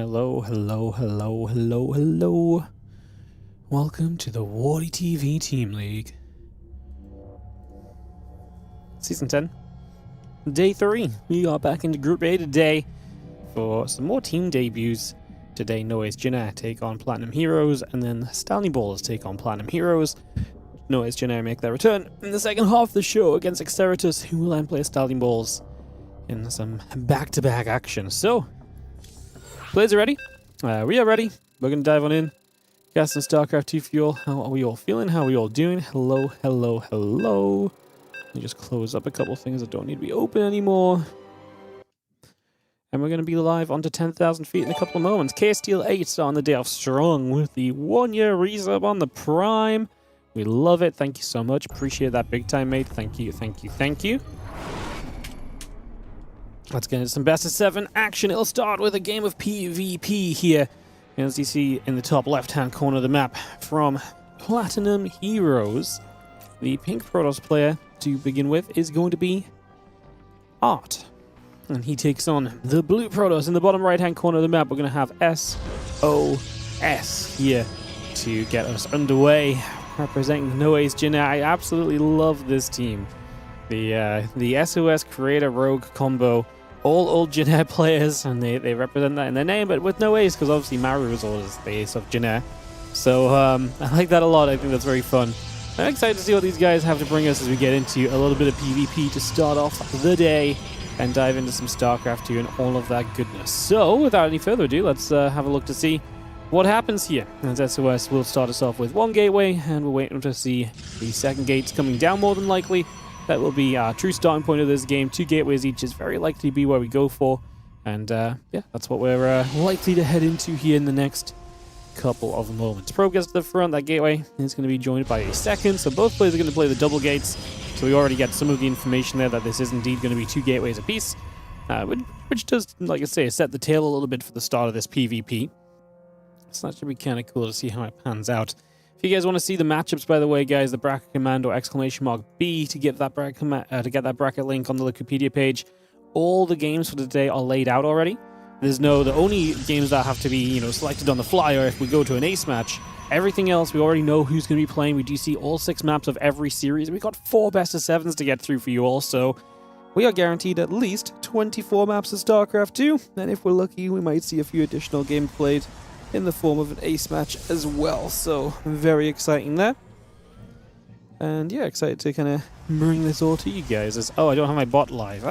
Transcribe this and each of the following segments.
Hello, hello, hello, hello, hello. Welcome to the WardiTV Team League. Season 10. Day 3. We are back into Group A today for some more team debuts. Today, Noah's Jinner take on Platinum Heroes, and then Stanley Ballers take on Platinum Heroes. Noah's Jinner make their return in the second half of the show against Xeratus, who will then play Stanley Balls in some back-to-back action. So, players are ready. We are ready. We're going to dive on in. Got some StarCraft 2 fuel. How are we all feeling? How are we all doing? Hello, hello, hello. Let me just close up a couple things that don't need to be open anymore. And we're going to be live onto 10,000 feet in a couple of moments. K-Steel 8 on the day off strong with the 1-year resub on the Prime. We love it. Thank you so much. Appreciate that big time, mate. Thank you, thank you, thank you. Let's get into some best of 7 action. It'll start with a game of PvP here. As you see in the top left-hand corner of the map from Platinum Heroes, the pink Protoss player to begin with is going to be Art. And he takes on the blue Protoss in the bottom right-hand corner of the map. We're going to have SOS here to get us underway, representing Noah's Jinner. I absolutely love this team. The SOS Creator Rogue combo. All old Jinner players, and they represent that in their name, but with no ace, because obviously Maru is always the ace of Jinner. So I like that a lot. I think that's very fun. I'm excited to see what these guys have to bring us as we get into a little bit of PvP to start off the day and dive into some StarCraft 2 and all of that goodness. So without any further ado, let's have a look to see what happens here. As SOS will start us off with one gateway, and we're waiting to see the second gates coming down more than likely. That will be our true starting point of this game. 2 gateways each is very likely to be where we go for. And yeah, that's what we're likely to head into here in the next couple of moments. Probe gets to the front. That gateway is going to be joined by a second. So both players are going to play the double gates. So we already get some of the information there that this is indeed going to be 2 gateways apiece. Which does, like I say, set the tail a little bit for the start of this PvP. So that should be kind of cool to see how it pans out. If you guys want to see the matchups, by the way, guys, the bracket command or !B to get that bracket link on the Wikipedia page. All the games for today are laid out already. The only games that have to be, selected on the fly are if we go to an ace match. Everything else, we already know who's going to be playing. We do see all 6 maps of every series. We've got 4 best of 7s to get through for you all, so we are guaranteed at least 24 maps of StarCraft 2. And if we're lucky, we might see a few additional games played in the form of an ace match as well. So very exciting there. And yeah, excited to kind of bring this all to you guys. Oh, I don't have my bot live.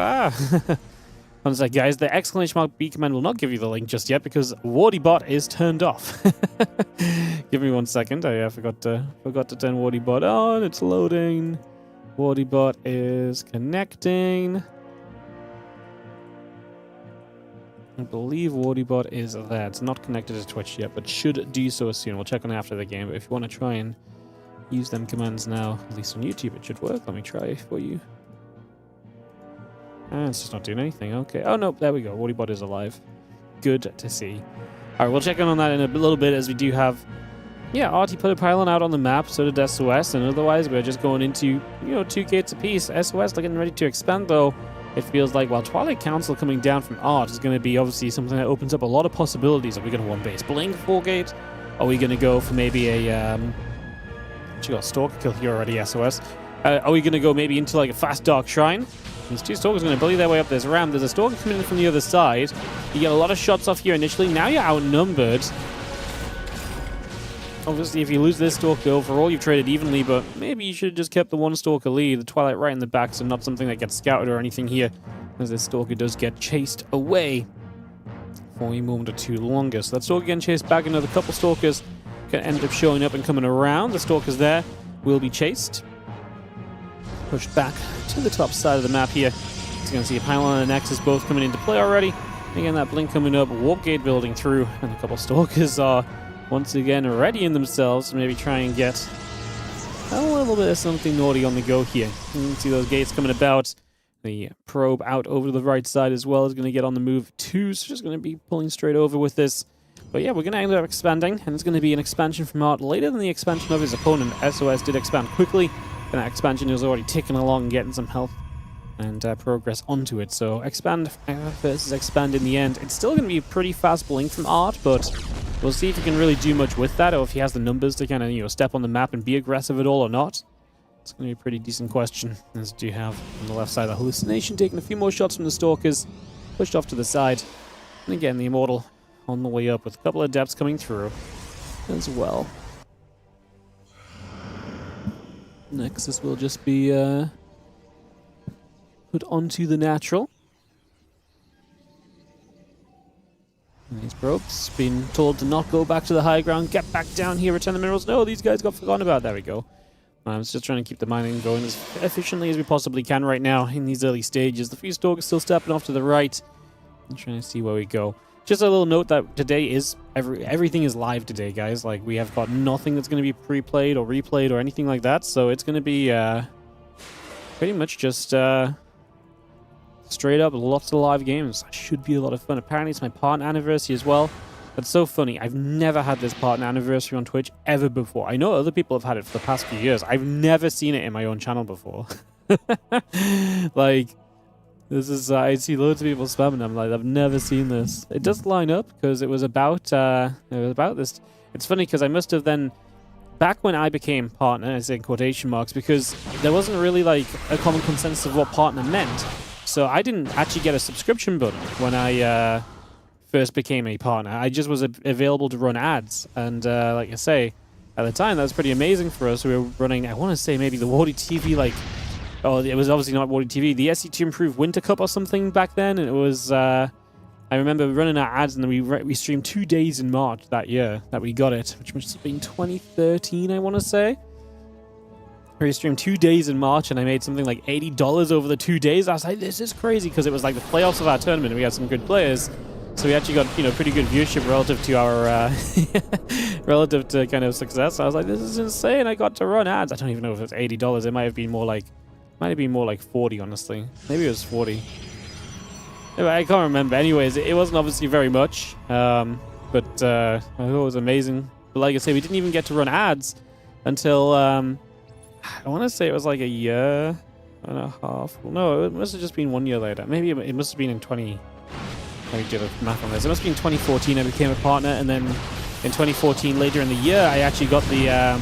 One sec, guys. The !B command will not give you the link just yet because WardiBot is turned off. Give me 1 second. I forgot to turn WardiBot on. It's loading. WardiBot is connecting. I believe WardiBot is there. It's not connected to Twitch yet, but should do so soon. We'll check on it after the game. But if you want to try and use them commands now, at least on YouTube, it should work. Let me try for you. It's just not doing anything. Okay. Oh, no. There we go. WardiBot is alive. Good to see. All right. We'll check in on that in a little bit as we do have... Yeah, Artie put a pylon out on the map, so did SOS, and otherwise we're just going into, 2 gates apiece. SOS getting ready to expand, though. It feels like, well, Twilight Council coming down from Art is going to be obviously something that opens up a lot of possibilities. Are we going to one base Blink 4 gate? Are we going to go for maybe a, She got a Stalker kill here already, SOS. Are we going to go maybe into like a fast Dark Shrine? These 2 Stalkers are going to bully their way up this ramp. There's a Stalker coming in from the other side. You get a lot of shots off here initially. Now you're outnumbered. Obviously, if you lose this Stalker overall, you've traded evenly, but maybe you should have just kept the 1 Stalker lead. The Twilight right in the back, so not something that gets scouted or anything here, as this Stalker does get chased away for a moment or 2 longer. So that Stalker getting chased back. Another couple Stalkers can end up showing up and coming around. The Stalkers there will be chased. Pushed back to the top side of the map here. He's going to see a pylon and a Nexus both coming into play already. Again, that Blink coming up, Warp Gate building through, and a couple Stalkers are once again readying themselves to maybe try and get a little bit of something naughty on the go here. You can see those gates coming about. The probe out over to the right side as well is going to get on the move too, so just going to be pulling straight over with this. But yeah, we're going to end up expanding, and it's going to be an expansion from Art later than the expansion of his opponent. SOS did expand quickly, and that expansion is already ticking along and getting some health and progress onto it. So expand versus expand in the end. It's still going to be a pretty fast blink from Art, but we'll see if he can really do much with that, or if he has the numbers to kind of, you know, step on the map and be aggressive at all or not. It's going to be a pretty decent question. As do you have on the left side the Hallucination, taking a few more shots from the Stalkers, pushed off to the side. And again, the Immortal on the way up with a couple of Adepts coming through as well. Nexus will just be put onto the natural. And these probes been told to not go back to the high ground, get back down here, return the minerals. No, these guys got forgotten about. There we go. I'm just trying to keep the mining going as efficiently as we possibly can right now in these early stages. The few Stalkers still stepping off to the right. I'm trying to see where we go. Just a little note that today is everything is live today, guys. Like, we have got nothing that's going to be pre-played or replayed or anything like that. So it's going to be pretty much just straight up lots of live games. Should be a lot of fun. Apparently it's my partner anniversary as well. That's so funny. I've never had this partner anniversary on Twitch ever before. I know other people have had it for the past few years. I've never seen it in my own channel before. Like, this is, I see loads of people spamming. I'm like, I've never seen this. It does line up because it was about this. It's funny because I must have then, back when I became partner, I say in quotation marks, because there wasn't really like a common consensus of what partner meant. So I didn't actually get a subscription button when I first became a partner. I just was available to run ads. And like I say, at the time, that was pretty amazing for us. We were running, I want to say maybe the WardiTV, like, oh, it was obviously not WardiTV, the SE2 Improved Winter Cup or something back then. And it was, I remember running our ads, and then we streamed 2 days in March that year that we got it, which must have been 2013, I want to say. We streamed 2 days in March, and I made something like $80 over the 2 days. I was like, this is crazy, because it was like the playoffs of our tournament, and we had some good players. So we actually got, you know, pretty good viewership relative to our, relative to kind of success. So I was like, this is insane. I got to run ads. I don't even know if it was $80. It might have been more like 40, honestly. Maybe it was 40. I can't remember. Anyways, it wasn't obviously very much, but I thought it was amazing. But like I say, we didn't even get to run ads until, I want to say it was like a year and a half. Well, no, it must have just been 1 year later. Maybe it must have been in 20... Let me do the math on this. It must have been 2014 I became a partner, and then in 2014, later in the year, I actually got the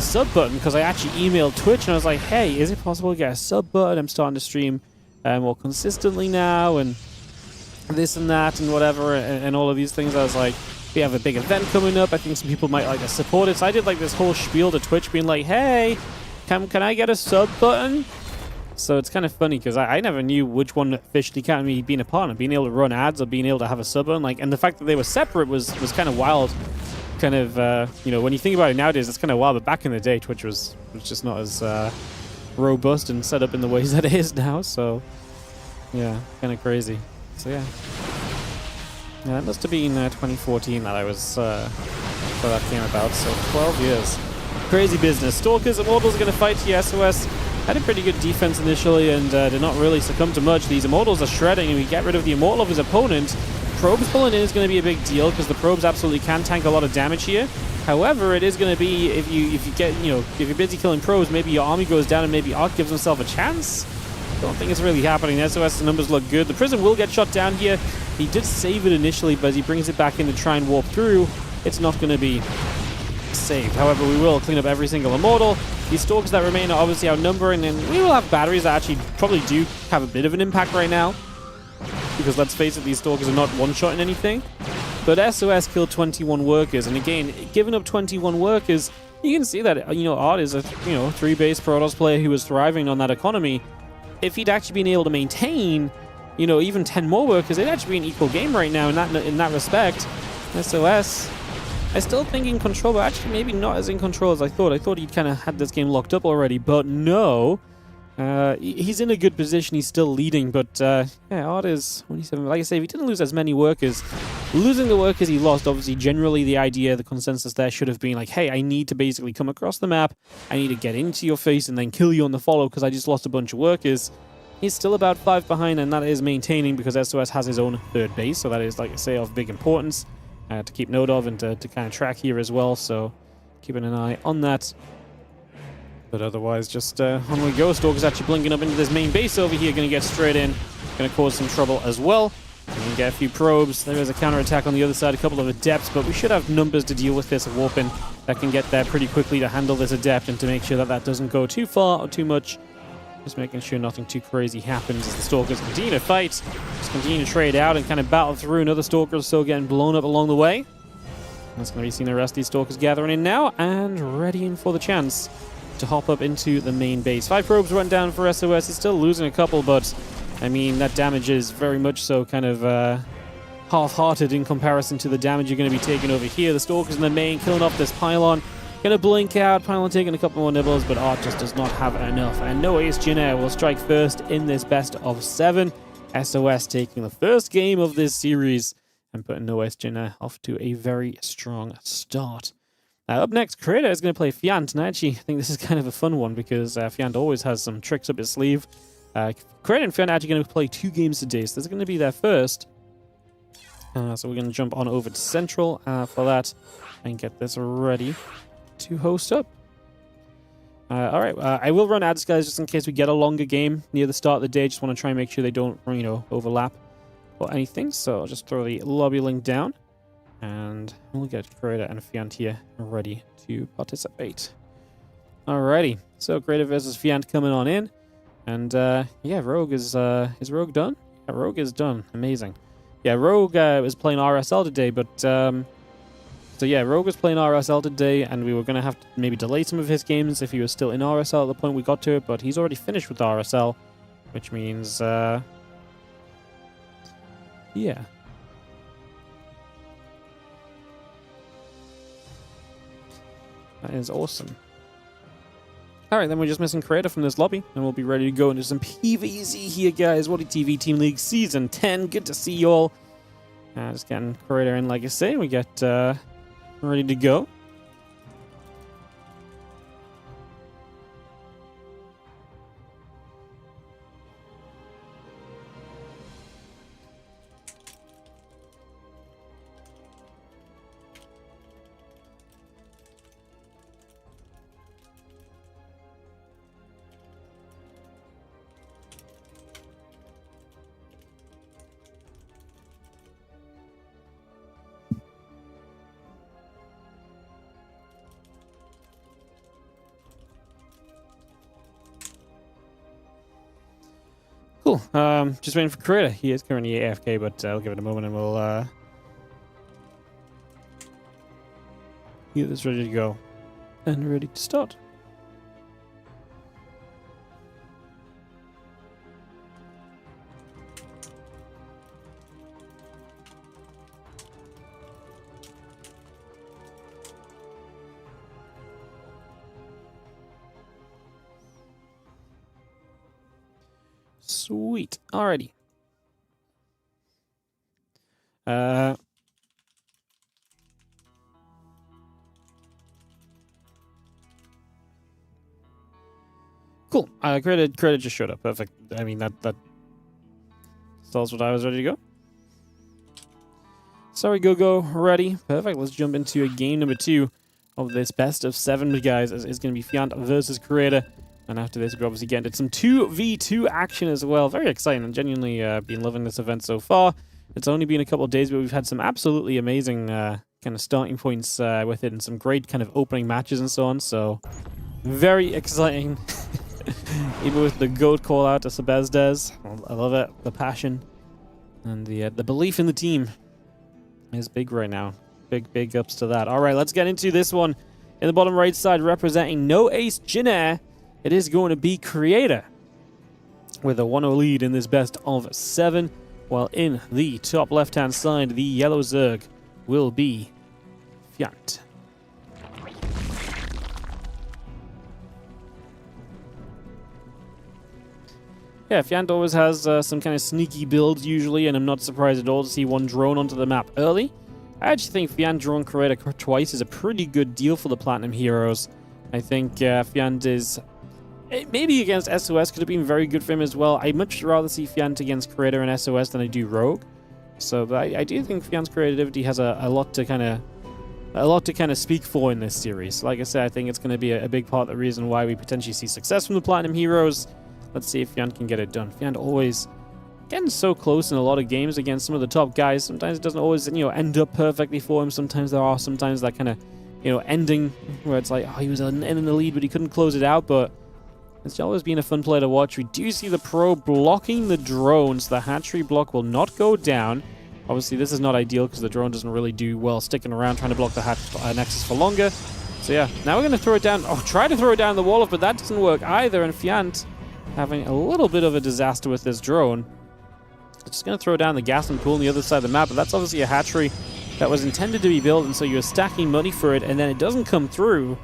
sub button, because I actually emailed Twitch and I was like, hey, is it possible to get a sub button? I'm starting to stream more consistently now, and this and that and whatever, and all of these things. I was like, we have a big event coming up. I think some people might like to support it. So I did like this whole spiel to Twitch being like, hey, can I get a sub button? So it's kind of funny because I never knew which one officially counted me being a partner, being able to run ads or being able to have a sub button. Like, and the fact that they were separate was kind of wild. Kind of, you know, when you think about it nowadays, it's kind of wild. But back in the day, Twitch was just not as robust and set up in the ways that it is now. So, yeah, kind of crazy. So, yeah. Yeah, that must have been 2014 that I was, where that came about. So, 12 years. Crazy business. Stalkers, Immortals are going to fight here. SOS had a pretty good defense initially and did not really succumb to much. These Immortals are shredding, and we get rid of the Immortal of his opponent. Probes pulling in is going to be a big deal because the probes absolutely can tank a lot of damage here. However, it is going to be, if you get, you know, if you're busy killing probes, maybe your army goes down and maybe Arc gives himself a chance. Don't think it's really happening. SOS numbers look good. The Prism will get shot down here. He did save it initially, but as he brings it back in to try and warp through, it's not going to be saved. However, we will clean up every single Immortal. These Stalkers that remain are obviously outnumbering, and we will have batteries that actually probably do have a bit of an impact right now. Because let's face it, these Stalkers are not one-shotting anything. But SOS killed 21 workers, and again, giving up 21 workers, you can see that, you know, Art is a, you know, 3-base Protoss player who was thriving on that economy. If he'd actually been able to maintain, you know, even 10 more workers, it'd actually be an equal game right now in that respect. SOS, I still think in control, but actually maybe not as in control as I thought. I thought he'd kind of had this game locked up already, but no. He's in a good position. He's still leading, but yeah, Art is 27. Like I say, if he didn't lose as many workers, losing the workers he lost, obviously, generally the idea, the consensus there should have been like, hey, I need to basically come across the map. I need to get into your face and then kill you on the follow because I just lost a bunch of workers. He's still about 5 behind, and that is maintaining because SOS has his own third base, so that is, like I say, of big importance to keep note of and to kind of track here as well, so keeping an eye on that. But otherwise, just on we go. Stalker's actually blinking up into this main base over here. Going to get straight in. Going to cause some trouble as well. We can get a few probes. There is a counterattack on the other side, a couple of adepts, but we should have numbers to deal with this warping that can get there pretty quickly to handle this adept and to make sure that that doesn't go too far or too much. Just making sure nothing too crazy happens as the Stalkers continue to fight. Just continue to trade out and kind of battle through. Another Stalker still getting blown up along the way. That's going to be seeing the rest of these Stalkers gathering in now and readying for the chance to hop up into the main base. 5 probes went down for SOS. He's still losing a couple, but I mean, that damage is very much so kind of half-hearted in comparison to the damage you're going to be taking over here. The Stalkers in the main, killing off this pylon. Going to blink out. Pylon taking a couple more nibbles, but Art just does not have enough. And no Ace Jin Air will strike first in this best of 7. SOS taking the first game of this series and putting no Ace Jin Air off to a very strong start. Up next, Creator is going to play Fjant, and I actually think this is kind of a fun one because Fjant always has some tricks up his sleeve. Creator and Fjant are actually going to play 2 games today, so this is going to be their first. So we're going to jump on over to Central for that and get this ready to host up. Alright, I will run ads, guys, just in case we get a longer game near the start of the day. Just want to try and make sure they don't, you know, overlap or anything. So I'll just throw the lobby link down. And we'll get Creator and Fjant here ready to participate. Alrighty, so Creator versus Fjant coming on in. And yeah, Rogue is Rogue done? Yeah, Rogue is done. Amazing. Yeah, Rogue was playing RSL today, but so yeah, Rogue was playing RSL today, and we were going to have to maybe delay some of his games if he was still in RSL at the point we got to it, but he's already finished with RSL, which means yeah. That is awesome. Alright, then we're just missing Creator from this lobby, and we'll be ready to go into some PvZ here, guys. WardiTV Team League Season 10. Good to see you all. Just getting Creator in, like I say. We get ready to go. Cool. Just waiting for Creator. He is currently AFK, but I'll give it a moment and we'll get this ready to go and ready to start. Sweet. Alrighty. Cool. Creator just showed up. Perfect. I mean, that tells what I was ready to go. Sorry, go. Ready. Perfect. Let's jump into a game number 2 of this best of 7, guys. It's going to be Fjant versus Creator. And after this, we obviously get into some 2v2 action as well. Very exciting. I'm genuinely been loving this event so far. It's only been a couple of days, but we've had some absolutely amazing kind of starting points with it and some great kind of opening matches and so on. So, very exciting. Even with the GOAT call out to Sebezdes. I love it. The passion and the belief in the team is big right now. Big ups to that. All right, let's get into this one. In the bottom right side, representing no Ace Jin Air, it is going to be Creator with a 1-0 lead in this best of 7, while in the top left-hand side, the yellow Zerg will be Fjant. Yeah, Fjant always has some kind of sneaky builds usually, and I'm not surprised at all to see one drone onto the map early. I actually think Fjant drawing Creator twice is a pretty good deal for the Platinum Heroes. I think Fjant is... maybe against SOS could have been very good for him as well. I'd much rather see Fjant against Creator and SOS than I do Rogue. So but I do think Fjant's creativity has a lot to kind of a lot to kind of speak for in this series. Like I said, I think it's going to be a big part of the reason why we potentially see success from the Platinum Heroes. Let's see if Fjant can get it done. Fjant always getting so close in a lot of games against some of the top guys. Sometimes it doesn't always, end up perfectly for him. Sometimes there are that kind of, ending where it's like, oh, he was in the lead, but he couldn't close it out. But it's always been a fun player to watch. We do see the pro blocking the drones. The hatchery block will not go down. Obviously, this is not ideal because the drone doesn't really do well sticking around trying to block the nexus for longer. So yeah, now we're going to throw it down. Oh, try to throw it down the wall, but that doesn't work either. And Fjant having a little bit of a disaster with this drone. Just going to throw down the gas and pool on the other side of the map, but that's obviously a hatchery that was intended to be built, and so you're stacking money for it, and then it doesn't come through.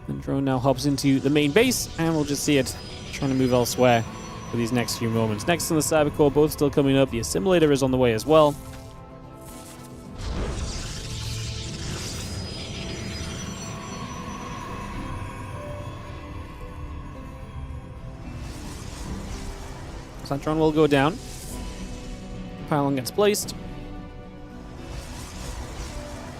And drone now hops into the main base, and we'll just see it trying to move elsewhere for these next few moments. Next in the Cybercore, both still coming up. The assimilator is on the way as well. So that drone will go down. Pylon gets placed.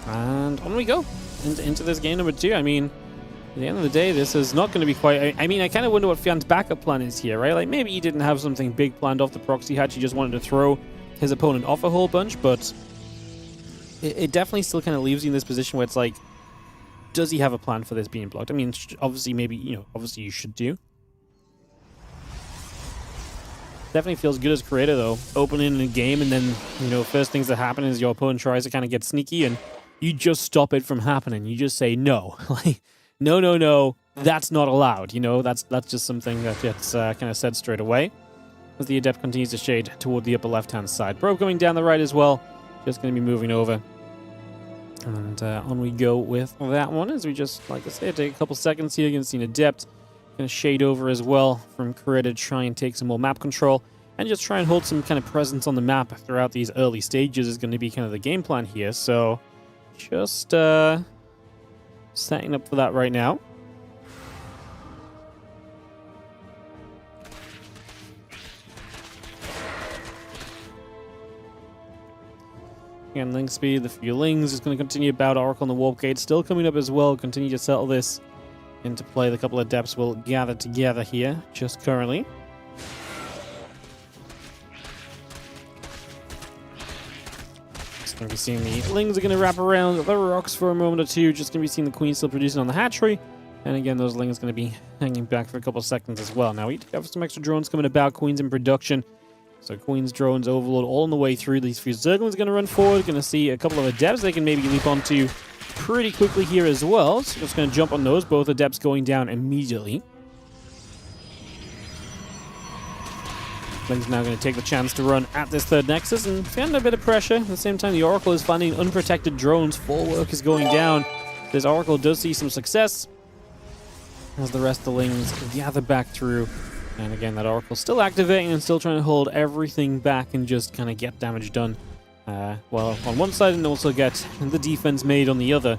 And on we go into this game number 2. I mean, at the end of the day, this is not going to be quite... I mean, I kind of wonder what Fjant's backup plan is here, right? Like, maybe he didn't have something big planned off the proxy hatch. He just wanted to throw his opponent off a whole bunch, but it definitely still kind of leaves you in this position where it's like, does he have a plan for this being blocked? I mean, obviously, maybe, obviously you should do. Definitely feels good as creator, though. Opening a game, and then, first things that happen is your opponent tries to kind of get sneaky, and you just stop it from happening. You just say no. Like, no, that's not allowed. That's just something that gets kind of said straight away. As the Adept continues to shade toward the upper left-hand side. Probe coming down the right as well. Just going to be moving over. And on we go with that one, as we just, like I said, take a couple seconds here against an Adept. Going to shade over as well from creator to try and take some more map control and just try and hold some kind of presence on the map throughout these early stages is going to be kind of the game plan here. So just setting up for that right now. Again, link speed, the few lings is going to continue about. Oracle on the warp gate still coming up as well. Continue to settle this into play. The couple of Adepts will gather together here just currently. Just going to be seeing the lings are going to wrap around the rocks for a moment or two. Just going to be seeing the queen still producing on the hatchery. And again, those lings are going to be hanging back for a couple of seconds as well. Now we have some extra drones coming about. Queen's in production. So Queen's drones overload all on the way through. These few Zerglings going to run forward. Going to see a couple of Adepts they can maybe leap onto pretty quickly here as well. So just going to jump on those. Both Adepts going down immediately. Ling's now going to take the chance to run at this third Nexus and feel a bit of pressure. At the same time, the Oracle is finding unprotected drones. Full work is going down. This Oracle does see some success as the rest of the Lings gather back through. And again, that Oracle still activating and still trying to hold everything back and just kind of get damage done. Well, on one side, and also get the defense made on the other.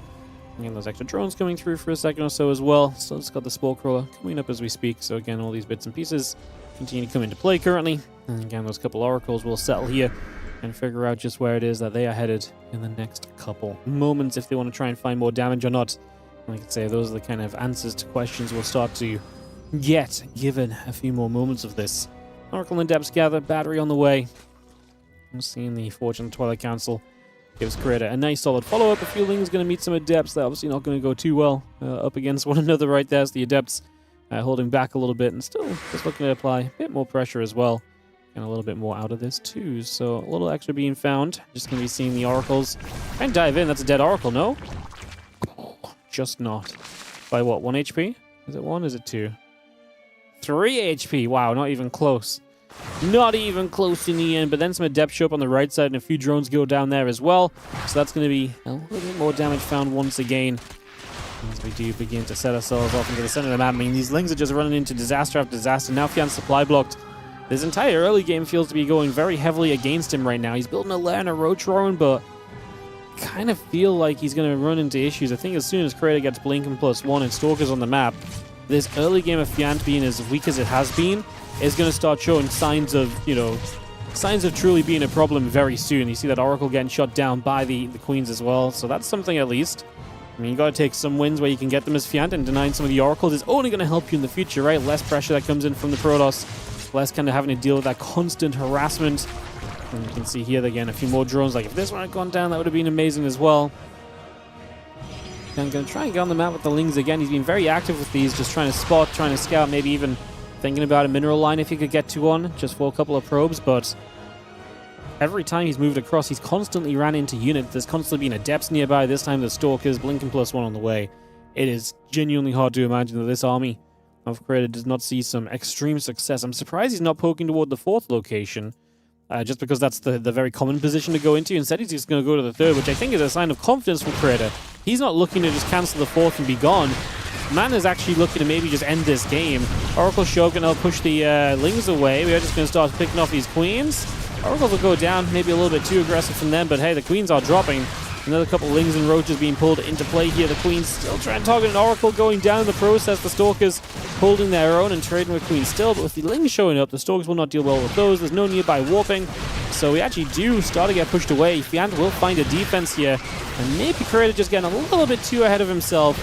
Again, those extra drones coming through for a second or so as well. So it's got the Spore Crawler coming up as we speak. So again, all these bits and pieces continue to come into play currently. And again, those couple Oracles will settle here and figure out just where it is that they are headed in the next couple moments if they want to try and find more damage or not. Like I say, those are the kind of answers to questions we'll start to get given a few more moments of this. Oracle and Adepts gather, battery on the way. I'm seeing the Fortune of the Twilight Council gives Creator a nice solid follow-up. A few Lings going to meet some Adepts. They're obviously not going to go too well up against one another right there. As the Adepts holding back a little bit and still just looking to apply a bit more pressure as well. And a little bit more out of this too. So a little extra being found. Just going to be seeing the Oracles. Try and dive in. That's a dead Oracle, no? Just not. By what, 1 HP? Is it 1? Is it 2? 3 HP. Wow, not even close. Not even close in the end. But then some Adepts show up on the right side and a few drones go down there as well. So that's going to be a little bit more damage found once again. As we do begin to set ourselves off into the center of the map. I mean, these Lings are just running into disaster after disaster. Now Fjant's supply blocked. This entire early game feels to be going very heavily against him right now. He's building a lair and a roach drone, but kind of feel like he's going to run into issues. I think as soon as Creator gets Blinking +1 and Stalkers on the map, this early game of Fjant being as weak as it has been is going to start showing signs of, signs of truly being a problem very soon. You see that Oracle getting shot down by the Queens as well, so that's something at least. I mean, you got to take some wins where you can get them as Fjant, and denying some of the oracles is only going to help you in the future, right? Less pressure that comes in from the Protoss, less kind of having to deal with that constant harassment. And you can see here again a few more drones. Like if this one had gone down, that would have been amazing as well. I'm going to try and get on the map with the Lings again. He's been very active with these, just trying to spot, trying to scout, maybe even thinking about a mineral line if he could get to one, just for a couple of probes, but every time he's moved across, he's constantly ran into units. There's constantly been adepts nearby. This time the Stalkers, blinking +1 on the way. It is genuinely hard to imagine that this army of Creator does not see some extreme success. I'm surprised he's not poking toward the 4th location, just because that's the very common position to go into. Instead, he's just going to go to the 3rd, which I think is a sign of confidence from Creator. He's not looking to just cancel the 4th and be gone. Man is actually looking to maybe just end this game. Oracle Shogun will push the Lings away. We are just going to start picking off these Queens. Oracles will go down, maybe a little bit too aggressive from them, but hey, the Queens are dropping. Another couple Lings and Roaches being pulled into play here. The Queens still trying to target an Oracle, going down in the process. The Stalkers holding their own and trading with Queens still, but with the Lings showing up, the Stalkers will not deal well with those. There's no nearby warping, so we actually do start to get pushed away. Fjant will find a defense here, and maybe Creator just getting a little bit too ahead of himself.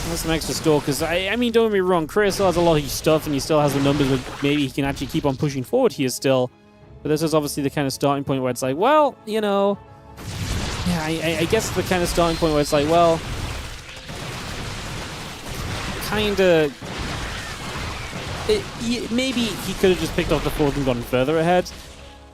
That's some extra Stalkers. I mean, don't get me wrong, Creator still has a lot of stuff, and he still has the numbers where maybe he can actually keep on pushing forward here still. But this is obviously the kind of starting point where it's like, well, you know, yeah, I guess the kind of starting point where it's like, well, kind of, maybe he could have just picked off the 4th and gone further ahead.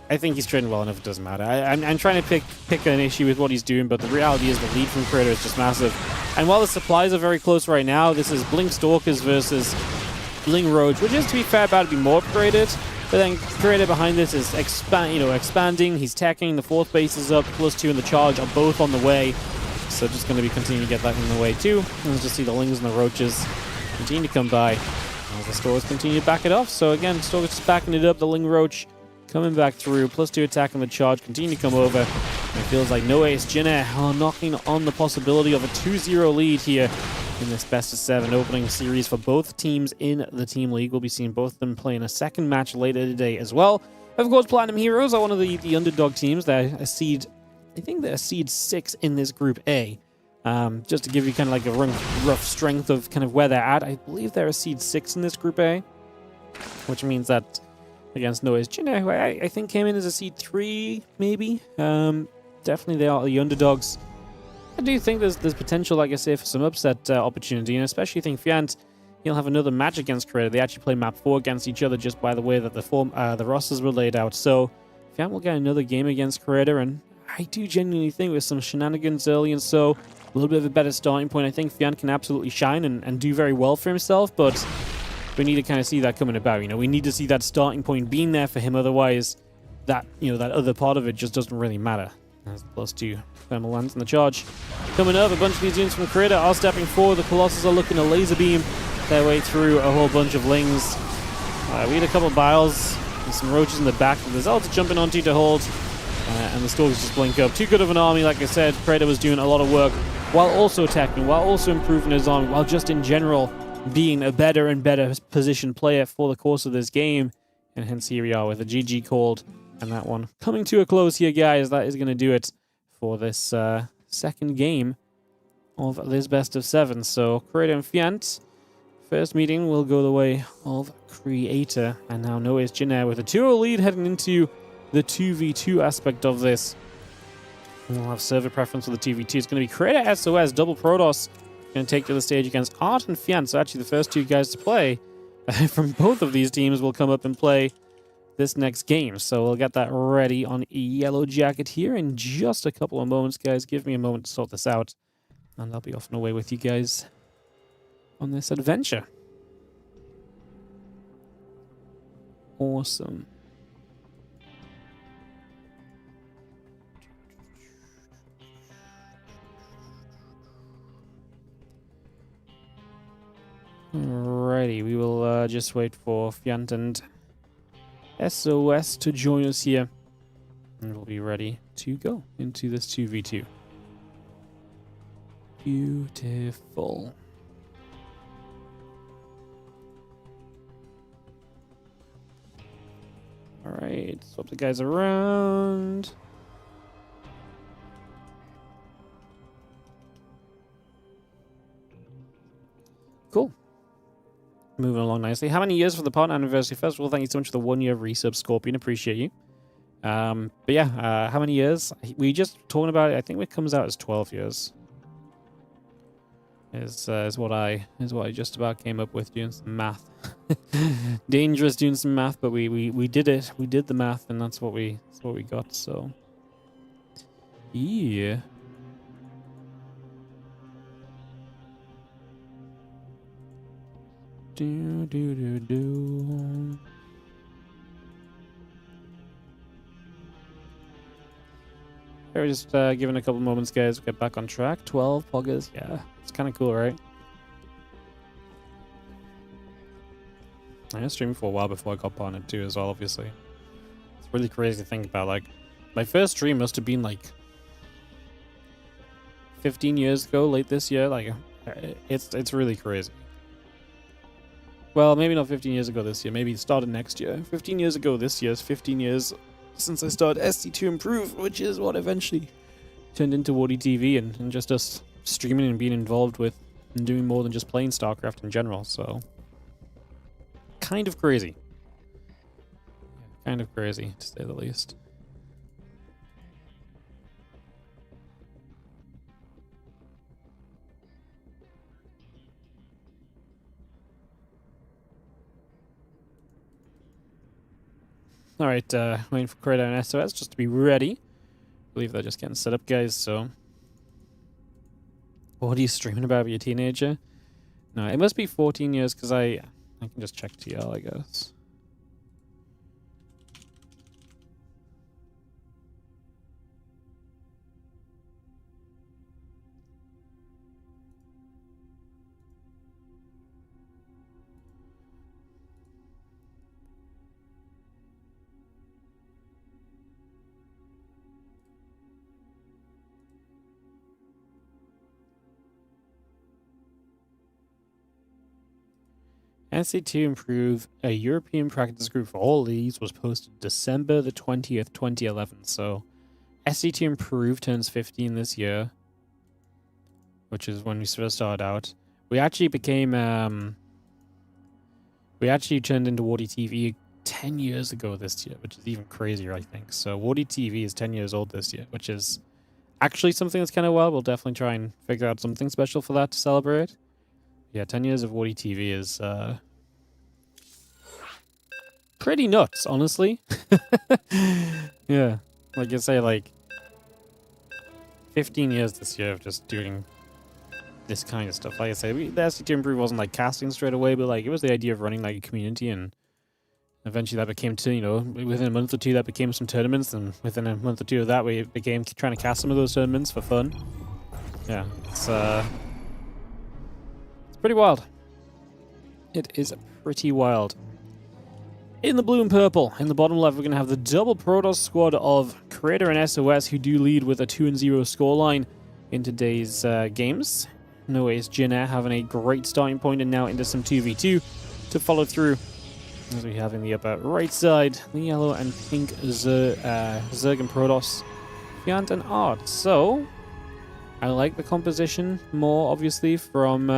I think he's trading well enough, it doesn't matter. I'm trying to pick an issue with what he's doing, but the reality is the lead from Creator is just massive. And while the supplies are very close right now, this is Blink Stalkers versus Bling Roach, which is, to be fair, about to be more upgraded. But then Creator behind this is expanding. He's tacking. The 4th base is up. +2 and the charge are both on the way. So just going to be continuing to get that in the way too. And let's just see the Lings and the Roaches continue to come by as the Stalkers continue to back it off. So again, Stalkers just backing it up. The Ling Roach coming back through. +2 attack on the charge. Continue to come over. And it feels like No Ace Jinnae are knocking on the possibility of a 2-0 lead here in this best-of-7 opening series for both teams in the Team League. We'll be seeing both of them play in a second match later today as well. Of course, Platinum Heroes are one of the underdog teams. They're a seed, I think they're seed 6 in this Group A. Just to give you kind of like a rough strength of kind of where they're at, I believe they're a seed 6 in this Group A, which means that against No Ace Jinnae, who I think came in as a seed 3, maybe. Definitely they are the underdogs. I do think there's potential, like I say, for some upset opportunity, and especially think Fjant, he'll have another match against Creator. They actually play map 4 against each other just by the way that the rosters were laid out. So Fjant will get another game against Creator, and I do genuinely think with some shenanigans early and so a little bit of a better starting point, I think Fjant can absolutely shine and do very well for himself, but we need to kind of see that coming about. You know, we need to see that starting point being there for him, otherwise that, you know, that other part of it just doesn't really matter. As +2 thermal lands in the charge. Coming up, a bunch of these units from Creator are stepping forward. The Colossus are looking to laser beam their way through a whole bunch of Lings. We had a couple of Biles and some Roaches in the back that the Zelda jumping onto to hold. And the Stalkers just blink up. Too good of an army, like I said. Creator was doing a lot of work while also attacking, while also improving his army, while just in general being a better and better positioned player for the course of this game. And hence here we are with a GG called. And that one coming to a close here, guys. That is going to do it for this second game of this best-of-7. So, Creator and Fjant, first meeting will go the way of Creator. And now No Ace Jinnae with a 2-0 lead heading into the 2v2 aspect of this. And we'll have server preference for the 2v2. It's going to be Creator SOS, double Protoss, going to take to the stage against Art and Fjant. So actually the first two guys to play from both of these teams will come up and play this next game. So we'll get that ready on Yellow Jacket here in just a couple of moments, guys. Give me a moment to sort this out, and I'll be off and away with you guys on this adventure. Awesome. Alrighty, we will just wait for Fjant and SOS to join us here, and we'll be ready to go into this 2v2. Beautiful. Alright, swap the guys around. Cool. Moving along nicely. How many years for the partner anniversary? First of all, thank you so much for the 1 year resub, Scorpion. Appreciate you. But yeah, how many years? We just talking about it. I think it comes out as 12 years. Is what I just about came up with doing some math. Dangerous doing some math, but we did it. We did the math, and that's what we got. So yeah. Do. We're just giving a couple moments, guys. Get back on track. 12 poggers. Yeah, it's kind of cool, right? I was streaming for a while before I got partnered too, as well. Obviously, it's really crazy to think about. Like, my first stream must have been like 15 years ago, late this year. Like, it's really crazy. Well, maybe not 15 years ago this year. Maybe it started next year. 15 years ago this year is 15 years since I started SC2 Improve, which is what eventually turned into WardiTV and just us streaming and being involved with and doing more than just playing StarCraft in general. So, kind of crazy. Kind of crazy, to say the least. Alright, waiting for Creator and SOS just to be ready. I believe they're just getting set up, guys, so... What are you streaming about with your teenager? No, it must be 14 years, because I can just check TL, I guess. SC2 Improve, a European practice group for all leagues, was posted December the 20th, 2011. So, SC2 Improve turns 15 this year, which is when we first started out. We actually became, we actually turned into WardiTV 10 years ago this year, which is even crazier, I think. So, WardiTV is 10 years old this year, which is actually something that's kind of wild. We'll definitely try and figure out something special for that to celebrate. Yeah, 10 years of WardiTV is pretty nuts, honestly. Yeah, like I say, like 15 years this year of just doing this kind of stuff. Like I say, the SC2 Improve wasn't like casting straight away, but like it was the idea of running like a community, and eventually that became to, you know, within a month or two that became some tournaments, and within a month or two of that we became trying to cast some of those tournaments for fun. Yeah, it's pretty wild. It is pretty wild. In the blue and purple, in the bottom left, we're going to have the double Protoss squad of Creator and SOS, who do lead with a 2-0 scoreline in today's games. No Ace Jin Air having a great starting point, and now into some 2v2 to follow through. As we have in the upper right side, the yellow and pink Zerg and Protoss, Fjant and Art. So, I like the composition more, obviously, from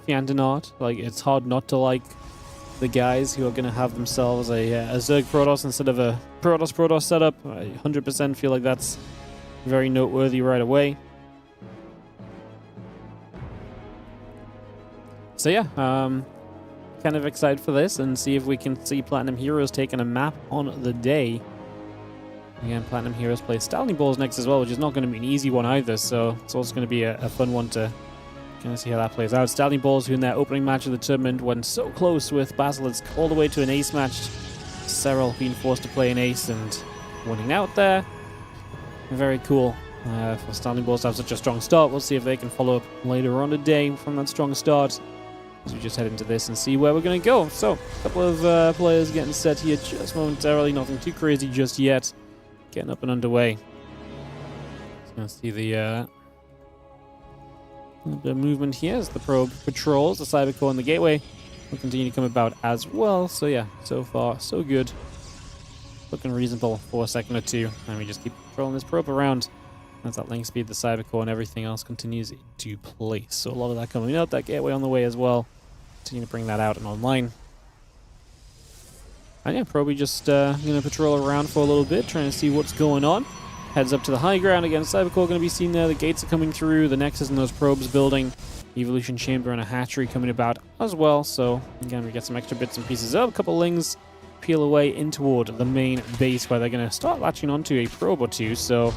Fjant and Art. Like, it's hard not to like the guys who are going to have themselves a Zerg Protoss instead of a Protoss setup. I 100% feel like that's very noteworthy right away. So yeah, kind of excited for this and see if we can see Platinum Heroes taking a map on the day. Again, Platinum Heroes play Stalin Balls next as well, which is not going to be an easy one either, so it's also going to be a fun one to kind of see how that plays out. Stalin Balls, who in their opening match of the tournament went so close with Basilisk all the way to an ace match. Cyril being forced to play an ace and winning out there. Very cool for Stalin Balls to have such a strong start. We'll see if they can follow up later on today from that strong start, as we just head into this and see where we're going to go. So, a couple of players getting set here just momentarily. Nothing too crazy just yet. Getting up and underway. Let's see the movement here as the probe patrols the cyber core and the gateway will continue to come about as well. So yeah, so far so good. Looking reasonable for a second or two, and we just keep patrolling this probe around. As that link speed, the cyber core, and everything else continues to place. So a lot of that coming up, that gateway on the way as well. Continue to bring that out and online. And yeah, probably just going to patrol around for a little bit, trying to see what's going on. Heads up to the high ground again. Cybercore going to be seen there. The gates are coming through. The Nexus and those probes building. Evolution chamber and a hatchery coming about as well. So again, we get some extra bits and pieces up. A couple lings peel away in toward the main base where they're going to start latching onto a probe or two. So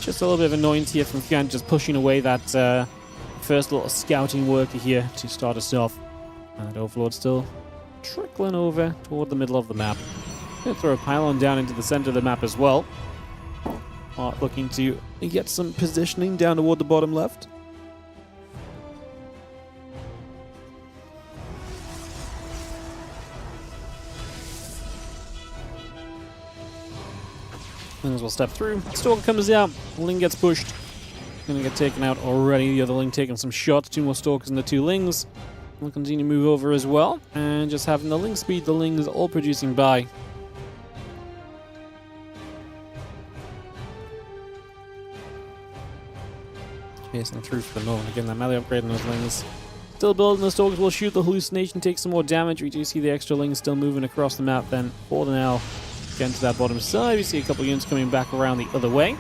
just a little bit of annoyance here from Fjant, just pushing away that first little scouting worker here to start us off. And Overlord still trickling over toward the middle of the map. Going to throw a pylon down into the center of the map as well. Looking to get some positioning down toward the bottom left. And as we'll step through, Stalker comes out, Ling gets pushed. Gonna get taken out already. The other Ling taking some shots. 2 more Stalkers and the 2 Lings. We'll continue to move over as well. And just having the Ling speed, the Lings all producing by. Chasing through for the moment. Again, that melee upgrade on those Lings. Still building. The Stalkers will shoot the hallucination, take some more damage. We do see the extra Lings still moving across the map then for the now. Getting to that bottom side, we see a couple units coming back around the other way.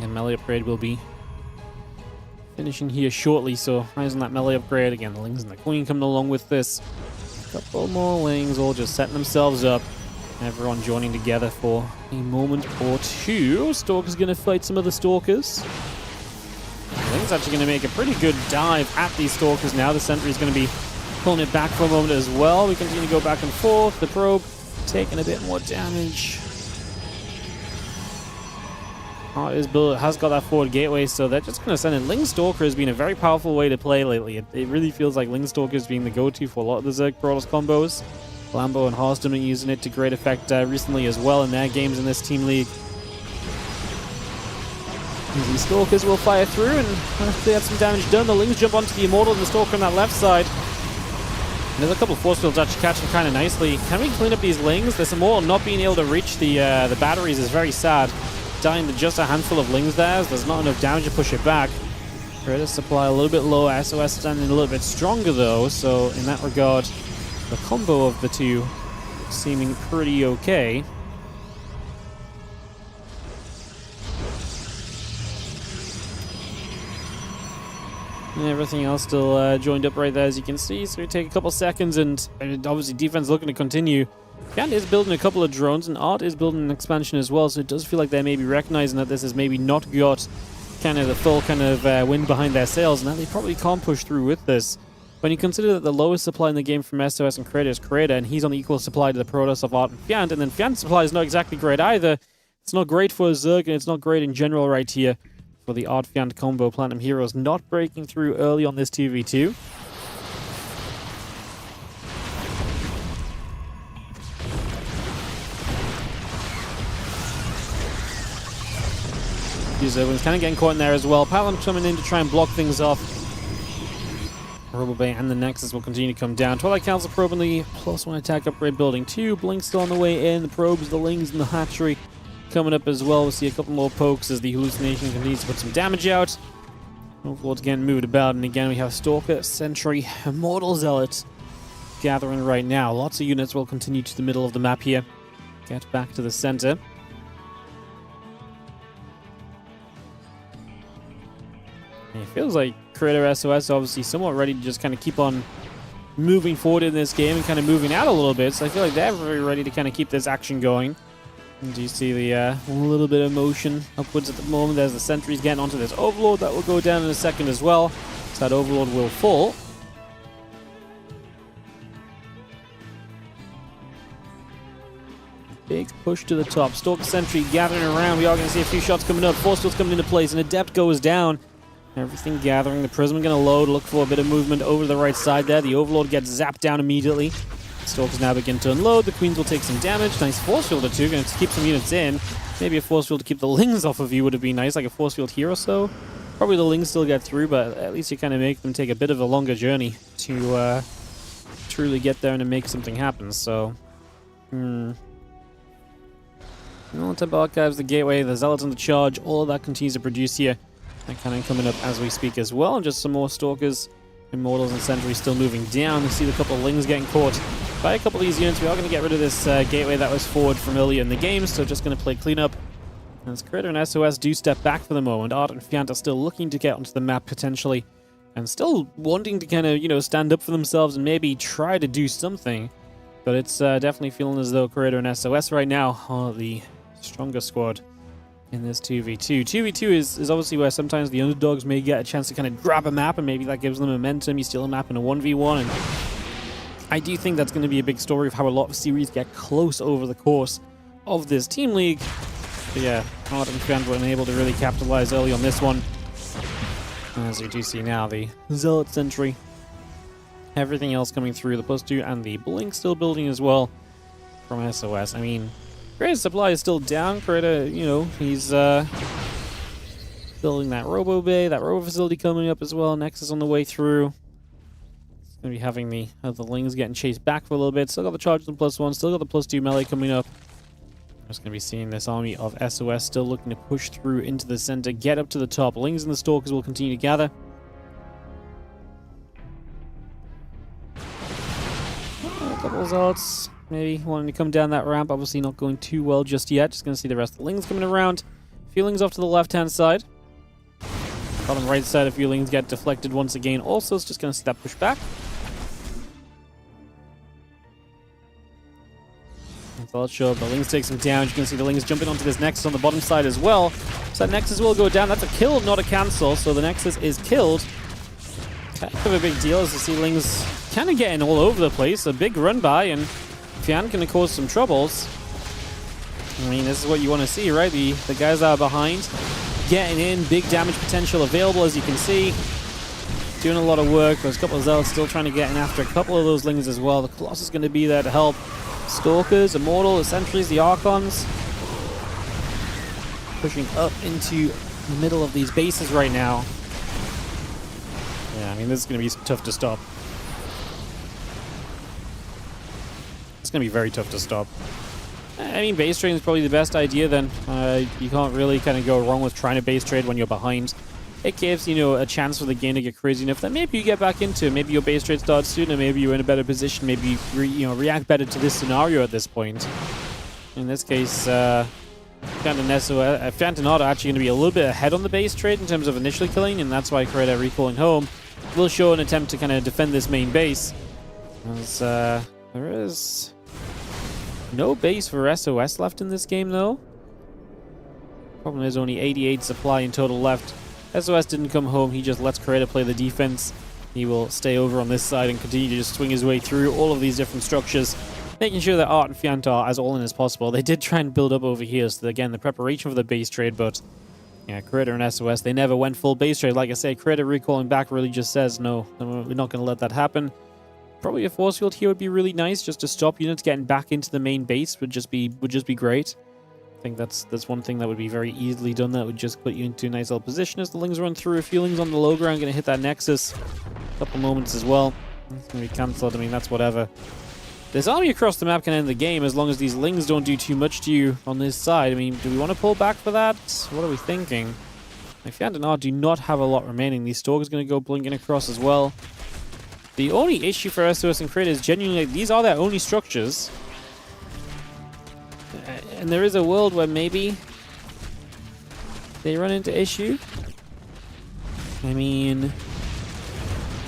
And melee upgrade will be finishing here shortly, so eyes on that melee upgrade. Again, the Lings and the Queen coming along with this. A couple more Lings all just setting themselves up. Everyone joining together for a moment or two. Stalker's going to fight some of the Stalkers. Ling's actually going to make a pretty good dive at these Stalkers now. The Sentry's going to be pulling it back for a moment as well. We continue to go back and forth. The probe taking a bit more damage. Has got that forward gateway, so they're just going to send in. Ling Stalker has been a very powerful way to play lately. It really feels like Ling Stalker is being the go-to for a lot of the Zerg Brawlers combos. Lambo and Harsdom are using it to great effect recently as well in their games in this team league. These Stalkers will fire through, and after they have some damage done, the Lings jump onto the Immortal and the Stalker on that left side. And there's a couple of force fields actually catching kind of nicely. Can we clean up these Lings? This Immortal not being able to reach the batteries is very sad. Dying to just a handful of Lings there, there's not enough damage to push it back. Credit supply a little bit low, SOS standing a little bit stronger though, so in that regard, the combo of the two seeming pretty okay. And everything else still joined up right there, as you can see. So we take a couple seconds, and obviously defense looking to continue. Fjant is building a couple of drones, and Art is building an expansion as well. So it does feel like they may be recognizing that this has maybe not got kind of the full kind of wind behind their sails, and that they probably can't push through with this. When you consider that the lowest supply in the game from SOS and Creator is Creator, and he's on the equal supply to the Protoss of Art and Fjant, and then Fjant's supply is not exactly great either. It's not great for Zerg, and it's not great in general right here. For the Art Fjant combo, Platinum Heroes not breaking through early on this 2v2. Everyone's kind of getting caught in there as well. Paladin coming in to try and block things off. Robobay and the Nexus will continue to come down. Twilight Council probe on the +1 attack upgrade building 2. Blink still on the way in. The probes, the Lings, and the hatchery coming up as well. We'll see a couple more pokes as the hallucination continues to put some damage out. Overlord's getting moved about, and again we have Stalker, Sentry, Immortal Zealot gathering right now. Lots of units will continue to the middle of the map here. Get back to the center. And it feels like Creator SOS obviously somewhat ready to just kind of keep on moving forward in this game and kind of moving out a little bit. So I feel like they're very ready to kind of keep this action going. And you see the little bit of motion upwards at the moment. There's the sentries getting onto this Overlord. That will go down in a second as well. So that Overlord will fall. Big push to the top. Stalker Sentry gathering around. We are going to see a few shots coming up. Force fields coming into place. And Adept goes down. Everything gathering. The Prism going to load. Look for a bit of movement over to the right side there. The Overlord gets zapped down immediately. Stalkers now begin to unload. The Queens will take some damage. Nice force field or two. Going to keep some units in. Maybe a force field to keep the Lings off of you would have been nice. Like a force field here or so. Probably the Lings still get through, but at least you kind of make them take a bit of a longer journey to truly get there and to make something happen. So, Tempo Archives, the gateway, the Zealots on the charge, all of that continues to produce here. And cannon coming up as we speak as well. And just some more Stalkers, Immortals, and Sentries still moving down. You see a couple of Lings getting caught by a couple of these units. We are going to get rid of this gateway that was forward from earlier in the game, so just going to play cleanup. As Creator and SOS do step back for the moment, Art and Fjant are still looking to get onto the map potentially, and still wanting to kind of, stand up for themselves and maybe try to do something. But it's definitely feeling as though Creator and SOS right now are the stronger squad in this 2v2. 2v2 is obviously where sometimes the underdogs may get a chance to kind of grab a map, and maybe that gives them momentum. You steal a map in a 1v1, and I do think that's going to be a big story of how a lot of series get close over the course of this team league. But yeah, Art and Fjant were unable to really capitalize early on this one. As you do see now, the Zealot Sentry, everything else coming through, the +2 and the Blink still building as well from SOS. I mean, Creator's supply is still down. Creator, he's building that Robo Bay, that Robo facility coming up as well. Nexus on the way through. It's going to be having the Lings getting chased back for a little bit. Still got the charge on +1, still got the +2 melee coming up. Just going to be seeing this army of SOS still looking to push through into the center, get up to the top. Lings and the Stalkers will continue to gather. A couple of Zealots maybe wanting to come down that ramp. Obviously not going too well just yet. Just going to see the rest of the Lings coming around. Feelings off to the left-hand side. Bottom right side, a few Lings get deflected once again. Also, it's just going to see that push back. Let's show up. The Lings take some damage. You can see the Lings jumping onto this Nexus on the bottom side as well. So that Nexus will go down. That's a kill, not a cancel. So the Nexus is killed. Kind of a big deal as you see Lings kind of getting all over the place. A big run by, and Fjant can cause some troubles. I mean, this is what you want to see, right? The guys that are behind getting in. Big damage potential available, as you can see. Doing a lot of work. There's a couple of Zealots still trying to get in after a couple of those Lings as well. The Colossus is going to be there to help. Stalkers, Immortal, the Sentries, the Archons. Pushing up into the middle of these bases right now. Yeah, I mean, this is going to be tough to stop. It's going to be very tough to stop. I mean, base trading is probably the best idea then. You can't really kind of go wrong with trying to base trade when you're behind. It gives, a chance for the game to get crazy enough that maybe you get back into it. Maybe your base trade starts sooner. Maybe you're in a better position. Maybe you react better to this scenario at this point. In this case, Fjant and Art are actually going to be a little bit ahead on the base trade in terms of initially killing, and that's why Creator recalling home will show an attempt to kind of defend this main base. As there is no base for SOS left in this game, though. Problem is only 88 supply in total left. SOS didn't come home. He just lets Creator play the defense. He will stay over on this side and continue to just swing his way through all of these different structures, making sure that Art and Fjant are as all in as possible. They did try and build up over here, so again, the preparation for the base trade, but yeah, Creator and SOS, they never went full base trade. Like I say, Creator recalling back really just says, no, we're not going to let that happen. Probably a force field here would be really nice, just to stop units getting back into the main base would just be great. I think that's one thing that would be very easily done. That would just put you into a nice little position as the Lings run through. A few Lings on the low ground, going to hit that Nexus. A couple moments as well. It's going to be cancelled. I mean, that's whatever. This army across the map can end the game as long as these Lings don't do too much to you on this side. I mean, do we want to pull back for that? What are we thinking? Fjant and Art do not have a lot remaining. These Stalkers going to go blinking across as well. The only issue for SOS and Creator is genuinely, these are their only structures. And there is a world where maybe they run into issue. I mean,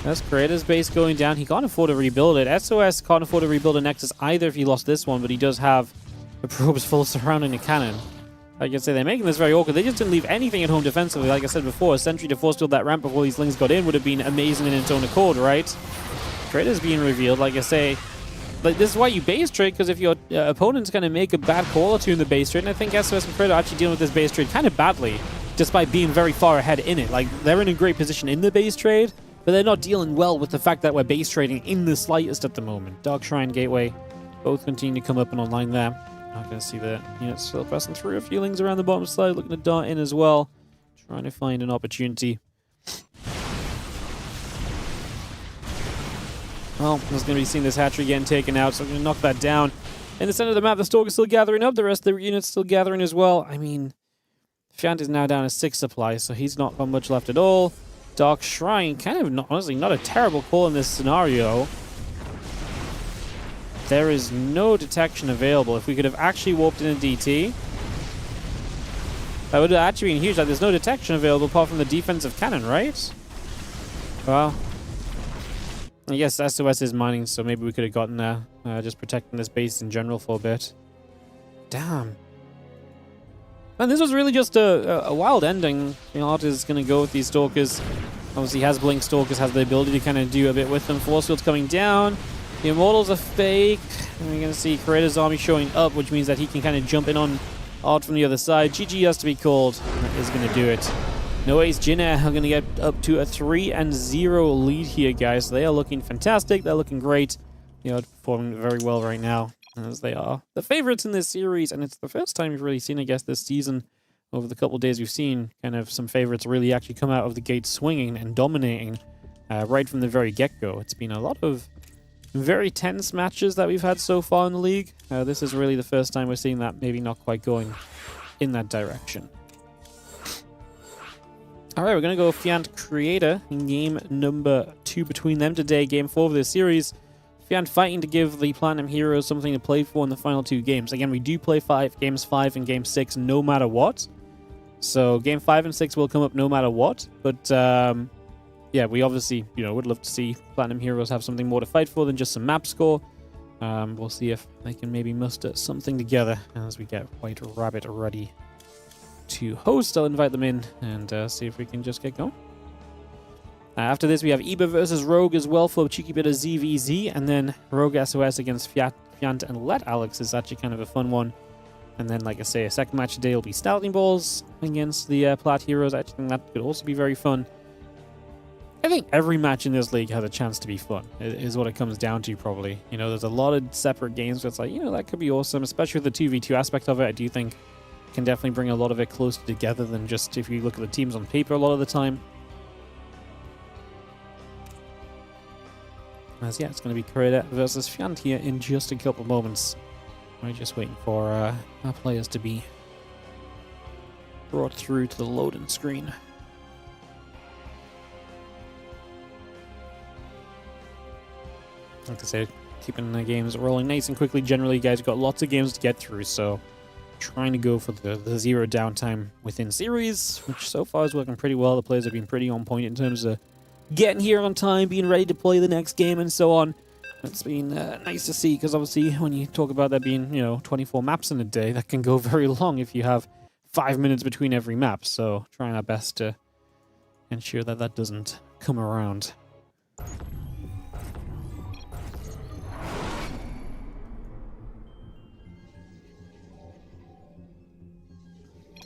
that's Creator's base going down. He can't afford to rebuild it. SOS can't afford to rebuild a Nexus either if he lost this one, but he does have the probes full surrounding a cannon. Like I say, they're making this very awkward. They just didn't leave anything at home defensively. Like I said before, a sentry to force build that ramp before these Lings got in would have been amazing in its own accord, right? Creator's being revealed, like I say. Like, this is why you base trade, because if your opponent's going to make a bad call or two in the base trade, and I think SOS and Creator are actually dealing with this base trade kind of badly, despite being very far ahead in it. Like, they're in a great position in the base trade, but they're not dealing well with the fact that we're base trading in the slightest at the moment. Dark Shrine, Gateway, both continue to come up and online there. Not going to see the units still pressing through. A few Lings around the bottom side, looking to dart in as well, trying to find an opportunity. Well, there's going to be seeing this hatchery getting taken out, so I'm going to knock that down. In the center of the map, the Stalk is still gathering up. The rest of the unit's still gathering as well. I mean, Fjant is now down to 6 supply, so he's not got much left at all. Dark Shrine, kind of, honestly, not a terrible call in this scenario. There is no detection available. If we could have actually warped in a DT, that would have actually been huge. Like, there's no detection available apart from the defensive cannon, right? Well, I guess SOS is mining, so maybe we could have gotten there. Just protecting this base in general for a bit. Damn. Man, this was really just a wild ending. Fjant is going to go with these Stalkers. Obviously, he has Blink Stalkers, has the ability to kind of do a bit with them. Force Field's coming down. The Immortals are fake. And we're going to see Creator's army showing up, which means that he can kind of jump in on Art from the other side. GG has to be called. That is going to do it. No Ace Jin Air are going to get up to a 3-0 lead here, guys. They are looking fantastic. They're looking great. They are performing very well right now, as they are the favorites in this series. And it's the first time we've really seen, I guess, this season, over the couple of days we've seen, kind of some favorites really actually come out of the gate swinging and dominating right from the very get-go. It's been a lot of very tense matches that we've had so far in the league. This is really the first time we're seeing that maybe not quite going in that direction. Alright, we're going to go Fjant Creator in game number 2 between them today, game 4 of this series. Fjant fighting to give the Platinum Heroes something to play for in the final 2 games. Again, we do play games 5 and game 6 no matter what. So game 5 and 6 will come up no matter what. But yeah, we obviously, would love to see Platinum Heroes have something more to fight for than just some map score. We'll see if they can maybe muster something together as we get White Rabbit ready to host. I'll invite them in and see if we can just get going. After this, we have Eba versus Rogue as well for a cheeky bit of ZVZ, and then Rogue SOS against Fjant and Let Alex is actually kind of a fun one. And then, like I say, a second match today will be Starting Balls against the Plat Heroes. I actually think that could also be very fun. I think every match in this league has a chance to be fun, is what it comes down to, probably. There's a lot of separate games where it's like, that could be awesome, especially with the 2v2 aspect of it. I do think can definitely bring a lot of it closer together than just if you look at the teams on paper a lot of the time. As yeah, it's going to be Creator versus Fjant here in just a couple moments. We're just waiting for our players to be brought through to the loading screen. Like I said, keeping the games rolling nice and quickly. Generally, you guys got lots of games to get through, so trying to go for the 0 downtime within series, which so far is working pretty well. The players have been pretty on point in terms of getting here on time, being ready to play the next game, and so on. It's been nice to see, because obviously when you talk about there being, 24 maps in a day, that can go very long if you have 5 minutes between every map. So trying our best to ensure that that doesn't come around.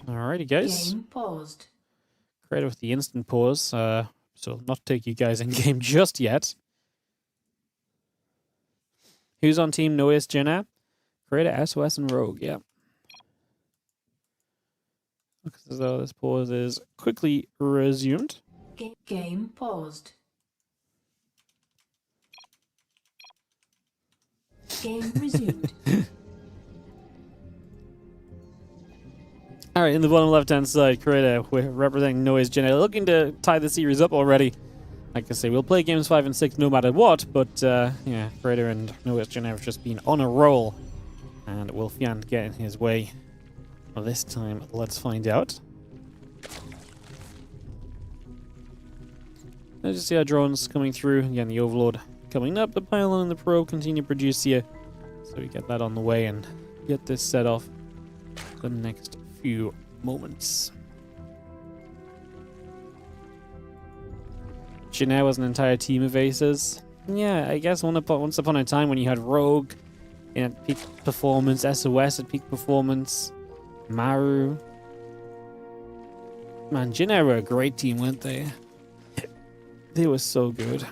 Alrighty, guys. Game paused. Creator with the instant pause, so I'll not take you guys in game just yet. Who's on team? Nois, Jenna, Creator, SOS, and Rogue. Yeah. Looks as though this pause is quickly resumed. Game paused. Game resumed. Alright, in the bottom left-hand side, Creator, we're representing Noise Jenna, looking to tie the series up already. Like I say, we'll play games 5 and 6 no matter what, but yeah, Creator and Noise Jenna have just been on a roll. And will Fjant get in his way? Well, this time, let's find out. Let's just see our drones coming through. Again, the Overlord coming up, the Pylon and the Pro continue to produce here. So we get that on the way and get this set off the next few moments. Janae was an entire team of aces. Yeah, I guess once upon a time when you had Rogue at peak performance, SOS at peak performance, Maru. Man, Janae were a great team, weren't they? They were so good.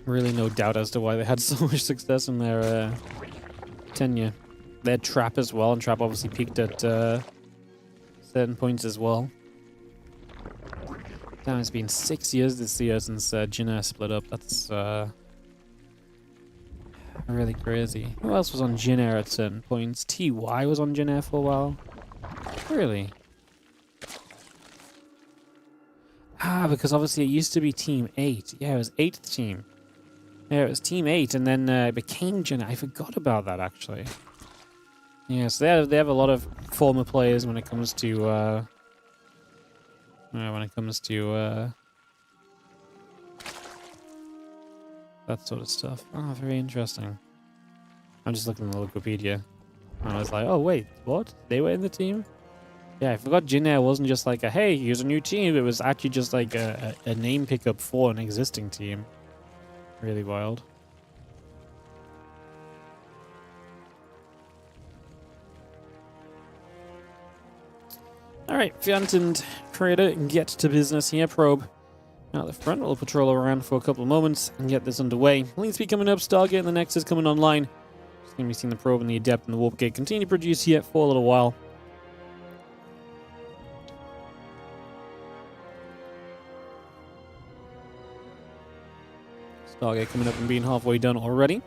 Really no doubt as to why they had so much success in their tenure. They had Trap as well, and Trap obviously peaked at certain points as well. Damn, it's been 6 years this year since Jinna split up. That's Really crazy. Who else was on Jin Air at certain points? TY was on Jin Air for a while. Really? Ah, because obviously it used to be Team 8. Yeah, it was 8th team. Yeah, it was Team 8, and then it became Jin Air. I forgot about that, actually. Yeah, so they have a lot of former players when it comes to that sort of stuff. Oh, very interesting. I'm just looking at the Wikipedia, and I was like, oh wait, what? They were in the team? Yeah, I forgot Jin Air wasn't just like a hey, here's a new team. It was actually just like a name pickup for an existing team. Really wild. Alright, Fjant and Creator get to business here. Probe out the front. We'll patrol around for a couple of moments and get this underway. Lean speed coming up, Stargate and the Nexus coming online. Just going to be seeing the Probe and the Adept and the Warp Gate continue to produce here for a little while. Stargate coming up and being halfway done already.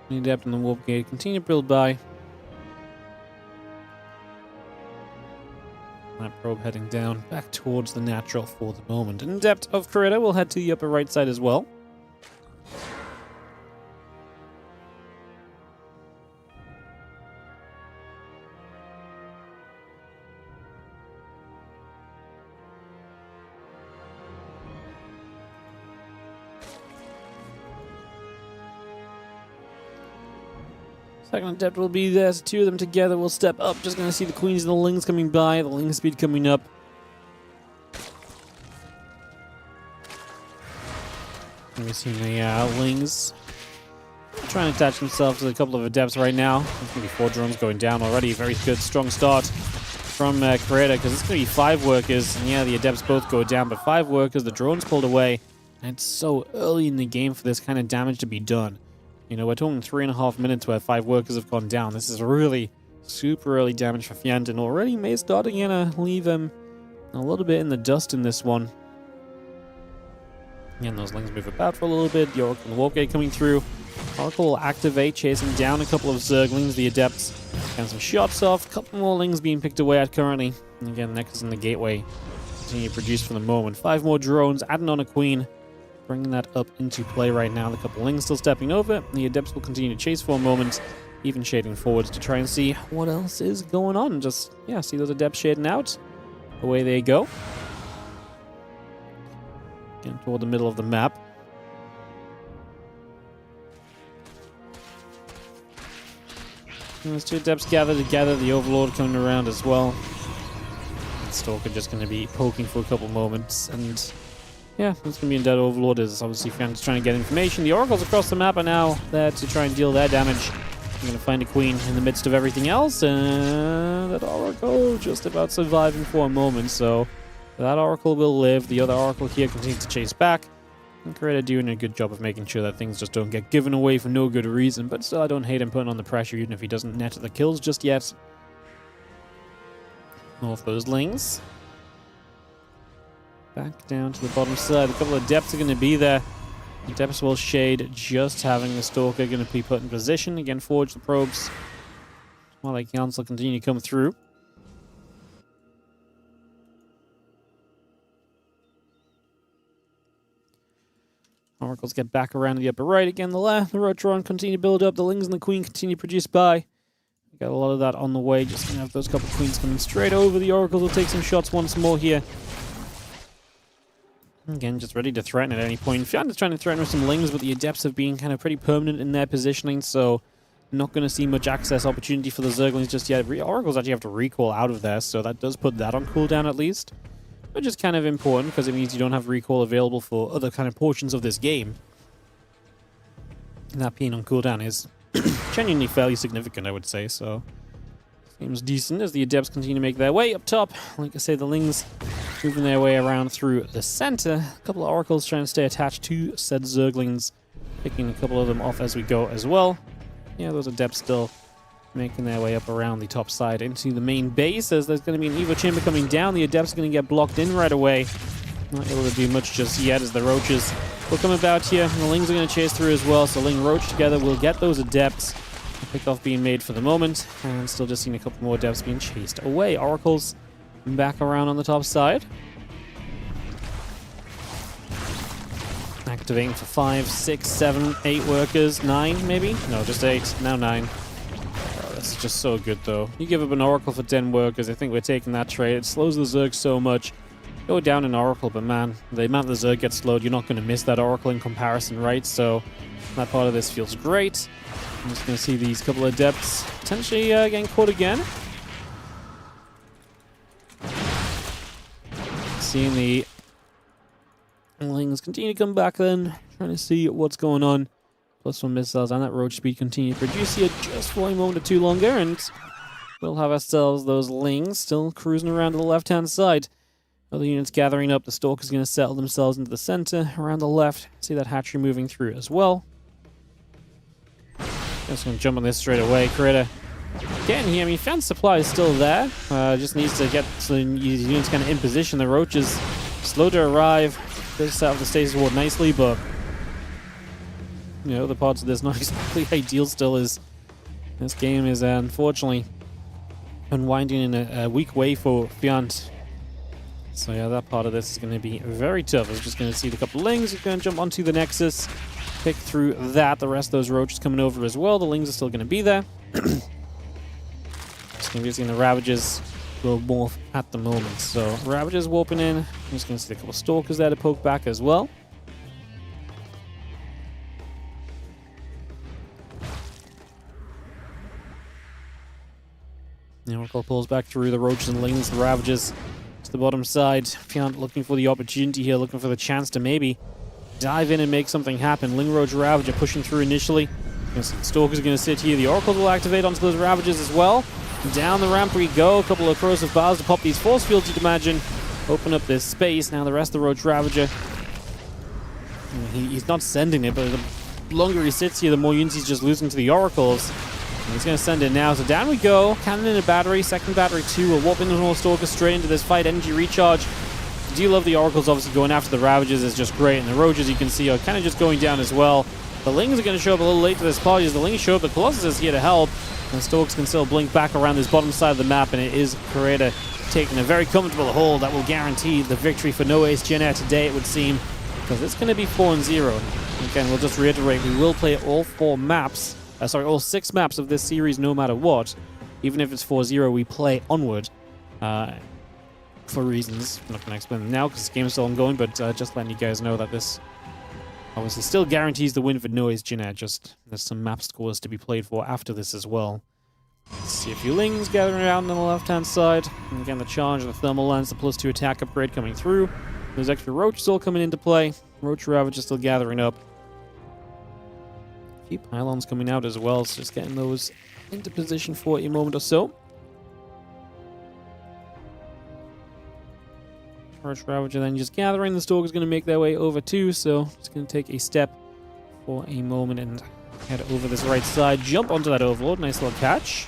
The Adept and the Warp Gate continue to build by. That Probe heading down back towards the natural for the moment. And Adept of Creator will head to the upper right side as well. Second Adept will be there, so two of them together will step up. Just going to see the Queens and the Lings coming by, the Ling speed coming up. And we're seeing the Lings trying to attach themselves to a couple of Adepts right now. There's going to be 4 drones going down already. Very good, strong start from Creator, because it's going to be 5 workers. And yeah, the Adepts both go down, but 5 workers, the drones pulled away. And it's so early in the game for this kind of damage to be done. You know, we're talking 3.5 minutes where 5 workers have gone down. This is really super early damage for Fjant, and already may start again to leave him a little bit in the dust in this one. Again, those Lings move about for a little bit. The Oracle and the Warp Gate coming through. Oracle will activate, chasing down a couple of Zerglings, the Adepts. Getting some shots off. A couple more Lings being picked away at currently. And again, Nexus in the Gateway continue to produce for the moment. 5 more drones, adding on a Queen. Bringing that up into play right now. The couple Lings still stepping over. The Adepts will continue to chase for a moment, even shading forwards to try and see what else is going on. Just, yeah, see those Adepts shading out. Away they go. Getting toward the middle of the map. And those 2 Adepts gather together. The Overlord coming around as well. And Stalker just going to be poking for a couple moments. And yeah, it's going to be in Dead Overlord, as obviously Fjant trying to get information. The Oracles across the map are now there to try and deal their damage. We're going to find a Queen in the midst of everything else, and that Oracle just about surviving for a moment, so that Oracle will live. The other Oracle here continues to chase back, and Creator doing a good job of making sure that things just don't get given away for no good reason, but still I don't hate him putting on the pressure even if he doesn't net the kills just yet. Off those Lings. Back down to the bottom side. A couple of Adepts are going to be there. Adepts will shade, just having the Stalker going to be put in position. Again, forge the probes while they can also continue to come through. Oracles get back around to the upper right. Again, the Rotron continue to build up. The Lings and the Queen continue to produce by. We got a lot of that on the way. Just going to have those couple of Queens coming straight over. The Oracles will take some shots once more here. Again, just ready to threaten at any point. Fjant is trying to threaten with some Lings, but the Adepts have been kind of pretty permanent in their positioning, so not going to see much access opportunity for the Zerglings just yet. Oracles actually have to recall out of there, so that does put that on cooldown at least, which is kind of important because it means you don't have recall available for other kind of portions of this game. And that being on cooldown is genuinely fairly significant, I would say, so seems decent as the Adepts continue to make their way up top. Like I say, the Lings moving their way around through the center. A couple of Oracles trying to stay attached to said Zerglings, picking a couple of them off as we go as well. Yeah, those Adepts still making their way up around the top side into the main base, as there's going to be an Evo Chamber coming down. The Adepts are going to get blocked in right away. Not able to do much just yet as the Roaches will come about here. The Lings are going to chase through as well, so Ling Roach together will get those Adepts. Pickoff being made for the moment, and still just seeing a couple more Adepts being chased away. Oracle's back around on the top side. Activating for 5, 6, 7, 8 workers. 9, maybe? No, just 8. Now 9. Oh, that's just so good, though. You give up an Oracle for 10 workers. I think we're taking that trade. It slows the Zerg so much. Go down in Oracle, but man, the amount the Zerg gets slowed, you're not going to miss that Oracle in comparison, right? So that part of this feels great. I'm just going to see these couple of Adepts potentially getting caught again. Seeing the Lings continue to come back then, trying to see what's going on. +1 missiles and that Roach speed continue to produce here just for a moment or two longer, and we'll have ourselves those Lings still cruising around to the left-hand side. Other units gathering up. The Stalker's going to settle themselves into the center around the left. See that hatchery moving through as well. Just going to jump on this straight away. Creator getting here. I mean, Fjant's supply is still there. Just needs to get some units kind of in position. The Roach is slow to arrive. Does set up the stasis ward nicely, but you know, the parts of this not exactly ideal still. Is this game is unfortunately unwinding in a weak way for Fjant. So yeah, that part of this is going to be very tough. We're just going to see the couple of Lings. We're going to jump onto the Nexus, pick through that. The rest of those Roaches coming over as well. The Lings are still going to be there. Just going to be seeing the Ravages will morph at the moment. So Ravages warping in. I'm just going to see a couple of Stalkers there to poke back as well. The Oracle pulls back through the Roaches and Lings, the Ravages to the bottom side. Fjant looking for the opportunity here, looking for the chance to maybe dive in and make something happen. Ling Roach Ravager pushing through initially. Stalker's going to sit here. The Oracles will activate onto those Ravages as well. Down the ramp we go. A couple of corrosive bars to pop these force fields, you'd imagine. Open up this space. Now the rest of the Roach Ravager. He's not sending it, but the longer he sits here, the more units he's just losing to the Oracles. And he's going to send it now. So down we go. Cannon in a battery. Second battery 2. We'll warp into more Stalkers straight into this fight. Energy recharge. I do love the Oracles obviously going after the Ravages is just great. And the Roaches, you can see, are kind of just going down as well. The Lings are going to show up a little late to this party as the Lings show up. The Colossus is here to help. And Stalkers can still blink back around this bottom side of the map. And it is Creator taking a very comfortable hold that will guarantee the victory for No Ace Jin Air today, it would seem. Because it's going to be 4-0. Again, we'll just reiterate, we will play all 4 maps. All 6 maps of this series no matter what. Even if it's 4-0, we play onward. For reasons I'm not going to explain them now because the game is still ongoing, but just letting you guys know that this obviously still guarantees the win for No Ace Jin Air. Just there's some map scores to be played for after this as well. Let's see a few Lings gathering around on the left-hand side. And again, the charge of the thermal lens, the +2 attack upgrade coming through. There's extra Roaches all coming into play. Roach Ravage is still gathering up. A few pylons coming out as well, so just getting those into position for a moment or so. Roach Ravager then just gathering. The Stalker's going to make their way over too, so it's going to take a step for a moment and head over this right side. Jump onto that Overlord. Nice little catch.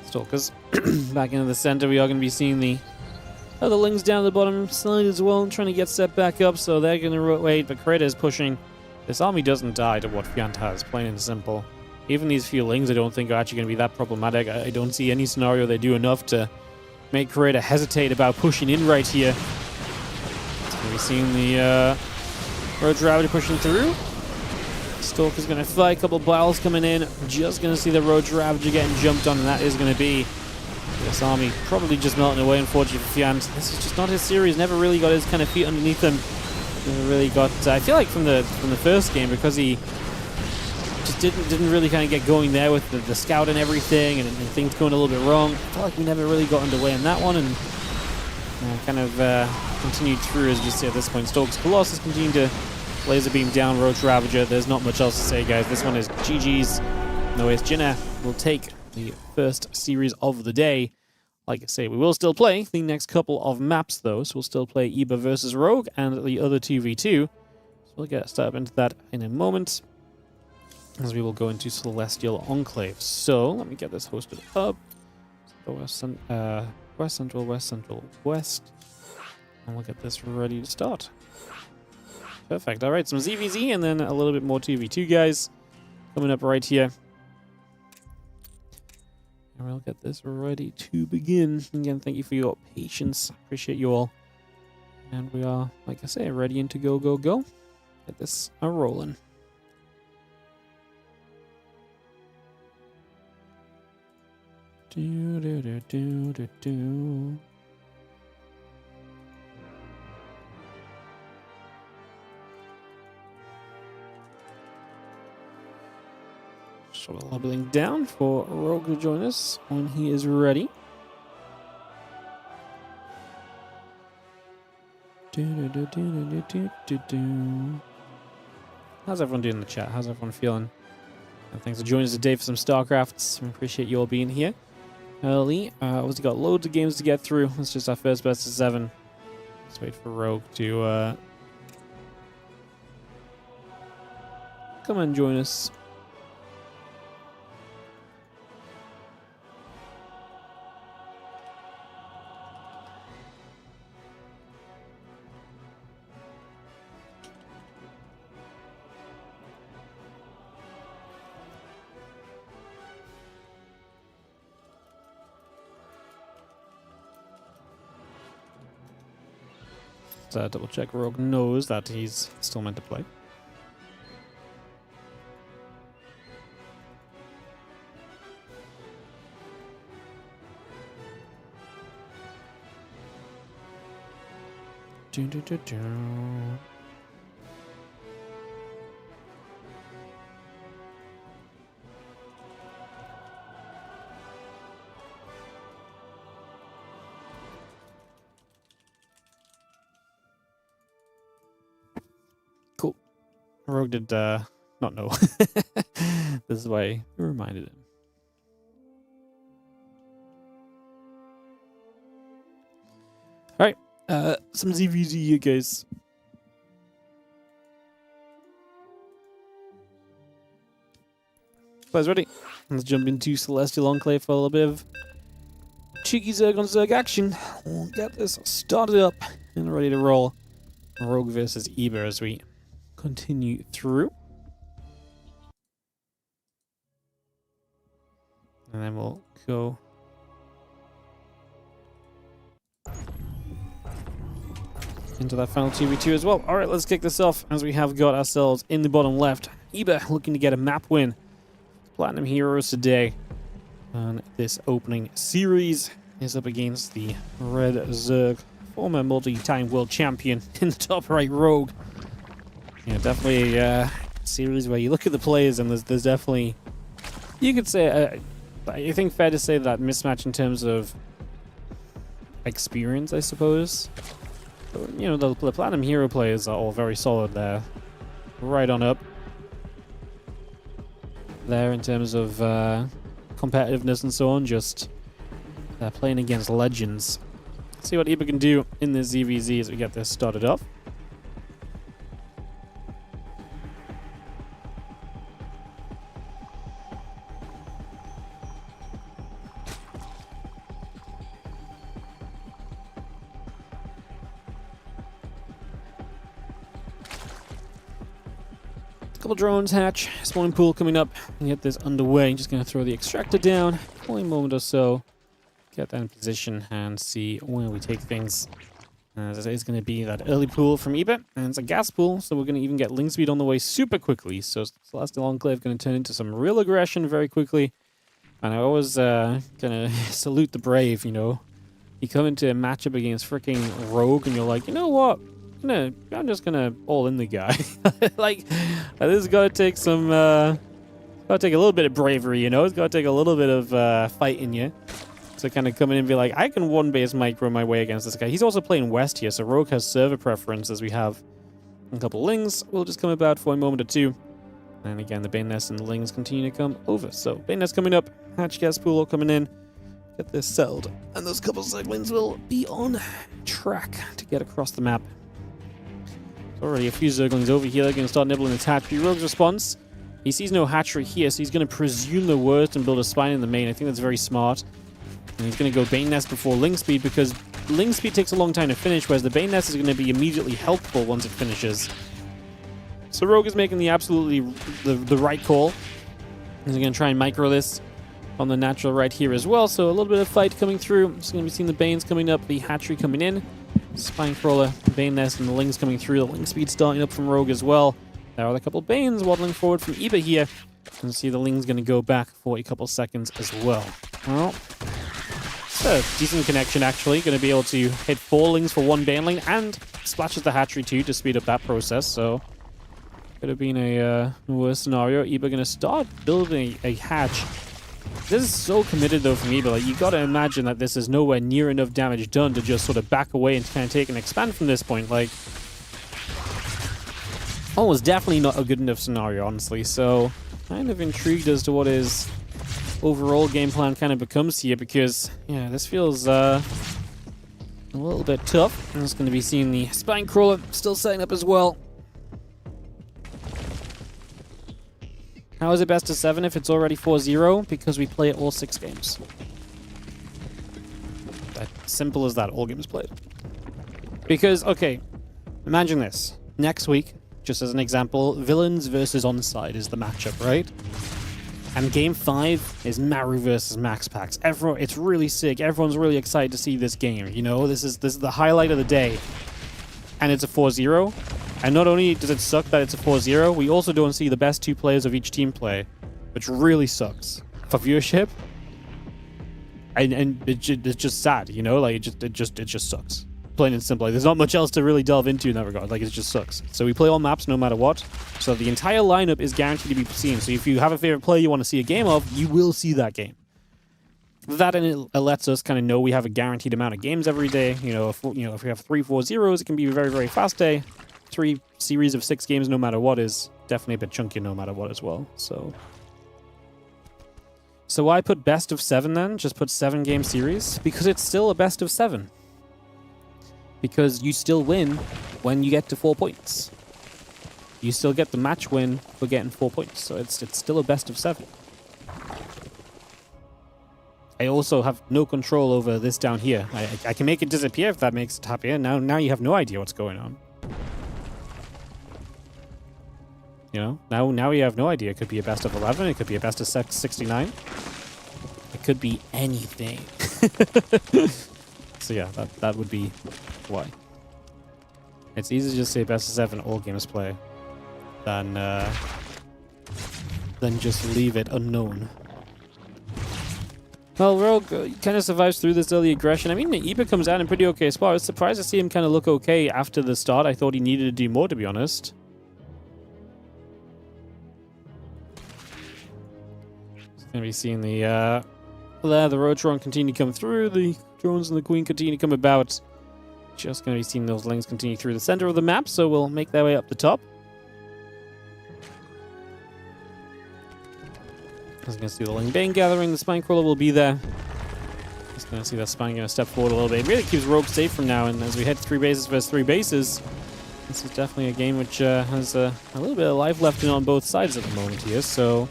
Stalkers back into the center. We are going to be seeing the other Lings down the bottom side as well, trying to get set back up, so they're going to wait, but Creator is pushing. This army doesn't die to what Fjant has, plain and simple. Even these few Lings I don't think are actually going to be that problematic. I don't see any scenario they do enough to make Creator hesitate about pushing in right here. So we're seeing the Roach Ravager pushing through. Stalker's going to fight, a couple of battles coming in. Just going to see the Roach Ravager getting jumped on, and that is going to be this army probably just melting away, unfortunately for Fjant. This is just not his series. Never really got his kind of feet underneath him. Never really got. I feel like from the first game, because he just didn't really kind of get going there with the scout and everything, and things going a little bit wrong. I feel like we never really got underway in that one, and kind of continued through as you see at this point. Stalker's Colossus continuing to laser beam down Roach Ravager. There's not much else to say, guys. This one is GG's. No Ace Jin Air will take the first series of the day Like I say, we will still play the next couple of maps, though. So we'll still play Eba versus Rogue and the other 2v2. So we'll get started into that in a moment, as we will go into Celestial Enclave. So let me get this hosted up. West Central, West. And we'll get this ready to start. Perfect. All right, some ZVZ and then a little bit more 2v2, guys. Coming up right here. And we'll get this ready to begin. Again, thank you for your patience. Appreciate you all. And we are, like I say, ready and to go, go, go. Get this rolling. Do, do, do, do, do, do. Sort of leveling down for Rogue to join us when he is ready. How's everyone doing in the chat? How's everyone feeling? And thanks for joining us today for some StarCrafts. We appreciate you all being here early. Obviously got loads of games to get through. It's just our first best of 7. Let's wait for Rogue to come and join us. Double check Rogue knows that he's still meant to play. Do, do, do, do. Cool. Rogue did not know. This is why you reminded him. Alright. Some ZVZ, you guys. Guys, ready? Let's jump into Celestial Enclave for a little bit of cheeky Zerg on Zerg action. We'll get this started up and ready to roll. Rogue versus Eba as we continue through. And then we'll go into that final 2v2 as well. Alright, let's kick this off as we have got ourselves in the bottom left. Eba looking to get a map win. Platinum Heroes today. And this opening series is up against the Red Zerg, former multi-time world champion in the top right, Rogue. Yeah, definitely a series where you look at the players and there's definitely, you could say, I think fair to say that mismatch in terms of experience, I suppose. You know, the Platinum Hero players are all very solid there. Right on up there in terms of competitiveness and so on. Just playing against legends. Let's see what Eba can do in this ZVZ as we get this started off. Couple drones hatch, spawning pool coming up, and get this underway. Just going to throw the extractor down, only a moment or so, get that in position and see where we take things. As I say, it's going to be that early pool from Eba, and it's a gas pool, so we're going to even get link speed on the way super quickly. So Celestial Enclave going to turn into some real aggression very quickly. And I always going to salute the brave, you know. You come into a matchup against freaking Rogue, and you're like, you know what? I'm just gonna all in the guy. Like, this has got to take some, got to take a little bit of bravery, you know? It's got to take a little bit of fight in you. To kind of come in and be like, I can one base micro my way against this guy. He's also playing West here, so Rogue has server preference as we have a couple Lings. Will just come about for a moment or two. And again, the Bane Nest and the Lings continue to come over. So, Bane Nest coming up, Hatch Gas Pool all coming in. get this settled. And those couple Zerglings will be on track to get across the map. There's already a few Zerglings over here. They're going to start nibbling the hatchery. Rogue's response. He sees no hatchery here, so he's going to presume the worst and build a spine in the main. I think that's very smart. And he's going to go Bane Nest before Link Speed, because Link Speed takes a long time to finish, whereas the Bane Nest is going to be immediately helpful once it finishes. So Rogue is making the absolutely the right call. He's going to try and micro this on the natural right here as well. So a little bit of fight coming through. Just going to be seeing the Banes coming up, the hatchery coming in, Spine Crawler, Bane Nest, and the Lings coming through. The Link Speed starting up from Rogue as well. There are a couple of Banes waddling forward from Eba here. You can see the Ling's going to go back for a couple seconds as well. Well, it's a decent connection, actually. Going to be able to hit 4 Lings for 1 Baneling, and splashes the hatchery too to speed up that process. So could have been a worse scenario. Eba going to start building a hatch. This is so committed though from Eba. Like, you got to imagine that this is nowhere near enough damage done to just sort of back away and kind of take and expand from this point. Like, oh, was definitely not a good enough scenario, honestly. So, kind of intrigued as to what his overall game plan kind of becomes here, because, yeah, this feels a little bit tough. I'm just going to be seeing the Spine Crawler still setting up as well. How is it best of 7 if it's already 4-0? Because we play it all 6 games. That simple as that, all games played. Because, okay, imagine this. Next week, just as an example, Villains versus Onside is the matchup, right? And game 5 is Maru versus Max Pax. It's really sick. Everyone's really excited to see this game, you know? This is the highlight of the day. And it's a 4-0. And not only does it suck that it's a 4-0, we also don't see the best 2 players of each team play, which really sucks for viewership. And it's just sad, you know? Like, it just sucks. Plain and simple. Like, there's not much else to really delve into in that regard. Like, it just sucks. So we play all maps no matter what. So the entire lineup is guaranteed to be seen. So if you have a favorite player you want to see a game of, you will see that game. That, and it lets us kind of know we have a guaranteed amount of games every day. You know, if we have 3 4-0s, it can be a very, very fast day. 3 series of 6 games no matter what is definitely a bit chunkier no matter what as well. So why put best of 7 then? Just put 7 game series? Because it's still a best of 7. Because you still win when you get to 4 points. You still get the match win for getting 4 points. So it's still a best of 7. I also have no control over this down here. I can make it disappear if that makes it happier. Now you have no idea what's going on. You know, now we have no idea. It could be a best of 11. It could be a best of 69. It could be anything. So yeah, that would be why. It's easy to just say best of 7 all games play than just leave it unknown. Well, Rogue kind of survives through this early aggression. I mean, Eba comes out in a pretty okay spot. I was surprised to see him kind of look okay after the start. I thought he needed to do more, to be honest. Going to be seeing the Rotron continue to come through. The drones and the Queen continue to come about. Just going to be seeing those Lings continue through the center of the map, so we'll make their way up the top. Just going to see the Ling Bane gathering. The Spine Crawler will be there. Just going to see that Spine going to step forward a little bit. It really keeps Rogue safe from now, and as we head 3 bases versus 3 bases, this is definitely a game which has a little bit of life left in on both sides at the moment here, so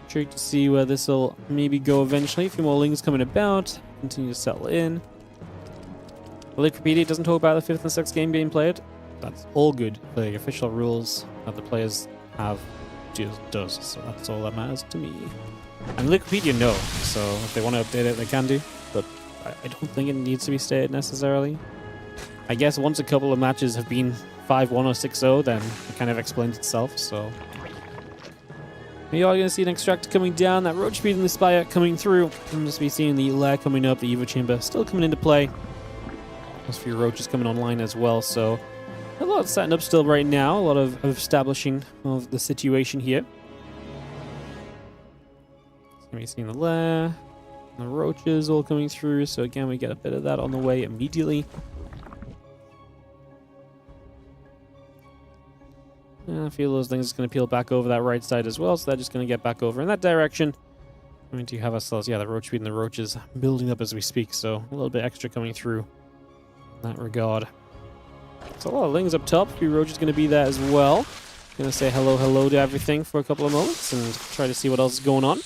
intrigued to see where this will maybe go eventually. A few more Lings coming about. Continue to settle in. The Wikipedia doesn't talk about the 5th and 6th game being played. That's all good. The official rules that the players have just does. So that's all that matters to me. And Wikipedia knows, so if they want to update it, they can do. But I don't think it needs to be stated necessarily. I guess once a couple of matches have been 5-1 or 6-0, then it kind of explains itself, so we are going to see an Extractor coming down, that Roach Speed and the Spire coming through. I'm just be seeing the Lair coming up, the Evo Chamber still coming into play. There's a few Roaches coming online as well, so a lot of setting up still right now, a lot of establishing of the situation here. Going to be seeing the Lair, the Roaches all coming through, so again we get a bit of that on the way immediately. I feel those things are going to peel back over that right side as well, so they're just going to get back over in that direction. Going to have ourselves, yeah, the roach speed and the roaches building up as we speak, so a little bit extra coming through in that regard. So a lot of lings up top. A few roaches going to be there as well. Going to say hello to everything for a couple of moments and try to see what else is going on.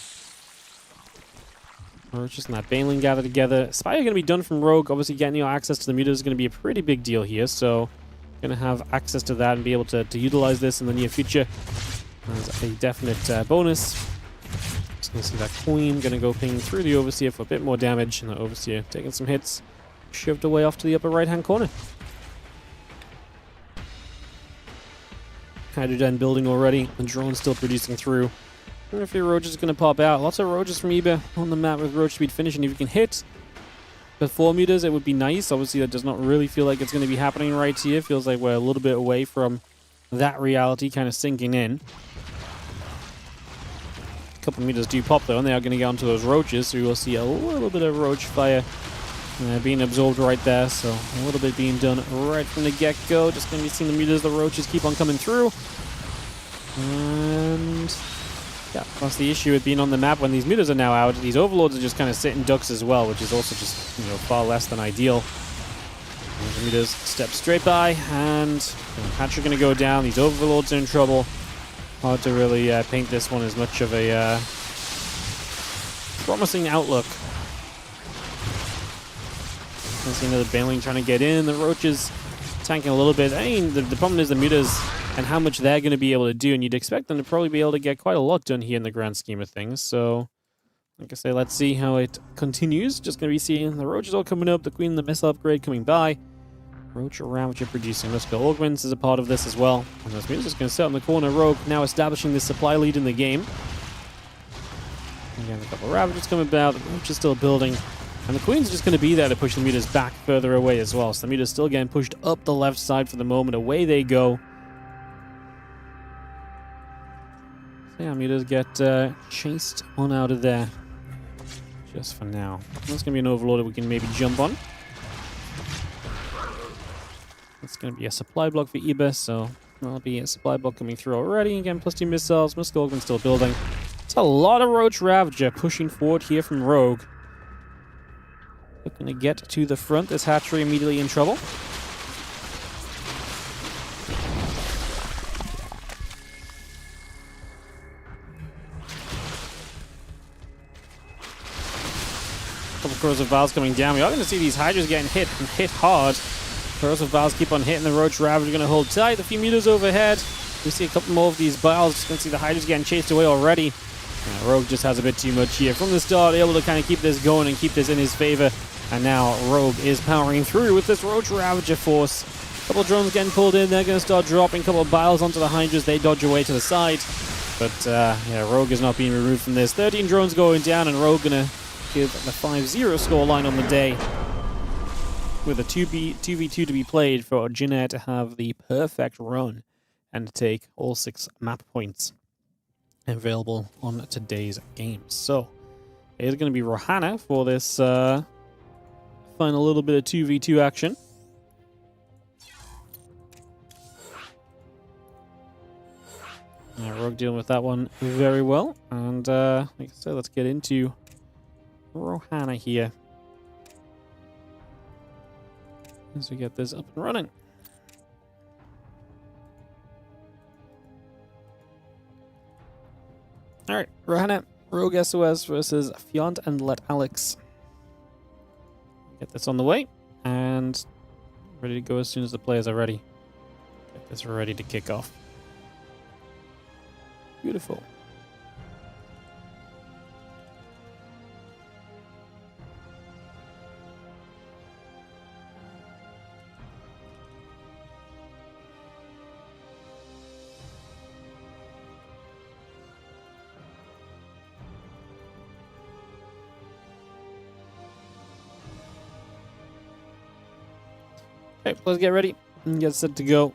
Roaches and that Baneling gather together. SpeCial going to be done from Rogue. Obviously, getting your access to the mutas is going to be a pretty big deal here, so going to have access to that and be able to utilize this in the near future as a definite bonus. Just going to see that Queen going to go ping through the Overseer for a bit more damage, and the Overseer taking some hits, shoved away off to the upper right-hand corner. Hydrogen building already. The drone's still producing through. I wonder if your roaches is going to pop out. Lots of roaches from eBay on the map with roach speed finishing. If you can hit before meters, it would be nice. Obviously, that does not really feel like it's going to be happening right here. Feels like we're a little bit away from that reality kind of sinking in. A couple meters do pop though, and they are going to get onto those roaches, so we will see a little bit of roach fire being absorbed right there, so a little bit being done right from the get-go. Just going to be seeing the meters, the roaches keep on coming through. And yeah, that's the issue with being on the map when these meters are now out. These overlords are just kind of sitting ducks as well, which is also just, far less than ideal. And the meters step straight by, and Hatcher going to go down. These overlords are in trouble. Hard to really paint this one as much of a promising outlook. I see another Baneling trying to get in. The roaches tanking a little bit. I mean, the problem is the mutas and how much they're going to be able to do, and you'd expect them to probably be able to get quite a lot done here in the grand scheme of things. So, like I say, let's see how it continues. Just going to be seeing the roaches all coming up, the Queen, the missile upgrade coming by. Roach around you're producing. Let's go. Augments is a part of this as well. And this means it's going to sit on the corner. Rogue now establishing the supply lead in the game. Again, a couple of Ravagers coming about. The Roach is still building. And the Queen's just going to be there to push the meters back further away as well. So the meters still getting pushed up the left side for the moment. Away they go. So yeah, meters get chased on out of there. Just for now. That's going to be an overlord that we can maybe jump on. It's going to be a supply block for Ibis, so that'll be a supply block coming through already. Again, plus 2 missiles. Muskogman's still building. It's a lot of Roach Ravager pushing forward here from Rogue. Looking to get to the front. This hatchery immediately in trouble. Couple corrosive valves coming down. We are going to see these hydras getting hit and hit hard. Corrosive valves keep on hitting. The Roach Ravager going to hold tight. A few meters overhead. We see a couple more of these valves. You can see the hydras getting chased away already. Rogue just has a bit too much here. From the start, able to kind of keep this going and keep this in his favor. And now Rogue is powering through with this Roach Ravager force. A couple of drones getting pulled in. They're going to start dropping a couple of biles onto the hydras. They dodge away to the side. But yeah, Rogue is not being removed from this. 13 drones going down, and Rogue going to give the 5-0 scoreline on the day. With a 2v2 to be played for Jin Air to have the perfect run and to take all 6 map points available on today's game. So it is going to be Rohana for this final little bit of 2v2 action. Rogue dealing with that one very well. And like I said, let's get into Rohana here as we get this up and running. Alright, Rohana, Rogue SOS versus Fjant and Let Alex. Get this on the way, and ready to go as soon as the players are ready. Get this ready to kick off. Beautiful. Okay, let's get ready and get set to go.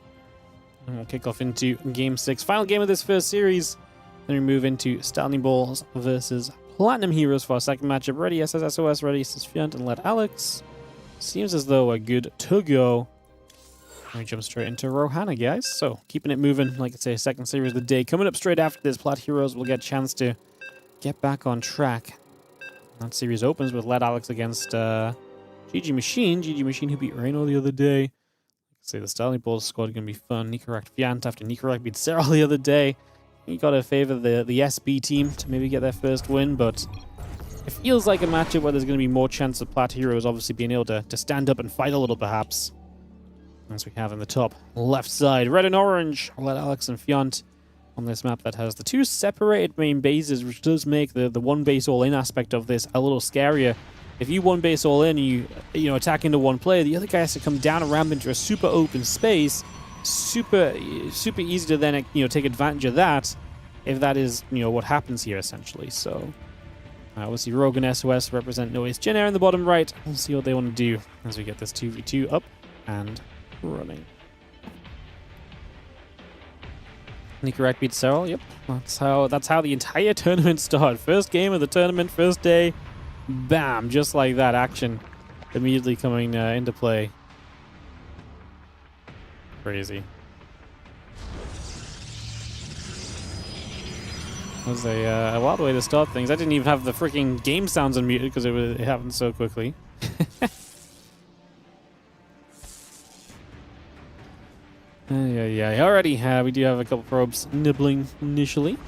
And we'll kick off into Game 6. Final game of this first series. Then we move into Stalin Balls versus Platinum Heroes for our second matchup. Ready, SOS ready, says Fjant and Let Alex. Seems as though we're good to go. And we jump straight into Rohana, guys. So, keeping it moving, like I say, second series of the day. Coming up straight after this, Plat Heroes will get a chance to get back on track That series opens with Led Alex against GG Machine. GG Machine who beat Reno the other day. Say the Starling Balls squad are going to be fun. Nikoract Fjant after Nikoract beat Serral the other day. You got to favor the SB team to maybe get their first win, but it feels like a matchup where there's going to be more chance of Plat Heroes obviously being able to stand up and fight a little, perhaps. As we have in the top left side, red and orange, Led Alex and Fjant on this map that has the two separated main bases, which does make the one base all-in aspect of this a little scarier. If you one base all in and you attack into one player, the other guy has to come down and ramp into a super open space. Super easy to then take advantage of that, if that is what happens here essentially. So we'll see Rogue and SOS represent Noise Gen Air in the bottom right. We'll see what they want to do as we get this 2v2 up and running. Nikoract beats Serral. Yep, that's how the entire tournament started. First game of the tournament, first day. Bam! Just like that, action immediately coming into play. Crazy. That was a wild way to start things. I didn't even have the freaking game sounds unmuted because it happened so quickly. Yeah. Already, we do have a couple probes nibbling initially.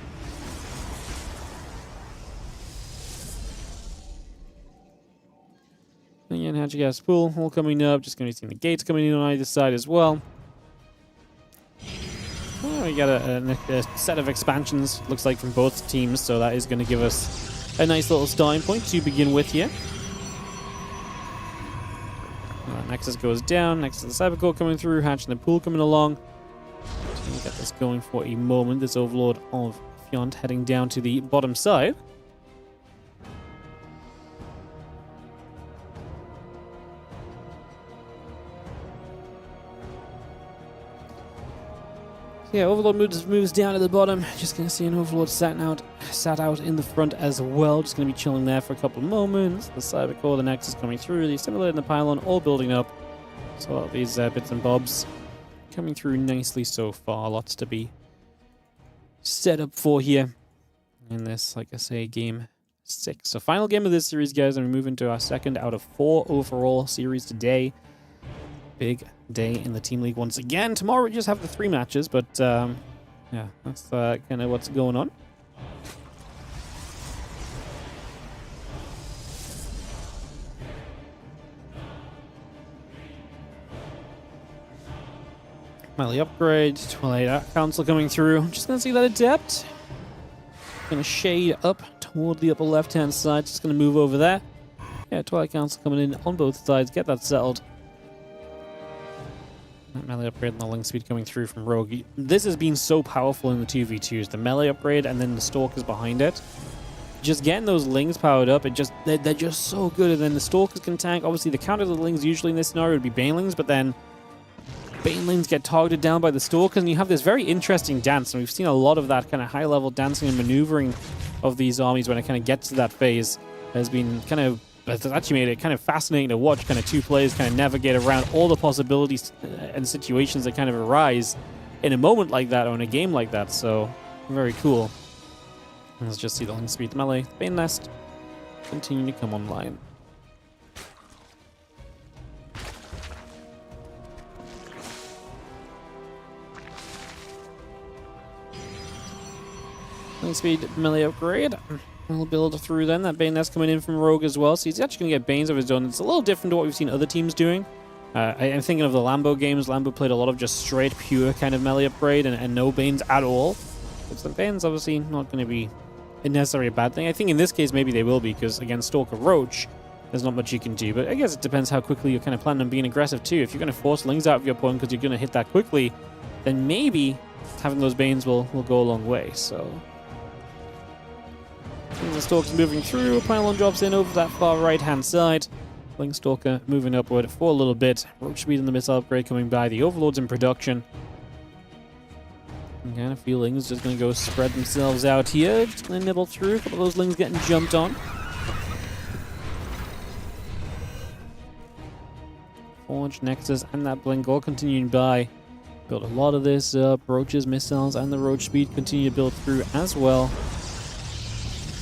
Again, Hatchet Gas Pool all coming up. Just going to be seeing the gates coming in on either side as well. We got a set of expansions, looks like, from both teams, so that is going to give us a nice little starting point to begin with here. Nexus goes down. Next to the Cybercore coming through. Hatch and the Pool coming along. So we'll get this going for a moment. This Overlord of Fjant heading down to the bottom side. Yeah, Overlord moves down to the bottom. Just going to see an Overlord sat out in the front as well. Just going to be chilling there for a couple of moments. The Cybercore, the Nexus coming through, the Assimilator and the Pylon all building up. So all these bits and bobs coming through nicely so far. Lots to be set up for here in this, like I say, game 6. So final game of this series, guys, and we move into our second out of 4 overall series today. Big day in the Team League once again. Tomorrow we just have the 3 matches, but yeah, that's kind of what's going on. Melee upgrade, Twilight Council coming through. Just gonna see that Adept. Gonna shade up toward the upper left-hand side. Just gonna move over there. Yeah, Twilight Council coming in on both sides. Get that settled. That melee upgrade and the link speed coming through from Rogue. This has been so powerful in the 2v2s. The melee upgrade and then the Stalkers behind it. Just getting those lings powered up, they're just so good. And then the Stalkers can tank. Obviously, the counter to the lings usually in this scenario would be Banelings, but then Banelings get targeted down by the Stalkers, and you have this very interesting dance. And we've seen a lot of that kind of high-level dancing and maneuvering of these armies when it kind of gets to that phase. Has been kind of... It's actually made it kind of fascinating to watch kind of 2 players kind of navigate around all the possibilities and situations that kind of arise in a moment like that or in a game like that. So, very cool. Let's just see the link speed melee. Bane Nest continuing to come online. Link speed melee upgrade. We'll build through then. That Bane Nest coming in from Rogue as well. So he's actually going to get Banes of his own. It's a little different to what we've seen other teams doing. I'm thinking of the Lambo games. Lambo played a lot of just straight, pure kind of melee upgrade and no Banes at all. But the Banes obviously not going to be necessarily a bad thing. I think in this case maybe they will be, because against Stalker Roach, there's not much you can do. But I guess it depends how quickly you're kind of planning on being aggressive too. If you're going to force Lings out of your opponent because you're going to hit that quickly, then maybe having those Banes will go a long way. So... the Stalker's moving through. Pylon drops in over that far right-hand side. Link Stalker moving upward for a little bit. Roach speed and the missile upgrade coming by. The Overlord's in production. And kind of feelings just going to go spread themselves out here. Just going to nibble through. A couple of those Lings getting jumped on. Forge, Nexus, and that Blink all continuing by. Build a lot of this up. Roach's missiles and the Roach speed continue to build through as well.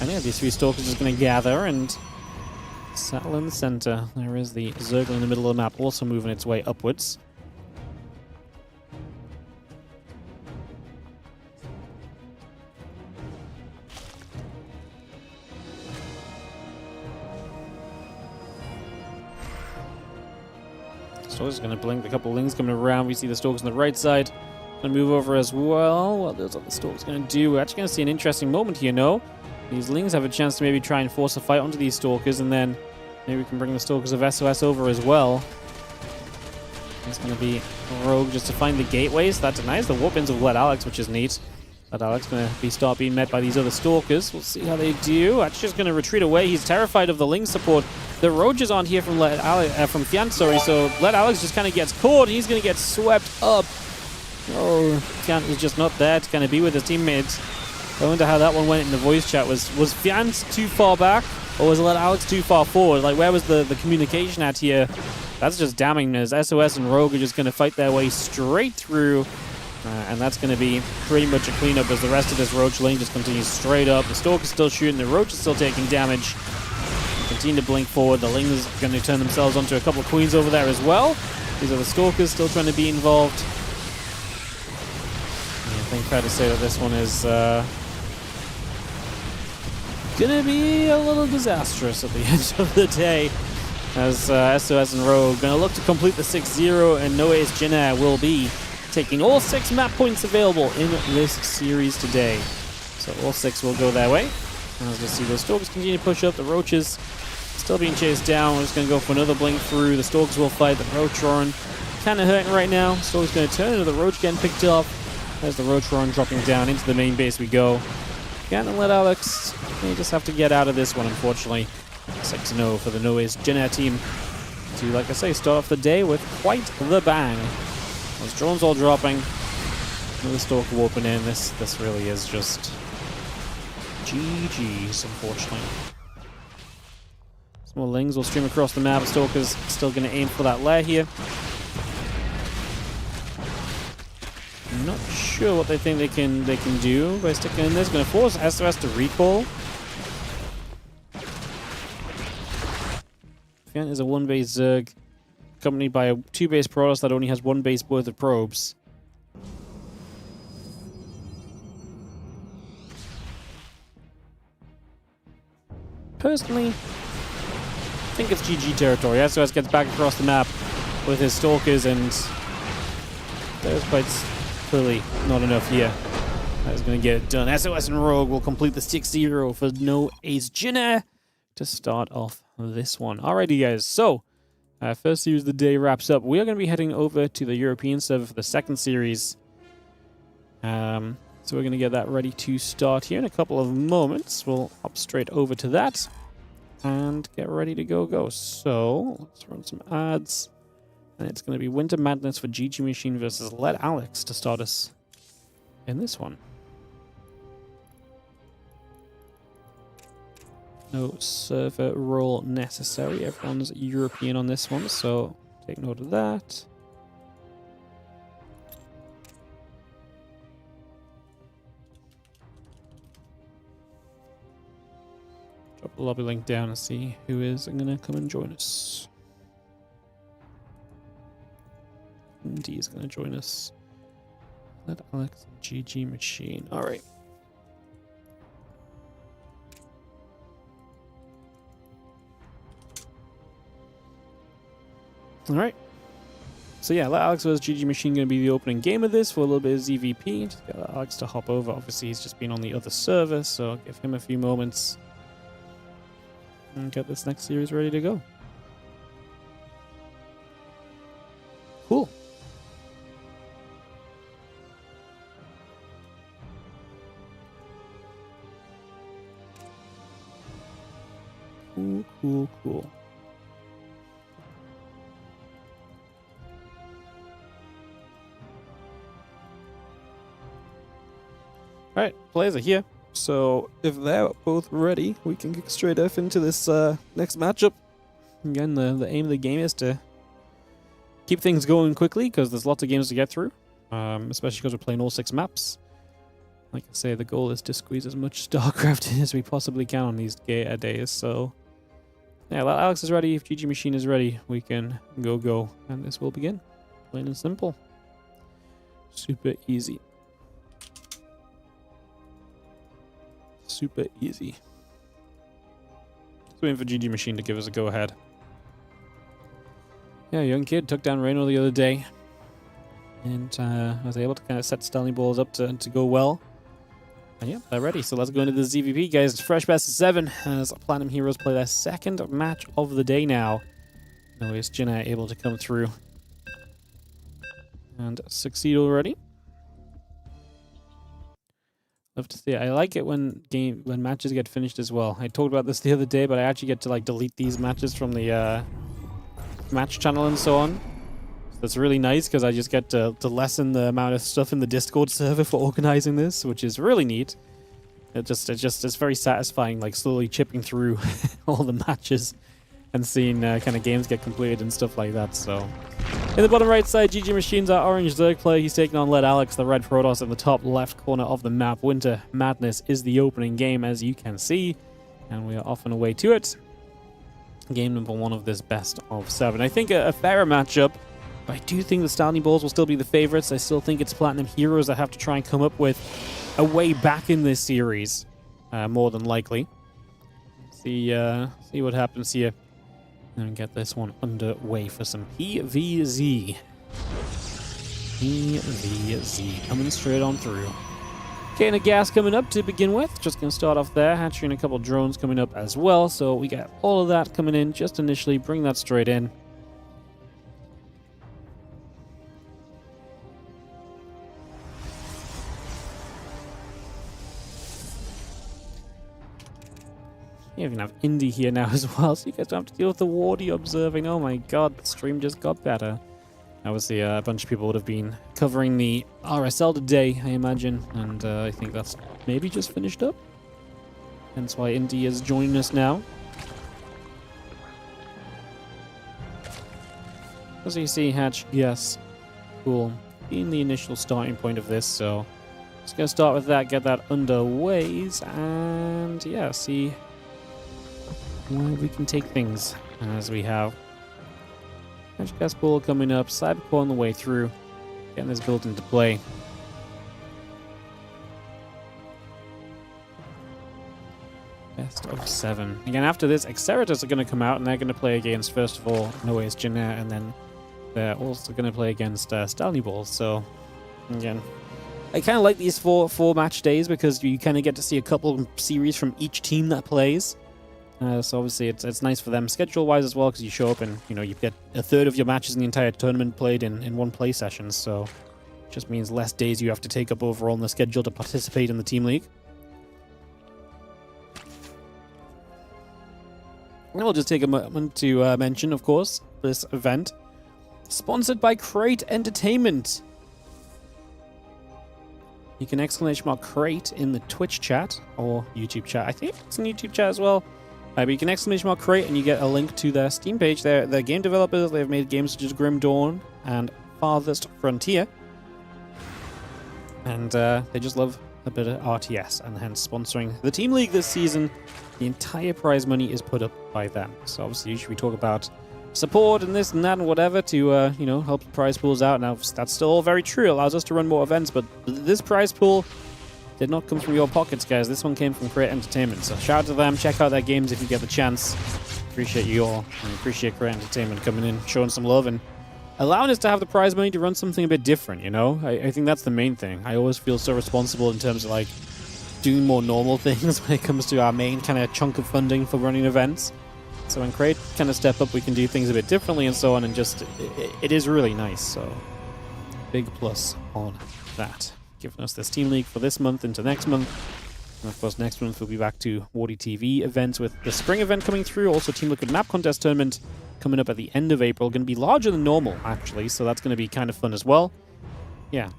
And yeah, these 3 Stalkers are just going to gather and Settle in the center. There is the Zerg in the middle of the map, also moving its way upwards. Stalker's going to blink. A couple of Lings coming around. We see the Stalkers on the right side. Going to move over as well. What those other Stalkers going to do? We're actually going to see an interesting moment here, no? These Lings have a chance to maybe try and force a fight onto these Stalkers, and then maybe we can bring the Stalkers of SOS over as well. It's going to be Rogue just to find the gateways. That denies the warp-ins of Let Alex, which is neat. Let Alex going to start being met by these other Stalkers. We'll see how they do. Actually just going to retreat away. He's terrified of the Ling support. The Roaches aren't here from from Fjant, sorry, so Let Alex just kind of gets caught. He's going to get swept up. Oh, Fjant is just not there to kind of be with his teammates. I wonder how that one went in the voice chat. Was Fjant too far back, or was Let Alex too far forward? Like, where was the communication at here? That's just damning, as SOS and Rogue are just going to fight their way straight through. And that's going to be pretty much a cleanup as the rest of this Roach lane just continues straight up. The Stalker's still shooting, the Roach is still taking damage. Continue to blink forward. The Ling is going to turn themselves onto a couple of Queens over there as well. These are the Stalkers still trying to be involved. I think fair to say that this one is going to be a little disastrous at the end of the day. As SOS and Rogue going to look to complete the 6-0, and Noé's Jin'er will be taking all 6 map points available in this series today. So all 6 will go their way. As we see those Stalkers continue to push up, the Roaches still being chased down. We're just going to go for another blink through. The Stalkers will fight. The Roach Roaring kind of hurting right now. Stalkers going to turn into the Roach getting picked up. There's the Roach Roaring dropping down into the main base we go. Again, and Let Alex, they just have to get out of this one, unfortunately. 6-0 for the Noé's Jin'er team to, like I say, start off the day with quite the bang. Those drones all dropping. Another Stalker warping in. This really is just GG's, unfortunately. Some more Lings will stream across the map. Stalker's still going to aim for that lair here. I'm not sure what they think they can do by sticking in this. Going to force SOS to recall. Fjant is a 1-base Zerg, accompanied by a 2-base Protoss that only has 1 base worth of probes. Personally, I think it's GG territory. SOS gets back across the map with his Stalkers, and there's quite clearly not enough here. That is going to get it done. SOS and Rogue will complete the 6-0 for Noé's Jin'er to start off this one. Alrighty, guys. So, first series of the day wraps up. We are going to be heading over to the European server for the second series. So we're going to get that ready to start here in a couple of moments. We'll hop straight over to that and get ready to go. So, let's run some ads. And it's going to be Winter Madness for GG Machine versus Let Alex to start us in this one. No server role necessary. Everyone's European on this one, so take note of that. Drop the lobby link down and see who is going to come and join us. D is going to join us. Let Alex GG Machine. All right. Alright. So yeah, Let Alex vs GG Machine going to be the opening game of this for a little bit of ZVP. Just get Alex to hop over. Obviously, he's just been on the other server, so I'll give him a few moments and get this next series ready to go. Cool. Cool. Alright, players are here, so if they're both ready, we can kick straight off into this next matchup. Again, the aim of the game is to keep things going quickly, because there's lots of games to get through, especially because we're playing all 6 maps. Like I say, the goal is to squeeze as much StarCraft in as we possibly can on these days, so Yeah, well, Alex is ready. If GG Machine is ready, we can go. And this will begin. Plain and simple. Super easy. Super easy. Just waiting for GG Machine to give us a go-ahead. Yeah, young kid took down Reno the other day. And was able to kind of set Stanley Balls up to go well. And yeah, they're ready. So let's go into the ZVP, guys. Fresh best of 7 as Platinum Heroes play their second match of the day now. Noise Jinna able to come through and succeed already. Love to see it. I like it when matches get finished as well. I talked about this the other day, but I actually get to like delete these matches from the match channel and so on. So that's really nice because I just get to lessen the amount of stuff in the Discord server for organizing this, which is really neat. It's very satisfying, like slowly chipping through all the matches and seeing kind of games get completed and stuff like that. So in the bottom right side, GG Machines, our orange Zerg player. He's taking on Led Alex, the red Protoss, in the top left corner of the map. Winter Madness is the opening game, as you can see, and we are off and away to it. Game number 1 of this best of 7. I think a fairer matchup, but I do think the Stanley Balls will still be the favorites. I still think it's Platinum Heroes that have to try and come up with a way back in this series, more than likely. See what happens here. And get this one underway for some PVZ. PVZ coming straight on through. Can of gas coming up to begin with. Just going to start off there. Hatchery and a couple drones coming up as well. So we got all of that coming in just initially. Bring that straight in. You even have Indy here now as well, so you guys don't have to deal with the Wardy observing. Oh my god, the stream just got better. Obviously, a bunch of people would have been covering the RSL today, I imagine, and I think that's maybe just finished up. Hence why Indy is joining us now. As you see, Hatch, yes, cool. Being the initial starting point of this, so just gonna start with that, get that underway, and yeah, see where we can take things as we have Hatch Gas Ball coming up, Cybercore on the way through, getting this built into play. Best of 7. Again, after this, Exeritus are going to come out and they're going to play against, first of all, Noes Jinna, and then they're also going to play against Stanley Balls. So, again, I kind of like these four match days because you kind of get to see a couple series from each team that plays. So obviously it's nice for them schedule-wise as well because you show up and you get a third of your matches in the entire tournament played in one play session. So it just means less days you have to take up overall in the schedule to participate in the team league. And we'll just take a moment to mention, of course, this event sponsored by Crate Entertainment. You can ! Crate in the Twitch chat or YouTube chat. I think it's in YouTube chat as well. But you can ! Crate and you get a link to their Steam page. They're game developers. They've made games such as Grim Dawn and Farthest Frontier. And they just love a bit of RTS, and hence sponsoring the Team League this season. The entire prize money is put up by them. So obviously usually we talk about support and this and that and whatever to help prize pools out. Now that's still all very true. It allows us to run more events, but this prize pool did not come from your pockets, guys. This one came from Crate Entertainment. So shout out to them. Check out their games if you get the chance. Appreciate you all. And appreciate Crate Entertainment coming in, showing some love, and allowing us to have the prize money to run something a bit different, I think that's the main thing. I always feel so responsible in terms of, like, doing more normal things when it comes to our main kind of chunk of funding for running events. So when Crate kind of step up, we can do things a bit differently and so on, and just, it is really nice. So big plus on that. Giving us this Team League for this month into next month. And of course, next month we'll be back to WardiTV events with the spring event coming through. Also, Team Liquid Map Contest Tournament coming up at the end of April. Going to be larger than normal, actually, so that's going to be kind of fun as well. Yeah.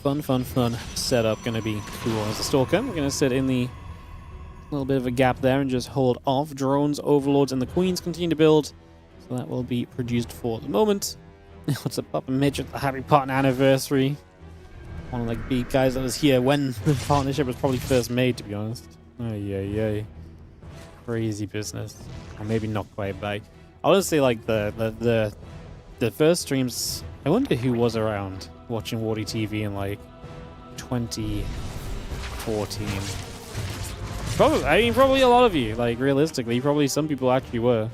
Fun setup. Going to be cool. As a Stalker, we're going to sit in the little bit of a gap there and just hold off. Drones, Overlords, and the Queens continue to build. So that will be produced for the moment. What's up, Papa Midget? The happy partner anniversary. One of like the guys that was here when the partnership was probably first made, to be honest. Ay. crazy business. Or maybe not quite, but honestly, like the first streams, I wonder who was around watching WardiTV in like 2014. Probably, I mean, probably a lot of you. Like realistically, probably some people actually were.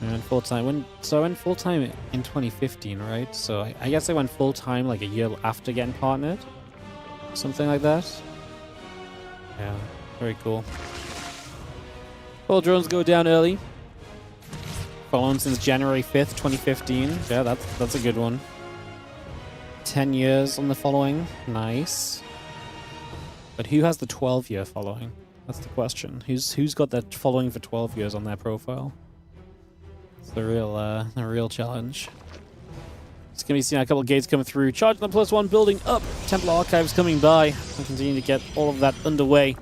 I went full time I went full time in 2015, right? So I guess I went full time like a year after getting partnered, something like that. Yeah, very cool. All drones go down early. Following since January 5th, 2015. Yeah, that's a good one. 10 years on the following. Nice. But who has the 12-year following? That's the question. Who's got that following for 12 years on their profile? It's the real challenge. It's gonna be seeing a couple of gates come through. Charging the +1 building up. Templar Archives coming by. We'll continue to get all of that underway.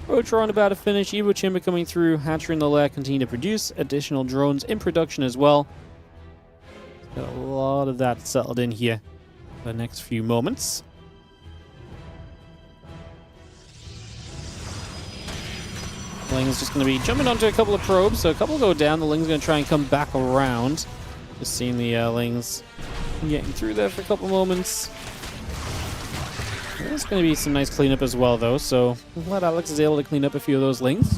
Rotor about to finish. Evo Chamber coming through. Hatchery in the lair continue to produce. Additional drones in production as well. Got a lot of that settled in here for the next few moments. Ling's just going to be jumping onto a couple of probes. So a couple go down. The Ling's going to try and come back around. Just seeing the Lings getting through there for a couple moments. There's going to be some nice cleanup as well, though. So I'm glad Alex is able to clean up a few of those Lings.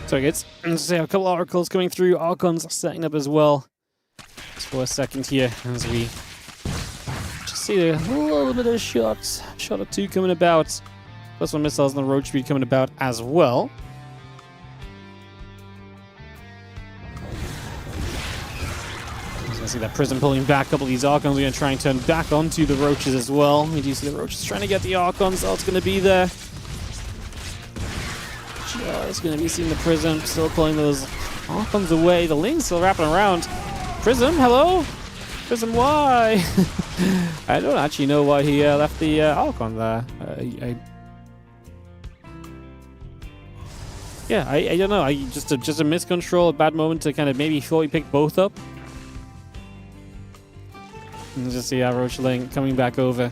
So it's a couple oracles coming through. Archons setting up as well. Just for a second here as we just see a little bit of shots. Shot or two coming about. +1 missiles and the road speed coming about as well. As you see that prism pulling back. A couple of these Archons are going to try and turn back onto the roaches as well. We do see the roaches trying to get the Archons. That's going to be there. Just going to be seeing the Prism still pulling those Archons away. The Ling's still wrapping around. Prism, hello? Prism, why? I don't actually know why he left the Archon there. I don't know. Just a miscontrol, a bad moment to kind of maybe thought he picked both up. And just see Roach Ling coming back over.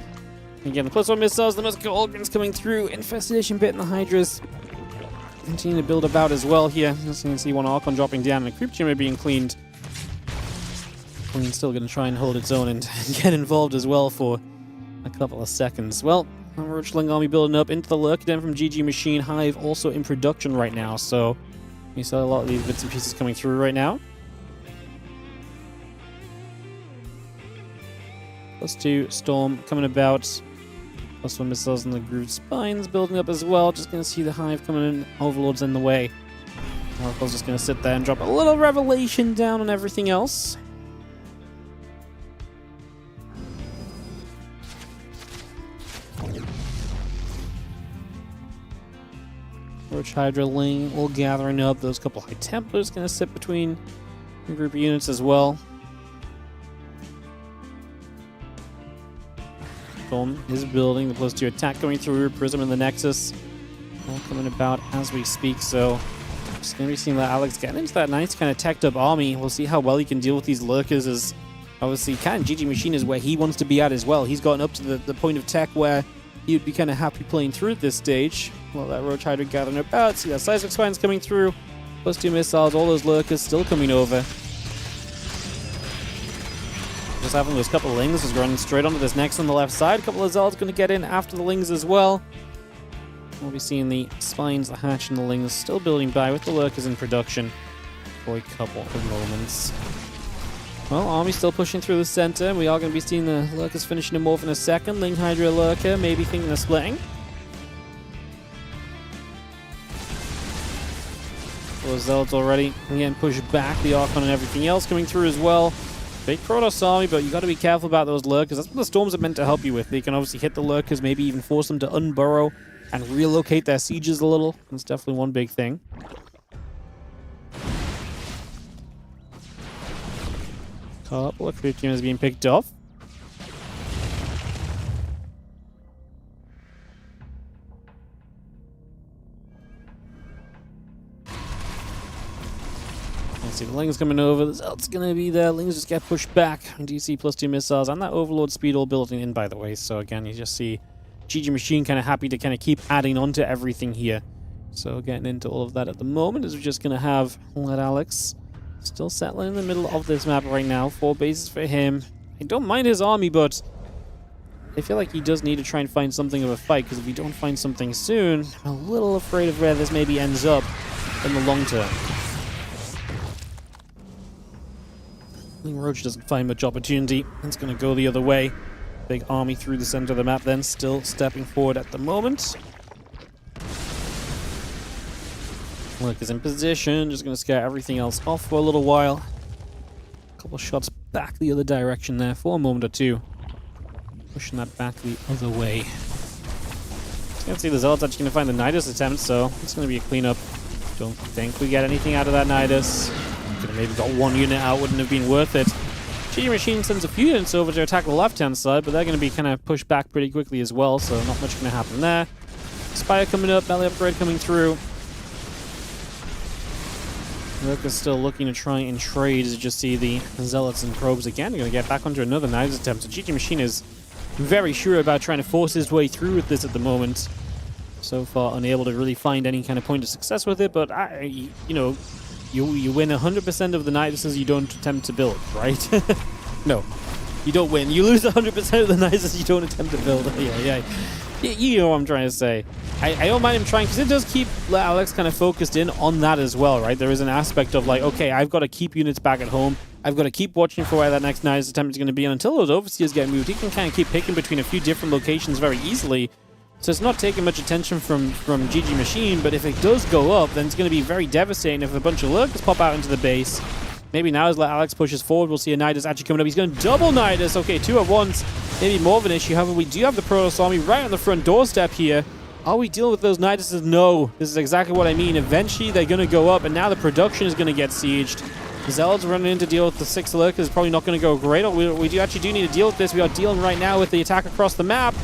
Again, the +1 missiles, the Musical Organs coming through. Infestation Pit and the Hydras continue to build about as well here. As you can see, one Archon dropping down and a Creep Chamber being cleaned. Queen's still going to try and hold its own and get involved as well for a couple of seconds. Well, Roachling Army building up into the Lurk Den from GG Machine. Hive also in production right now, so you saw a lot of these bits and pieces coming through right now. +2 Storm coming about. +1 missiles in the Grooved Spines building up as well. Just going to see the Hive coming in. Overlord's in the way. Oracle's just going to sit there and drop a little Revelation down on everything else. Roach Hydra Ling all gathering up. Those couple High Templars going to sit between the group of units as well. Storm is building. The +2 attack going through. Prism in the Nexus. All coming about as we speak. So just going to be seeing that Alex get into that nice kind of teched up army. We'll see how well he can deal with these lurkers, as obviously kind of GG Machine is where he wants to be at as well. He's gotten up to the point of tech where he would be kind of happy playing through at this stage. Well, that Roach Hydra gathering about. See that Seismic Spines coming through. +2 missiles. All those lurkers still coming over. Just having those couple of Lings is running straight onto this next on the left side. A couple of Zealots going to get in after the Lings as well. We'll be seeing the Spines, the Hatch, and the Lings still building by with the Lurkers in production for a couple of moments. Well, Army still pushing through the center. We are going to be seeing the Lurkers finishing them off in a second. Ling Hydra Lurker maybe thinking of splitting. Those Zealots already again pushed back. The Archon and everything else coming through as well. Big Protoss army, but you got to be careful about those lurkers. That's what the storms are meant to help you with. They can obviously hit the lurkers, maybe even force them to unburrow and relocate their sieges a little. That's definitely one big thing. Couple of creep teams being picked off. See the Ling's coming over. The Zealot's going to be there. Lings just get pushed back. DC +2 missiles and that Overlord speed all building in, by the way. So again, you just see GG Machine kind of happy to kind of keep adding on to everything here. So getting into all of that at the moment is we're just going to have Let Alex still settling in the middle of this map right now. 4 bases for him. I don't mind his army, but I feel like he does need to try and find something of a fight, because if we don't find something soon, I'm a little afraid of where this maybe ends up in the long term. Ling Roach doesn't find much opportunity. It's going to go the other way. Big army through the center of the map then, still stepping forward at the moment. Lurk is in position, just going to scare everything else off for a little while. A couple shots back the other direction there for a moment or two. Pushing that back the other way. You can see the Zealot's actually going to find the Nidus attempt, so it's going to be a cleanup. Don't think we get anything out of that Nidus. Could have maybe got 1 unit out, wouldn't have been worth it. GG Machine sends a few units over to attack the left-hand side, but they're going to be kind of pushed back pretty quickly as well, so not much going to happen there. Spire coming up, melee upgrade coming through. Lurk is still looking to try and trade, as you just see the Zealots and Probes again. They're going to get back onto another Nidus attempt, so GG Machine is very sure about trying to force his way through with this at the moment. So far unable to really find any kind of point of success with it, but you know, you win 100% of the Niduses you don't attempt to build, right? No, you don't win. You lose 100% of the Niduses you don't attempt to build. Yeah. You know what I'm trying to say. I don't mind him trying, because it does keep Alex kind of focused in on that as well, right? There is an aspect of like, okay, I've got to keep units back at home. I've got to keep watching for where that next Nidus attempt is going to be, and until those Overseers get moved, he can kind of keep picking between a few different locations very easily. So it's not taking much attention from GG Machine, but if it does go up, then it's going to be very devastating if a bunch of Lurkers pop out into the base. Maybe now as Alex pushes forward, we'll see a Nidus actually coming up. He's going to double Nidus. Okay, 2 at once. Maybe more of an issue. However, we do have the Protoss army right on the front doorstep here. Are we dealing with those Niduses? No. This is exactly what I mean. Eventually, they're going to go up, and now the production is going to get sieged. The Zealots running in to deal with the 6 Lurkers is probably not going to go great. We do actually need to deal with this. We are dealing right now with the attack across the map.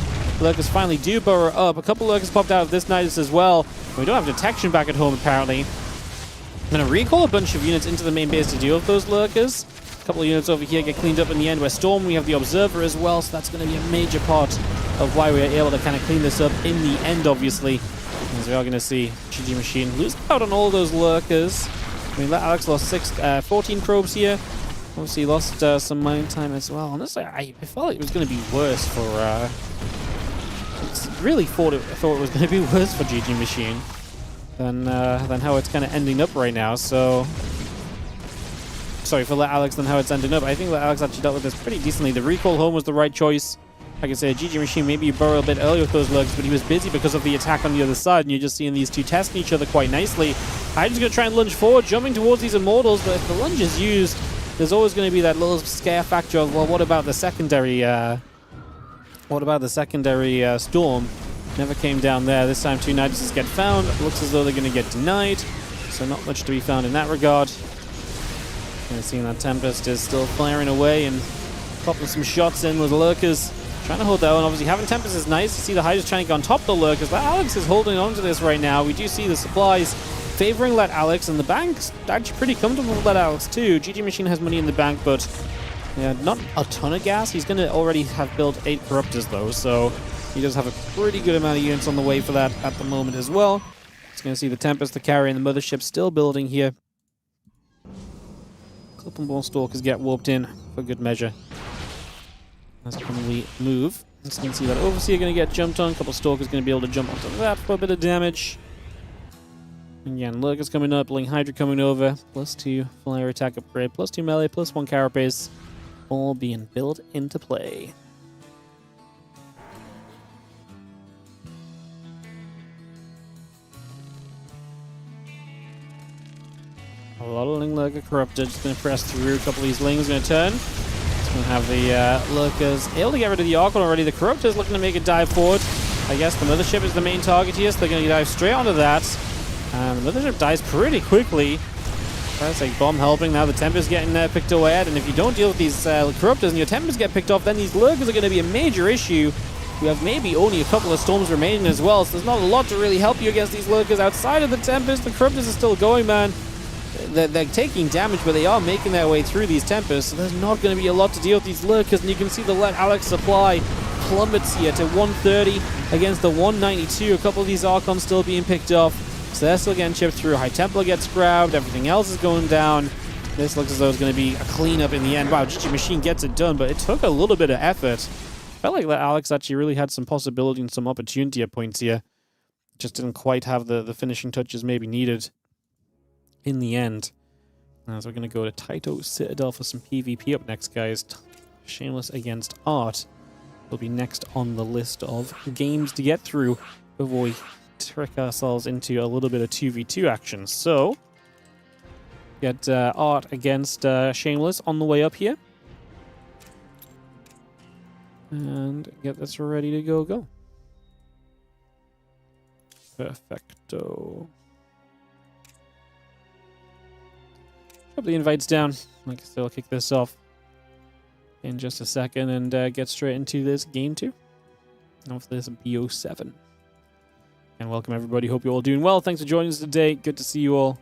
Lurkers finally do burrow up. A couple Lurkers popped out of this Nidus as well. We don't have detection back at home, apparently. I'm going to recall a bunch of units into the main base to deal with those Lurkers. A couple of units over here get cleaned up in the end. Where Storm, we have the Observer as well, so that's going to be a major part of why we are able to kind of clean this up in the end, obviously. As we are going to see GG Machine lose out on all those Lurkers. I mean, Alex lost 14 probes here. Obviously lost some mine time as well. Honestly, I felt like it was going to be worse for... really thought it was going to be worse for GG Machine than how it's kind of ending up right now. So... Sorry, for Alex than how it's ending up. I think Alex actually dealt with this pretty decently. The recall home was the right choice. Like I said, GG Machine, maybe you burrow a bit earlier with those Lurks, but he was busy because of the attack on the other side, and you're just seeing these two testing each other quite nicely. I'm just going to try and lunge forward, jumping towards these Immortals, but if the lunge is used, there's always going to be that little scare factor of, well, what about the secondary Storm? Never came down there. This time 2 Niduses get found. It looks as though they're going to get denied, so not much to be found in that regard. And seeing that Tempest is still firing away and popping some shots in with Lurkers. Trying to hold that one. Obviously, having Tempest is nice. You see the Hydras trying to go on top of the Lurkers, but Alex is holding on to this right now. We do see the supplies favoring Let Alex, and the bank's actually pretty comfortable with Let Alex too. GG Machine has money in the bank, but yeah, not a ton of gas. He's going to already have built 8 Corruptors though, so he does have a pretty good amount of units on the way for that at the moment as well. He's going to see the Tempest, the carry, and the Mothership still building here. A couple more Stalkers get warped in for good measure. As we move, you can see that Overseer going to get jumped on. A couple Stalkers going to be able to jump onto that for a bit of damage. And again, Lurkers coming up, Ling Hydra coming over, +2 flyer attack upgrade, +2 melee, +1 carapace, all being built into play. A lot of Ling Lurker Corrupted, just going to press through. A couple of these Lings going to turn. It's going to have the Lurkers able to get rid of the Archon already. The Corruptor's looking to make a dive forward. I guess the Mothership is the main target here, so they're going to dive straight onto that. And the Mothership dies pretty quickly. That's like bomb helping. Now the Tempest getting picked away at, and if you don't deal with these Corruptors and your Tempest get picked off, then these Lurkers are going to be a major issue. We have maybe only a couple of Storms remaining as well, so there's not a lot to really help you against these Lurkers outside of the Tempest. The Corruptors are still going, man. they're taking damage, but they are making their way through these Tempests, so there's not going to be a lot to deal with these Lurkers, and you can see the Let Alex supply plummets here to 130 against the 192. A couple of these Archons still being picked off, so they're still getting chipped through. High Templar gets grabbed, everything else is going down. This looks as though it's going to be a cleanup in the end. Wow, GG Machine gets it done, but it took a little bit of effort. Felt like that Alex actually really had some possibility and some opportunity at points here. Just didn't quite have the finishing touches maybe needed in the end. So we're going to go to Taito Citadel for some PvP up next, guys. Shameless against Art will be next on the list of games to get through before we trick ourselves into a little bit of 2v2 action. So, get Art against Shameless on the way up here. And get this ready to go. Perfecto. Drop the invites down. Like I said, I'll kick this off in just a second and get straight into this game 2 of this BO7. And welcome everybody. Hope you're all doing well. Thanks for joining us today. Good to see you all.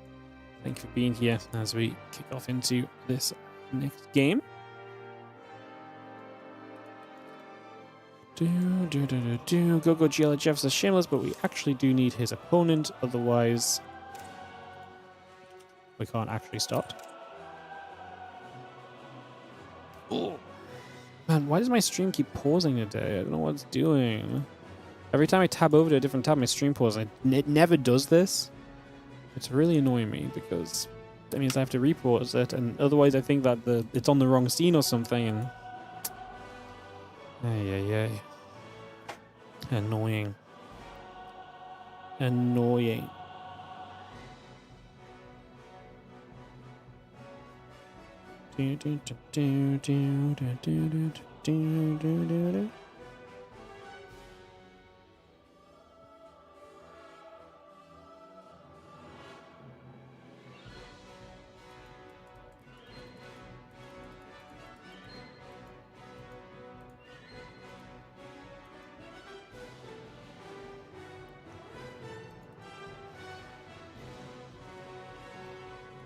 Thank you for being here as we kick off into this next game. Go GLHF says Shameless, but we actually do need his opponent, otherwise we can't actually start. Oh. Man, why does my stream keep pausing today? I don't know what it's doing. Every time I tab over to a different tab, my stream pauses. It never does this. It's really annoying me because that means I have to repause it, and otherwise I think that it's on the wrong scene or something, and ay. Annoying. Annoying.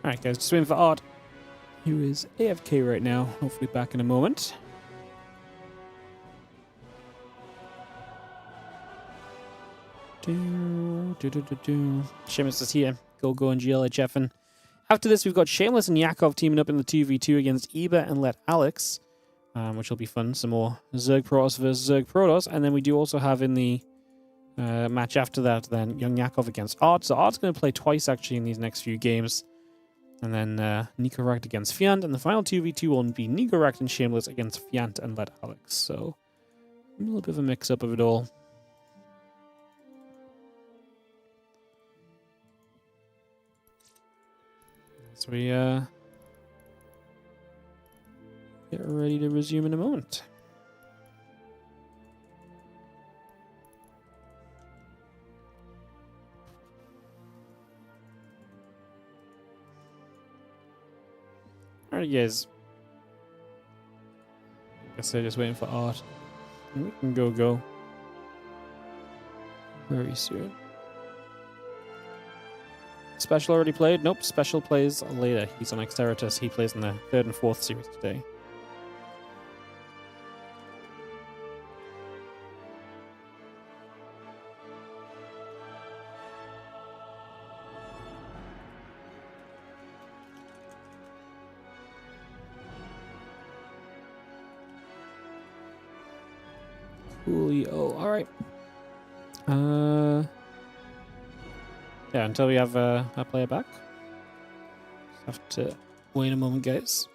Alright guys, just waiting for Art, who is AFK right now. Hopefully back in a moment. Shameless is here. Go and GLHF. And after this, we've got Shameless and Yakov teaming up in the 2v2 against Eba and Let Alex, which will be fun. Some more Zerg Protoss versus Zerg Protoss. And then we do also have in the match after that, then young Yakov against Art. So Art's going to play twice actually in these next few games. And then Nikoract against Fjant. And the final 2v2 will be Nikoract and Shameless against Fjant and Let Alex. So a little bit of a mix-up of it all. So we get ready to resume in a moment. Alright guys. I guess they're just waiting for Art. And we can go. Very soon. SpeCial already played? Nope, SpeCial plays later. He's on Exteritus. He plays in the 3rd and 4th series today. Coolio. Alright. Yeah, until we have a player back. Just have to wait a moment, guys.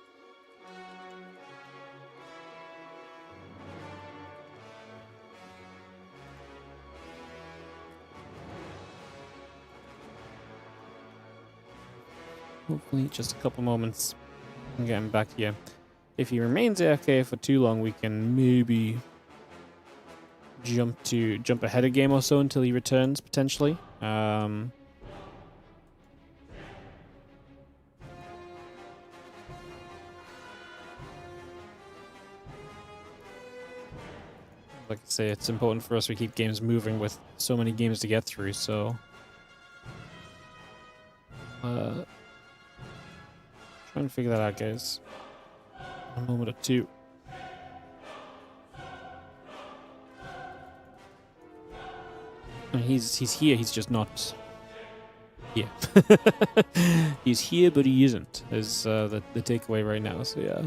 Hopefully just a couple moments and get him back here. If he remains AFK for too long, we can maybe jump ahead a game or so until he returns, potentially. Like I say, it's important for us to keep games moving with so many games to get through, so Try and figure that out, guys. A moment or two. I mean, he's here, he's just not here. He's here, but he isn't, is the takeaway right now, so yeah.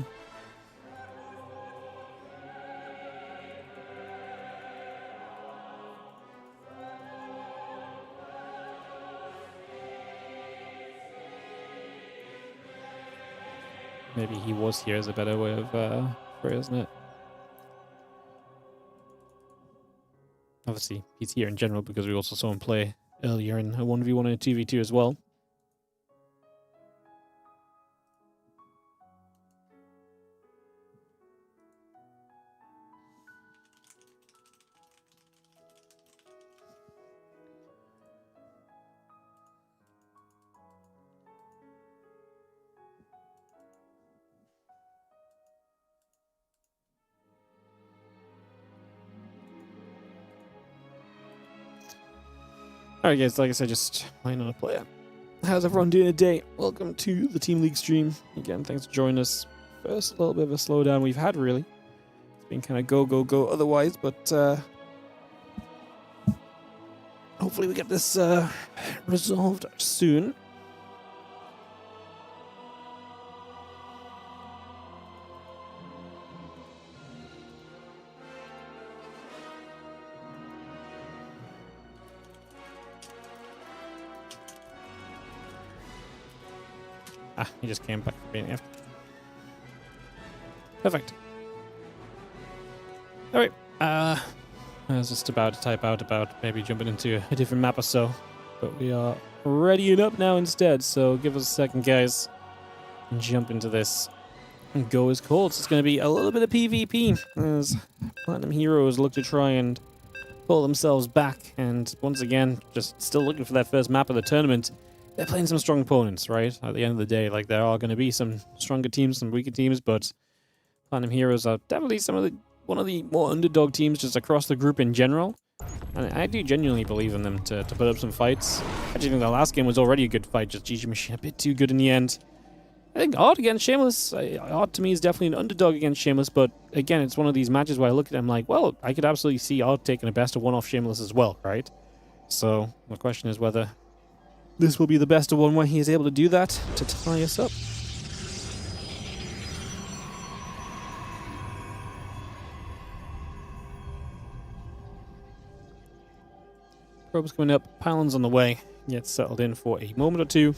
Maybe he was here is a better way of phrasing it. Obviously, he's here in general because we also saw him play earlier in a 1v1 and a 2v2 as well. Alright guys, like I said, just playing on a player. How's everyone doing today? Welcome to the Team League stream. Again, thanks for joining us. First, a little bit of a slowdown we've had, really. It's been kind of go, go, go otherwise, but hopefully we get this resolved soon. Ah, he just came back from being after. Perfect. Alright, I was just about to type out about maybe jumping into a different map or so, but we are readying up now instead, so give us a second, guys, and jump into this. And go as called. So it's going to be a little bit of PvP as Platinum Heroes look to try and pull themselves back, and once again, just still looking for that first map of the tournament. They're playing some strong opponents, right? At the end of the day, like, there are going to be some stronger teams, some weaker teams, but Platinum Heroes are definitely one of the more underdog teams just across the group in general. And I do genuinely believe in them to put up some fights. I actually think the last game was already a good fight, just GG Machine a bit too good in the end. I think Odd against Shameless, Odd to me is definitely an underdog against Shameless, but again, it's one of these matches where I look at it, I'm like, well, I could absolutely see Odd taking a best of one off Shameless as well, right? So the question is whether this will be the best of one where he is able to do that to tie us up. Probe's coming up, pylons on the way, gets settled in for a moment or two.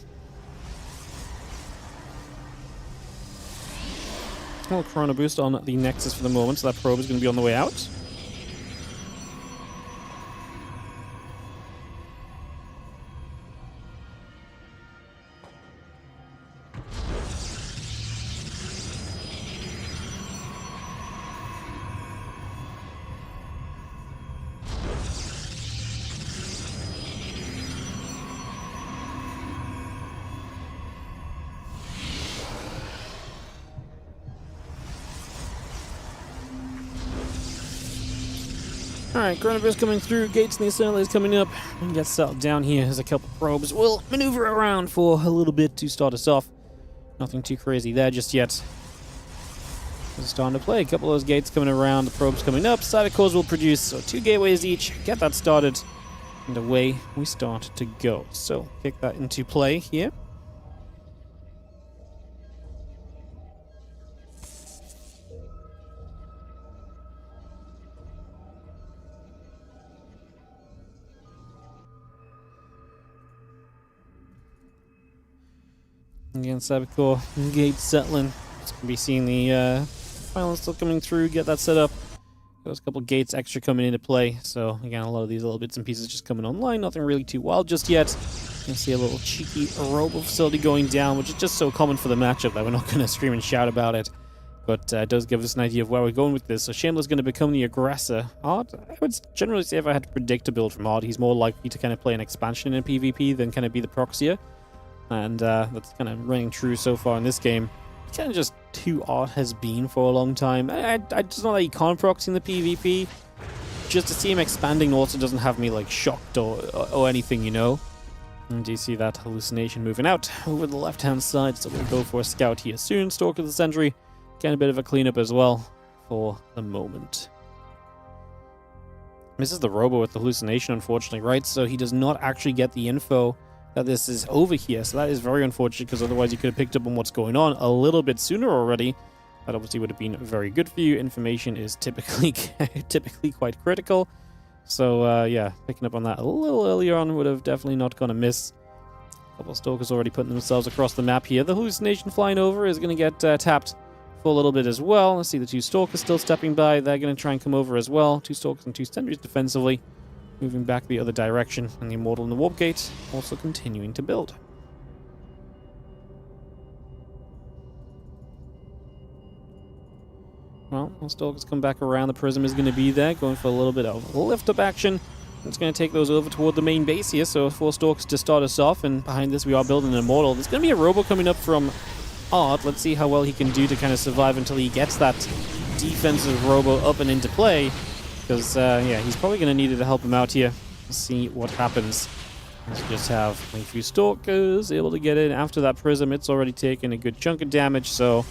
Small Chrono Boost on the Nexus for the moment, so that probe is going to be on the way out. Alright, Chronoverse coming through, Gates and the Assembly is coming up, and gets settled down here as a couple probes will maneuver around for a little bit to start us off. Nothing too crazy there just yet. It's starting to play. A couple of those gates coming around, the probes coming up, Cyber Cores will produce, so 2 gateways each, get that started, and away we start to go. So, kick that into play here. Again, Cybercore gate settling. It's going to be seeing the violence still coming through, get that set up. There's a couple gates extra coming into play. So, again, a lot of these little bits and pieces just coming online. Nothing really too wild just yet. You can see a little cheeky robo facility going down, which is just so common for the matchup that we're not going to scream and shout about it. But it does give us an idea of where we're going with this. So, Shameless is going to become the aggressor. Odd, I would generally say if I had to predict a build from Odd, he's more likely to kind of play an expansion in a PvP than kind of be the proxier. And that's kind of running true so far in this game. It's kind of just who Odd has been for a long time. I just know that he can't proxy in the PvP. Just to see him expanding also doesn't have me like shocked or anything, you know. And do you see that hallucination moving out over the left-hand side? So we'll go for a scout here soon. Stalker the Sentry. Getting a bit of a cleanup as well for the moment. Misses the Robo with the hallucination, unfortunately, right? So he does not actually get the info that this is over here. So that is very unfortunate, because otherwise you could have picked up on what's going on a little bit sooner already. That obviously would have been very good for you. Information is typically quite critical. So yeah, picking up on that a little earlier on would have definitely not gone amiss. A couple of Stalkers already putting themselves across the map here. The hallucination flying over is going to get tapped for a little bit as well. Let's see the 2 Stalkers still stepping by. They're going to try and come over as well. 2 Stalkers and 2 Sentries defensively, moving back the other direction. And the Immortal in the Warp Gate also continuing to build. Well, the Stalkers come back around. The Prism is going to be there, going for a little bit of lift-up action. It's going to take those over toward the main base here. So 4 Stalkers to start us off, and behind this we are building an Immortal. There's going to be a Robo coming up from Art. Let's see how well he can do to kind of survive until he gets that defensive Robo up and into play. Because, yeah, he's probably going to need it to help him out here. Let's see what happens. Let's just have a few Stalkers able to get in. After that Prism, it's already taken a good chunk of damage, so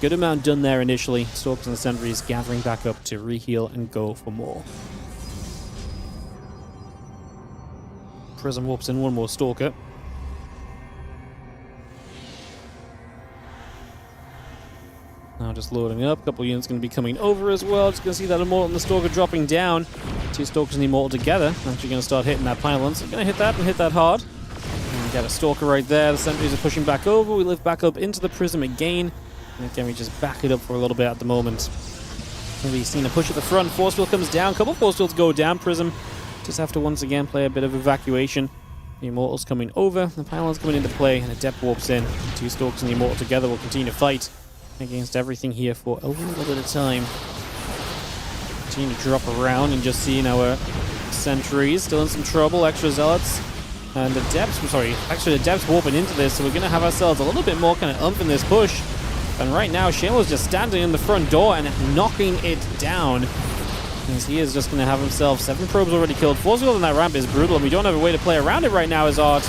good amount done there initially. Stalkers and the Sentries gathering back up to reheal and go for more. Prism warps in one more Stalker. Now just loading up. A couple units going to be coming over as well. Just going to see that Immortal and the Stalker dropping down. 2 Stalkers and the Immortal together. Actually going to start hitting that pylon. So going to hit that and hit that hard. And get a Stalker right there. The Sentries are pushing back over. We lift back up into the Prism again. And again, we just back it up for a little bit at the moment. We've seen a push at the front. Force field comes down. A couple of force fields go down. Prism just have to once again play a bit of evacuation. The Immortal's coming over. The pylon's coming into play. And a Depth warps in. 2 Stalkers and the Immortal together will continue to fight against everything here for a little bit of time. Continue to drop around and just seeing our Sentries still in some trouble. Extra Zealots. And the Depths, actually the Depths warping into this. So we're going to have ourselves a little bit more kind of oomph in this push. And right now, Shameless just standing in the front door and knocking it down. As he is just going to have himself 7 probes already killed. Force field on that ramp is brutal, and we don't have a way to play around it right now as Art.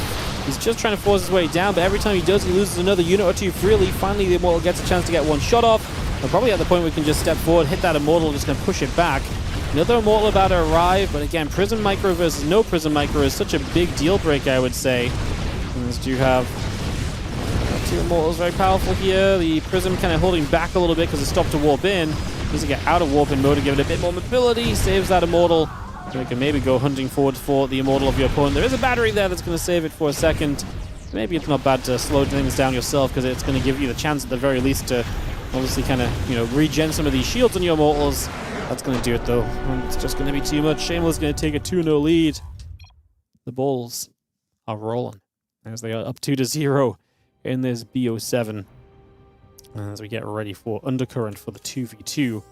He's just trying to force his way down, but every time he does, he loses another unit or 2 freely. Finally, the Immortal gets a chance to get 1 shot off. We're probably at the point we can just step forward, hit that Immortal, just going to push it back. Another Immortal about to arrive, but again, Prism Micro versus no Prism Micro is such a big deal breaker, I would say. As do have 2 Immortals very powerful here. The Prism kind of holding back a little bit because it stopped to warp in. Needs to get out of warp in mode to give it a bit more mobility. Saves that Immortal. So we can maybe go hunting forward for the Immortal of your opponent. There is a battery there that's going to save it for a second. Maybe it's not bad to slow things down yourself, because it's going to give you the chance at the very least to obviously kind of, you know, regen some of these shields on your Immortals. That's going to do it though. It's just going to be too much. Shameless is going to take a 2-0 lead. The balls are rolling as they are up 2-0 in this BO7. As we get ready for Undercurrent for the 2v2.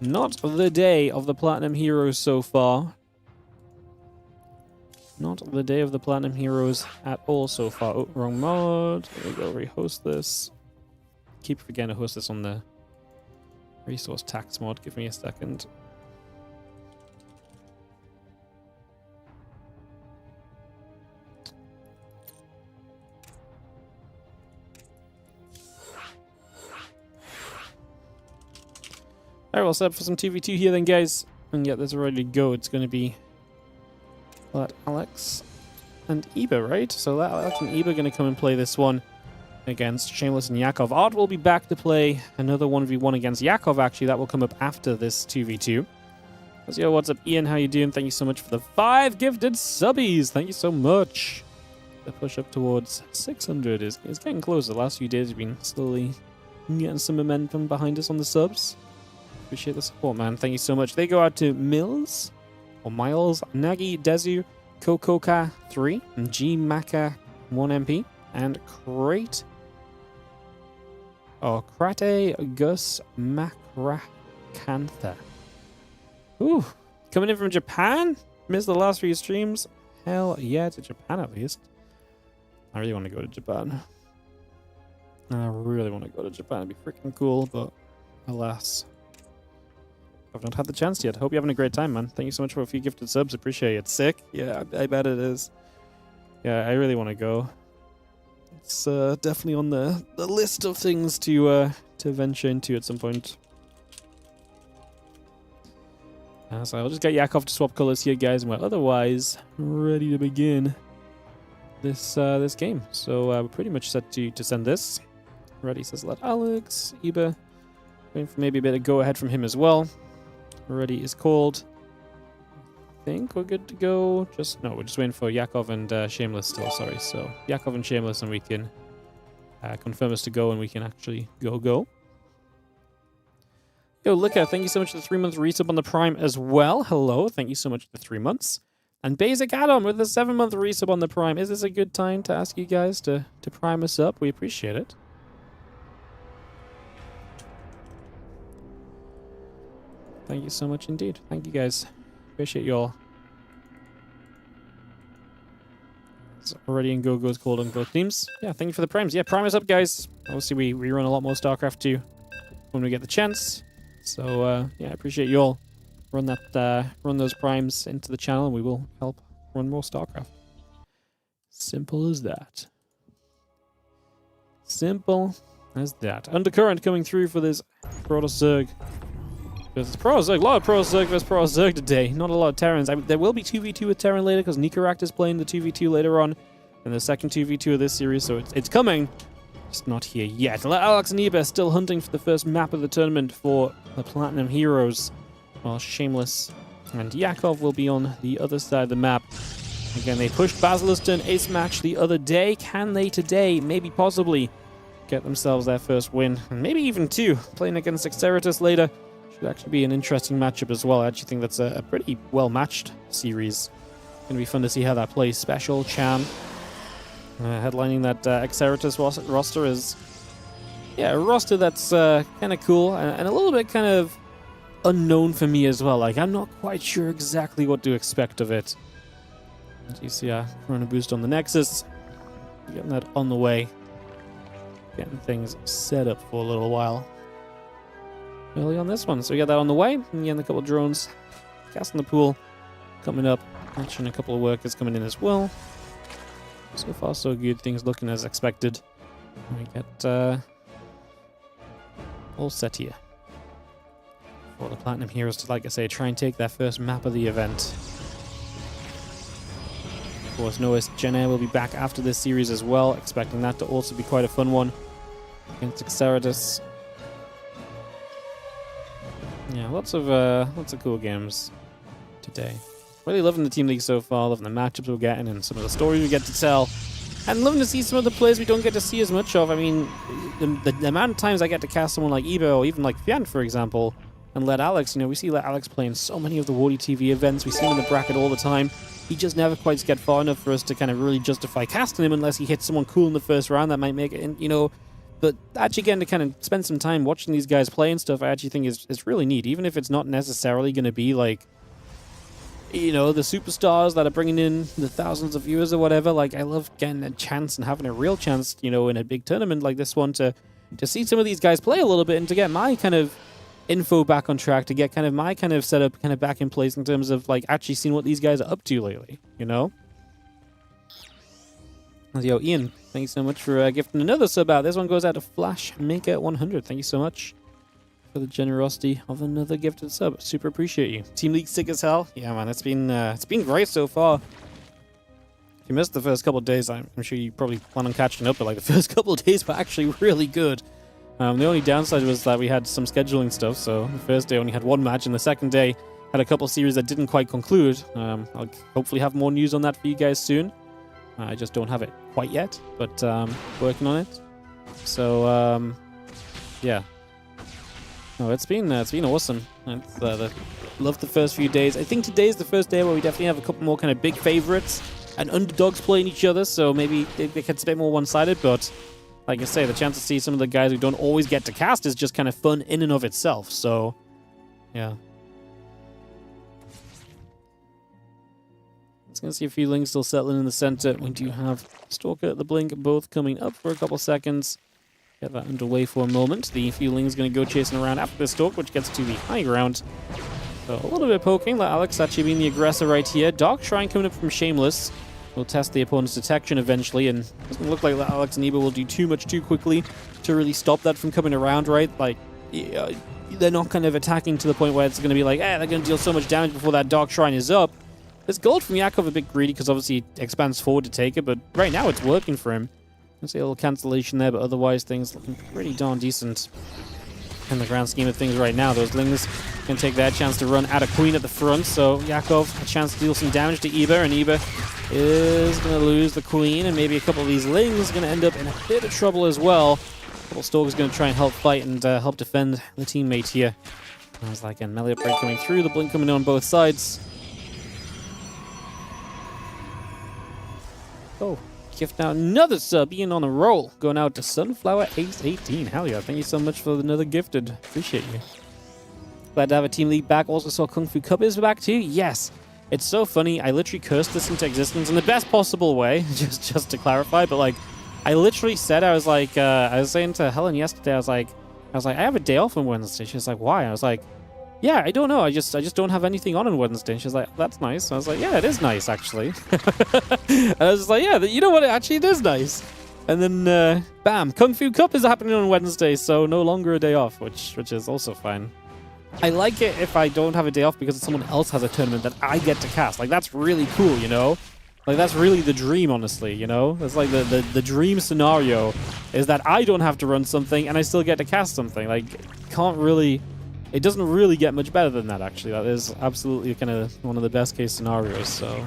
Not the day of the Platinum Heroes so far. Not the day of the Platinum Heroes at all so far. Oh, wrong mod. There we go, rehost this. Keep forgetting to host this on the resource tax mod. Give me a second. Alright, well, set up for some 2v2 here then, guys. And yeah, this is ready to go. It's going to be Alex and Eba, right? So Alex and Eba are going to come and play this one against Shameless and Yakov. Art will be back to play another 1v1 against Yakov, actually. That will come up after this 2v2. So, yo, what's up, Ian? How you doing? Thank you so much for the 5 gifted subbies. Thank you so much. The push up towards 600 is getting closer. The last few days have been slowly getting some momentum behind us on the subs. Appreciate the support, man. Thank you so much. They go out to Mills, or Miles, Nagi, Dezu, Kokoka 3, G Maka 1 MP, and Crate. Oh, Krate Gus Makrakantha. Ooh, coming in from Japan? Missed the last few streams? Hell yeah, to Japan at least. I really want to go to Japan. I really want to go to Japan. It'd be freaking cool, but alas, I've not had the chance yet. Hope you're having a great time, man. Thank you so much for a few gifted subs. Appreciate it. Sick? Yeah, I bet it is. Yeah, I really want to go. It's definitely on the list of things to venture into at some point. So I'll just get Yakov to swap colors here, guys, and we're otherwise ready to begin this game. So we're pretty much set to send this. Ready says let Alex, Iba. Waiting for maybe a bit of go ahead from him as well. Ready is called. I think we're good to go. No, we're just waiting for Yakov and Shameless still, sorry. So Yakov and Shameless, and we can confirm us to go, and we can actually go. Yo, Lika, thank you so much for the 3-month resub on the Prime as well. Hello, thank you so much for the 3 months. And Basic Adam with the 7-month resub on the Prime. Is this a good time to ask you guys to prime us up? We appreciate it. Thank you so much indeed. Thank you guys. Appreciate you all. It's already in Go-Go's called on both teams. Yeah, thank you for the primes. Yeah, prime us up, guys. Obviously, we run a lot more StarCraft 2 when we get the chance. So, yeah, I appreciate you all. Run those primes into the channel, and we will help run more StarCraft. Simple as that. Simple as that. Undercurrent coming through for this Protoss Zerg. There's Pro Zerg, a lot of Pro Zerg versus Pro Zerg today. Not a lot of Terrans. There will be 2v2 with Terran later because Nikoract is playing the 2v2 later on. And the second 2v2 of this series, so it's coming. Just not here yet. Alex and Iba still hunting for the first map of the tournament for the Platinum Heroes. While Shameless and Yakov will be on the other side of the map. Again, they pushed Basilisk to an ace match the other day. Can they today, maybe possibly, get themselves their first win? And maybe even two. Playing against Exeritus later. Should actually be an interesting matchup as well. I actually think that's a pretty well-matched series. Going to be fun to see how that plays. SpeCial, Chan, headlining that Exeritus roster is, yeah, a roster that's kind of cool and a little bit kind of unknown for me as well. Like, I'm not quite sure exactly what to expect of it. As you see, running a boost on the Nexus. Getting that on the way. Getting things set up for a little while. Early on this one. So we got that on the way. And again, a couple of drones. Gas in the pool. Coming up. Mentioning a couple of workers coming in as well. So far, so good. Things looking as expected. We get all set here. For the Platinum Heroes to, like I say, try and take their first map of the event. Of course, Noah's Gen Air will be back after this series as well. Expecting that to also be quite a fun one. Against Exeritus. Yeah, lots of cool games today. Really loving the Team League so far, loving the matchups we're getting and some of the stories we get to tell. And loving to see some of the players we don't get to see as much of. I mean, the amount of times I get to cast someone like Iba or even like Fjant, for example, and let Alex, we see let Alex play in so many of the WardiTV events. We see him in the bracket all the time. He just never quite gets far enough for us to kind of really justify casting him unless he hits someone cool in the first round that might make it, But actually getting to kind of spend some time watching these guys play and stuff, I actually think is really neat. Even if it's not necessarily going to be like, the superstars that are bringing in the thousands of viewers or whatever. Like, I love getting a chance and having a real chance, in a big tournament like this one to see some of these guys play a little bit and to get my kind of info back on track, to get kind of my kind of setup kind of back in place in terms of like actually seeing what these guys are up to lately, Yo, Ian, thank you so much for gifting another sub out. This one goes out to FlashMaker100. Thank you so much for the generosity of another gifted sub. Super appreciate you. Team League sick as hell. Yeah, man, it's been great so far. If you missed the first couple of days, I'm sure you probably plan on catching up, but like the first couple of days were actually really good. The only downside was that we had some scheduling stuff, so the first day only had one match, and the second day had a couple of series that didn't quite conclude. I'll hopefully have more news on that for you guys soon. I just don't have it quite yet, but working on it. So, yeah. No, it's been awesome. Loved the first few days. I think today's the first day where we definitely have a couple more kind of big favorites and underdogs playing each other, so maybe it gets a bit more one-sided, but like I say, the chance to see some of the guys who don't always get to cast is just kind of fun in and of itself, so yeah. It's going to see a few links still settling in the center. We do have Stalker at the Blink both coming up for a couple seconds. Get that underway for a moment. The feeling is going to go chasing around after the Stalk, which gets to the high ground. So a little bit of poking. Let Alex actually being the aggressor right here. Dark Shrine coming up from Shameless. will test the opponent's detection eventually, and it doesn't look like that Alex and Eba will do too much too quickly to really stop that from coming around, right? Like, they're not kind of attacking to the point where it's going to be like, they're going to deal so much damage before that Dark Shrine is up. This gold from Yakov a bit greedy because obviously he expands forward to take it, but right now it's working for him. You can see a little cancellation there, but otherwise things looking pretty darn decent in the grand scheme of things right now. Those Lings can take their chance to run at a queen at the front, so Yakov a chance to deal some damage to Eba, and Eba is going to lose the queen, and maybe a couple of these Lings are going to end up in a bit of trouble as well. A couple Stalkers going to try and help fight and help defend the teammate here. There's like a melee upgrade coming through, the blink coming in on both sides. Oh, gift out another sub, being on a roll. Going out to Sunflower Ace 18. Hell yeah, thank you so much for another gifted. Appreciate you. Glad to have a team league back. Also saw Kung Fu Cup is back too. Yes. It's so funny. I literally cursed this into existence in the best possible way, just to clarify. But like, I literally said, I was saying to Helen yesterday, I was like, I have a day off on Wednesday. She's like, why? I was like, yeah, I don't know. I just don't have anything on Wednesday. And she's like, that's nice. I was like, yeah, it is nice, actually. And I was just like, yeah, you know what? Actually, it is nice. And then, bam, Kung Fu Cup is happening on Wednesday, so no longer a day off, which is also fine. I like it if I don't have a day off because someone else has a tournament that I get to cast. Like, that's really cool, you know? Like, that's really the dream, honestly, you know? That's like the dream scenario is that I don't have to run something and I still get to cast something. Like, it doesn't really get much better than that, actually. That is absolutely kind of one of the best case scenarios, so...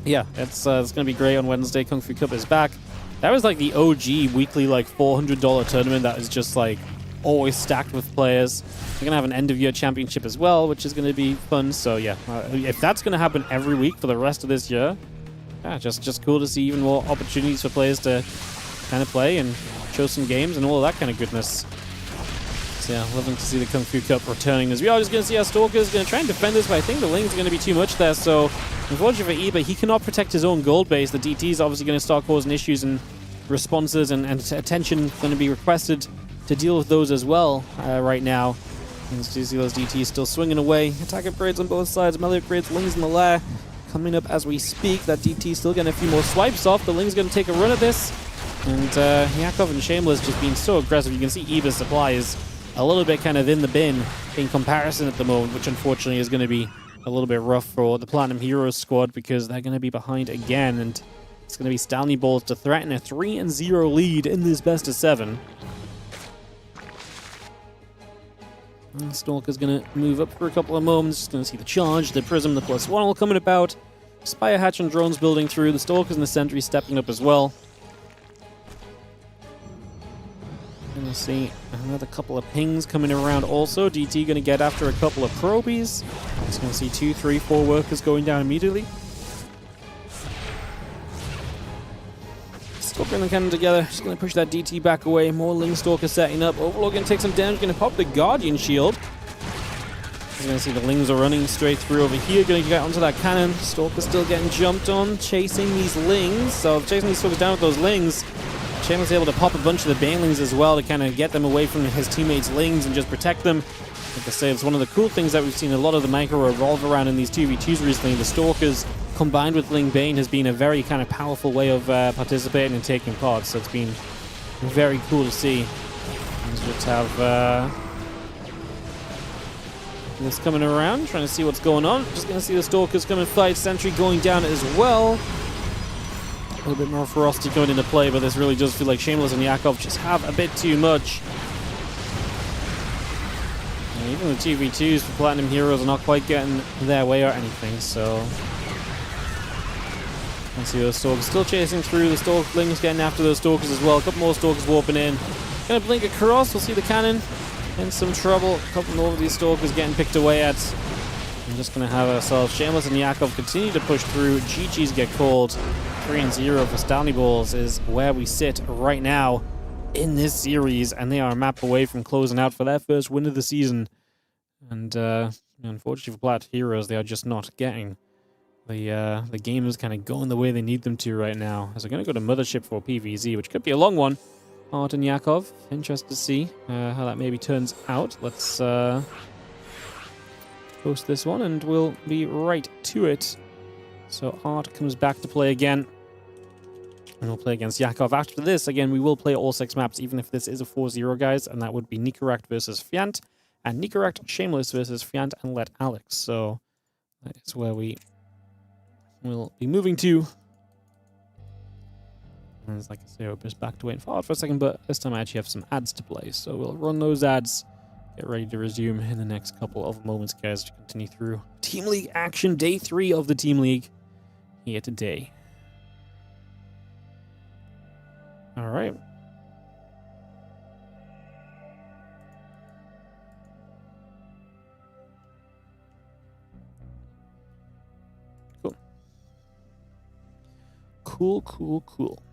Yeah, it's going to be great on Wednesday. Kung Fu Cup is back. That was like the OG weekly, like, $400 tournament that is just, like, always stacked with players. We're going to have an end-of-year championship as well, which is going to be fun. So, yeah, if that's going to happen every week for the rest of this year, yeah, just cool to see even more opportunities for players to kind of play and show some games and all of that kind of goodness. So, yeah, loving to see the Kung Fu Cup returning as we are just going to see our Stalkers going to try and defend this, but I think the Lings are going to be too much there. So, unfortunately for Eba, he cannot protect his own gold base. The DT is obviously going to start causing issues, and responses and attention going to be requested to deal with those as well right now. And you see those DTs still swinging away. Attack upgrades on both sides. Melee upgrades. Lings in the lair coming up as we speak. That DT still getting a few more swipes off. The Ling's going to take a run at this. And Yakov and Shameless just being so aggressive. You can see Eva's supply is a little bit kind of in the bin in comparison at the moment, which unfortunately is going to be a little bit rough for the Platinum Heroes squad because they're going to be behind again. And it's going to be Stanley Balls to threaten a 3-0 lead in this best of 7. And Stalker's going to move up for a couple of moments. Just going to see the charge, the prism, the +1 all coming about. Spire hatch and drones building through. The Stalkers and the sentries stepping up as well. Going to see another couple of pings coming around also. DT going to get after a couple of probies. Just going to see 2, 3, 4 workers going down immediately. Stalker and the cannon together. Just going to push that DT back away. More Ling Stalker setting up. Overlord going to take some damage. Going to pop the Guardian Shield. You're going to see the Lings are running straight through over here. Going to get onto that cannon. Stalker still getting jumped on. Chasing these Lings. So chasing these Stalkers down with those Lings. Shameless able to pop a bunch of the Banelings as well to kind of get them away from his teammates' Lings and just protect them. Like I say, it's one of the cool things that we've seen a lot of the micro revolve around in these 2v2s recently. The Stalkers combined with Ling Bane has been a very kind of powerful way of participating and taking part. So it's been very cool to see. Let's just have this coming around, trying to see what's going on. Just going to see the Stalkers come and fight. Sentry going down as well. A little bit more ferocity going into play, but this really does feel like Shameless and Yakov just have a bit too much. And even the 2v2s for Platinum Heroes are not quite getting their way or anything, so... Let's see those Stalkers still chasing through. The Stalklings getting after those Stalkers as well. A couple more Stalkers warping in. Gonna blink across. We'll see the cannon in some trouble. A couple more of these Stalkers getting picked away at. I'm just gonna have ourselves Shameless and Yakov continue to push through. GG's get called. 3-0 for Stanley Balls is where we sit right now in this series, and they are a map away from closing out for their first win of the season. And unfortunately for Platinum Heroes, they are just not getting the game is kind of going the way they need them to right now. As they're going to go to Mothership for PvZ, which could be a long one. Art and Yakov, interested to see how that maybe turns out. Let's post this one, and we'll be right to it. So Art comes back to play again. And we'll play against Yakov. After this, again, we will play all 6 maps, even if this is a 4-0, guys. And that would be Nikoract versus Fjant. And Nikoract, Shameless versus Fjant and Let Alex. So that is where we will be moving to. And it's like I say, we're just back to waiting for Art for a second, but this time I actually have some ads to play. So we'll run those ads, get ready to resume in the next couple of moments, guys, to continue through Team League action, day 3 of the Team League here today. All right. Cool. Cool, cool, cool.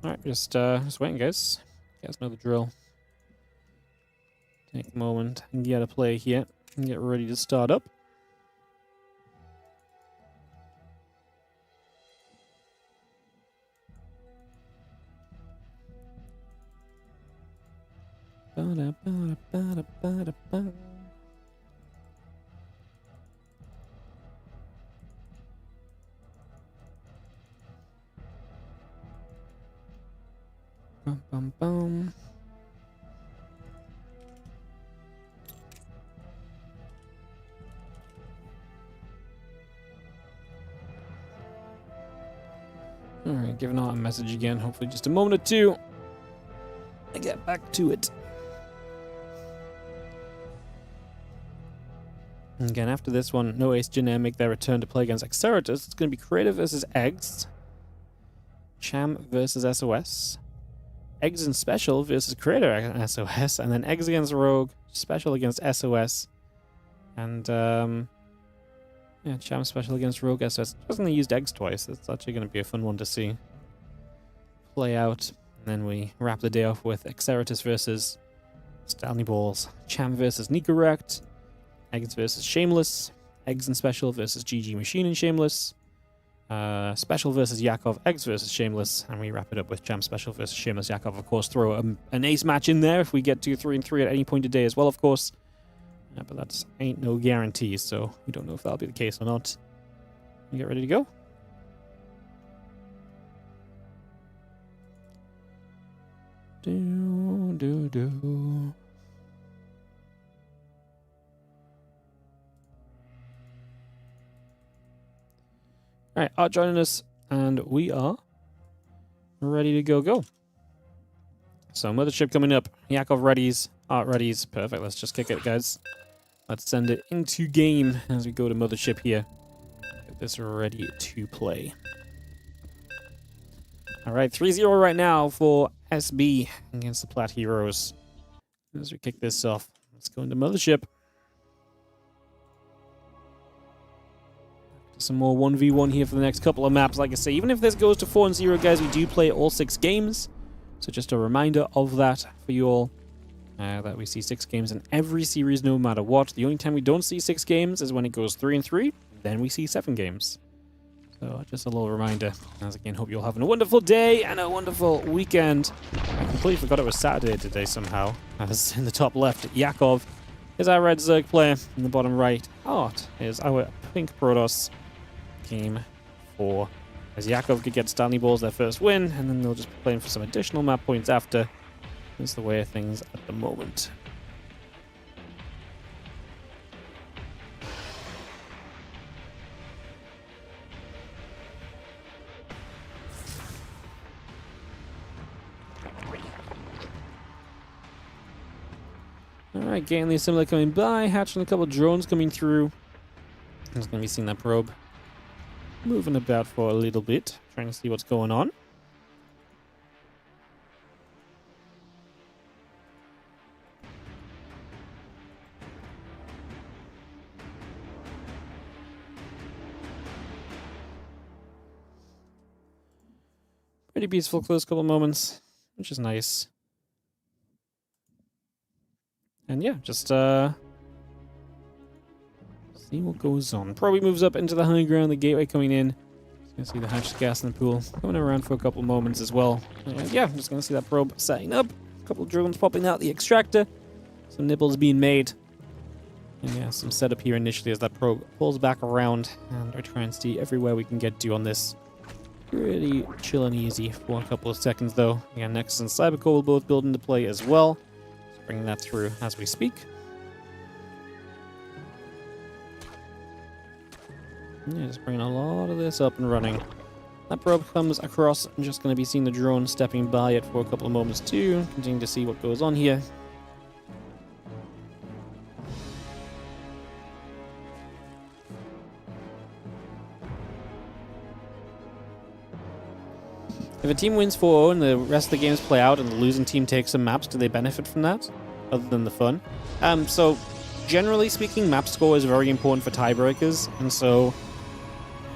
All right, just waiting, guys. You guys know the drill. Take a moment and get a play here and get ready to start up. Ba-da-ba-da-ba-da-ba-da-ba. Bum, bum, bum. Alright, giving out a message again. Hopefully just a moment or two. I get back to it. And again, after this one, No Ace Jin make their return to play against Xeratus. It's going to be Creator versus Eggs. Cham versus SOS. Eggs and SpeCial versus Creator and SOS, and then Eggs against Rogue, SpeCial against SOS, and yeah, Cham SpeCial against Rogue SOS. Doesn't they used Eggs twice? That's actually going to be a fun one to see play out. And then we wrap the day off with Xeratus versus Stanley Balls, Cham versus Nikoract, Eggs versus Shameless, Eggs and SpeCial versus GG Machine and Shameless. SpeCial versus Yakov, Eggs versus Shameless, and we wrap it up with Cham SpeCial versus Shameless. Yakov, of course, throw an ace match in there if we get to 3-3 at any point today as well, of course. But that ain't no guarantee, so we don't know if that'll be the case or not. You get ready to go? Do. Alright, Art joining us, and we are ready to go. So, Mothership coming up. Yakov readies, Art readies. Perfect, let's just kick it, guys. Let's send it into game as we go to Mothership here. Get this ready to play. Alright, 3-0 right now for SB against the Plat Heroes. As we kick this off, let's go into Mothership. Some more 1v1 here for the next couple of maps. Like I say, even if this goes to 4-0, guys, we do play all 6 games. So just a reminder of that for you all. That we see 6 games in every series, no matter what. The only time we don't see 6 games is when it goes 3-3. Then we see 7 games. So just a little reminder. As again, hope you're all having a wonderful day and a wonderful weekend. I completely forgot it was Saturday today somehow. As in the top left, Yakov is our red Zerg player. In the bottom right, Art is our pink Protoss. Game 4. As Yakov could get Stanley Balls their first win, and then they'll just be playing for some additional map points after. That's the way of things at the moment. Alright, Gately Assembler coming by, hatching a couple drones coming through. I'm just going to be seeing that probe moving about for a little bit, trying to see what's going on. Pretty peaceful close couple moments, which is nice. And yeah, just see what goes on. Probably moves up into the high ground, the gateway coming in. Gonna see the hatch gas in the pool coming around for a couple moments as well. And yeah, I'm just gonna see that probe setting up. A couple of drones popping out the extractor. Some nibbles being made. And yeah, some setup here initially as that probe pulls back around. And we're trying to see everywhere we can get to on this. Pretty chill and easy for a couple of seconds though. Yeah, Nexus and Cybercore will both build into play as well. Just bringing that through as we speak. Yeah, just bringing a lot of this up and running. That probe comes across. I'm just going to be seeing the drone stepping by it for a couple of moments too. Continuing to see what goes on here. If a team wins 4-0 and the rest of the games play out and the losing team takes some maps, do they benefit from that? Other than the fun? So, generally speaking, map score is very important for tiebreakers. And so,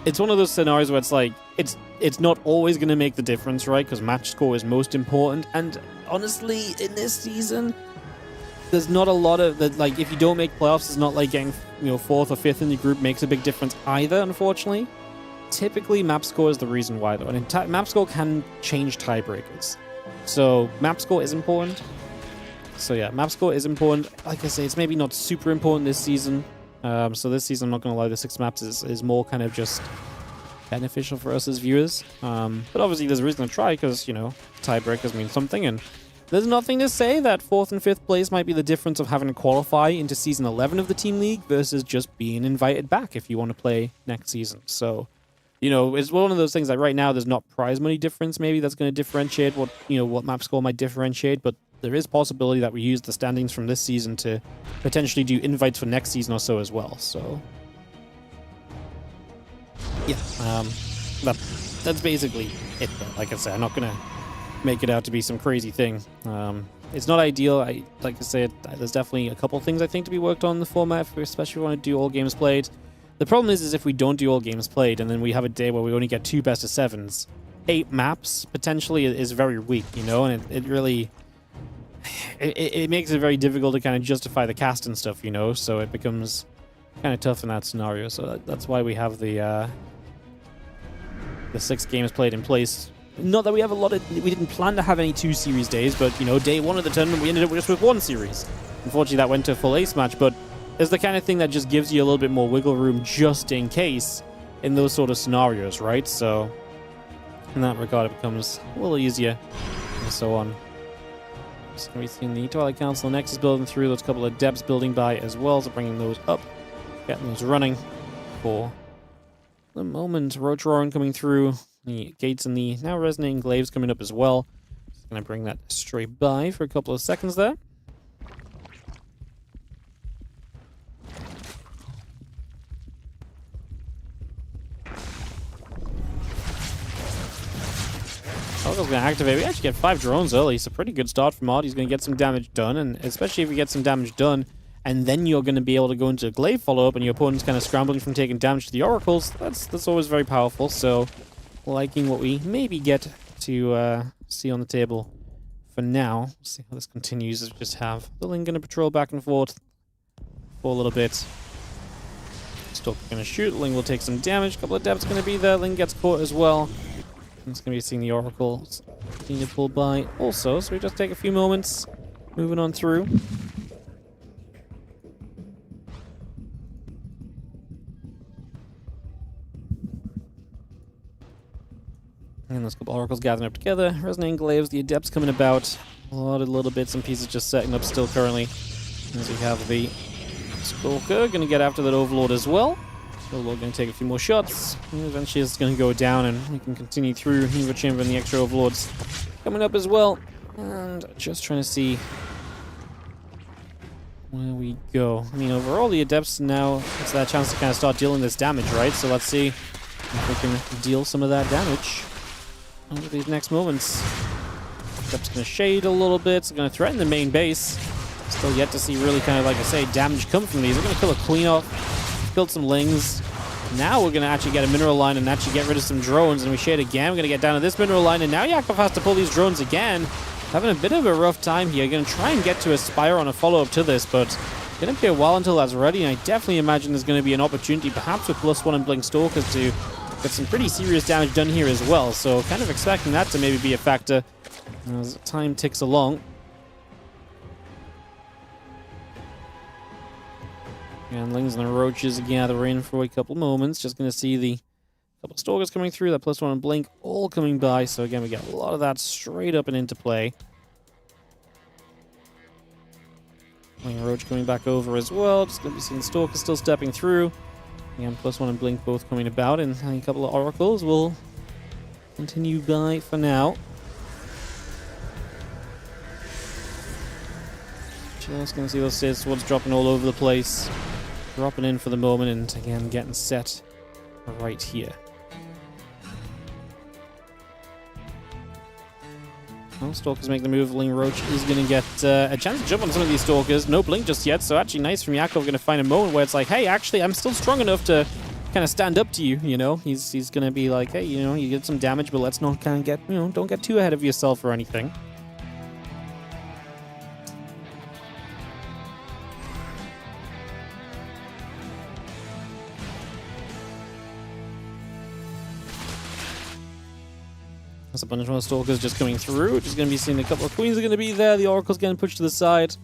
it's one of those scenarios where it's like, it's not always going to make the difference, right? Because match score is most important. And honestly, in this season, there's not a lot of that. Like, if you don't make playoffs, it's not like getting 4th or 5th in your group makes a big difference either, unfortunately. Typically, map score is the reason why, though. And map score can change tiebreakers. So, map score is important. So, yeah, map score is important. Like I say, it's maybe not super important this season. So this season, I'm not going to lie, the 6 maps is more kind of just beneficial for us as viewers. But obviously, there's a reason to try because, tiebreakers mean something. And there's nothing to say that 4th and 5th place might be the difference of having to qualify into Season 11 of the Team League versus just being invited back if you want to play next season. So, it's one of those things that right now there's not prize money difference maybe that's going to differentiate what map score might differentiate, but there is possibility that we use the standings from this season to potentially do invites for next season or so as well. So, yeah, that's basically it. Like I said, I'm not going to make it out to be some crazy thing. It's not ideal. Like I said, there's definitely a couple things I think to be worked on in the format, especially if we want to do all games played. The problem is if we don't do all games played and then we have a day where we only get 2 best of 7s, 8 maps potentially is very weak, and it really it makes it very difficult to kind of justify the cast and stuff, so it becomes kind of tough in that scenario. So that's why we have the 6 games played in place. Not that we have we didn't plan to have any 2 series days, but day 1 of the tournament we ended up just with 1 series. Unfortunately, that went to a full ace match, but it's the kind of thing that just gives you a little bit more wiggle room just in case in those sort of scenarios, right? So in that regard, it becomes a little easier and so on. Just going to be seeing the Twilight Council Nexus building through, those couple of depths building by as well, so bringing those up, getting those running for the moment. Roach Roaring coming through, the gates and the now resonating glaives coming up as well. Just going to bring that straight by for a couple of seconds there. Oracle's going to activate. We actually get 5 drones early. It's a pretty good start from Odd. He's going to get some damage done, and especially if you get some damage done, and then you're going to be able to go into a glaive follow-up, and your opponent's kind of scrambling from taking damage to the Oracles. That's always very powerful, so liking what we maybe get to see on the table for now. We'll see how this continues as we just have the Ling going to patrol back and forth for a little bit. Still going to shoot. Ling will take some damage. A couple of depths going to be there. Ling gets caught as well. It's going to be seeing the Oracles continue to pull by also, so we just take a few moments moving on through. And those couple Oracles gathering up together. Resonating Glaives, the Adepts coming about. A lot of little bits and pieces just setting up still currently. As we have the Skulker going to get after that Overlord as well. Overlord going to take a few more shots. And eventually it's going to go down and we can continue through Hoover Chamber and the extra Overlords coming up as well. And just trying to see where we go. I mean, overall, the Adepts now, it's that chance to kind of start dealing this damage, right? So let's see if we can deal some of that damage over these next moments. Adepts going to shade a little bit. It's going to threaten the main base. Still yet to see really kind of, like I say, damage come from these. We're going to kill a Queen off. Killed some Lings. Now we're going to actually get a mineral line and actually get rid of some drones. And we shade again. We're going to get down to this mineral line. And now Yakov has to pull these drones again. Having a bit of a rough time here. Going to try and get to a Spire on a follow-up to this. But it's going to be a while until that's ready. And I definitely imagine there's going to be an opportunity, perhaps with +1 and Blink Stalkers, to get some pretty serious damage done here as well. So kind of expecting that to maybe be a factor as time ticks along. Ganlings and the roaches gather in for a couple moments. Just going to see the couple of stalkers coming through. That +1 and blink all coming by. So again, we get a lot of that straight up and into play. Roach coming back over as well. Just going to be seeing Stalker still stepping through. Again, +1 and blink both coming about. And a couple of oracles will continue by for now. Just going to see those State Swords dropping all over the place. Dropping in for the moment, and again, getting set right here. Well, Stalkers make the move. Ling Roach is going to get a chance to jump on some of these Stalkers. No blink just yet, so actually nice from Yakov. Going to find a moment where it's like, hey, actually, I'm still strong enough to kind of stand up to you, you know? He's going to be like, hey, you know, you get some damage, but let's not kind of get, you know, don't get too ahead of yourself or anything. There's a bunch more Stalkers just coming through. Just going to be seeing a couple of Queens are going to be there. The Oracle's getting pushed to the side.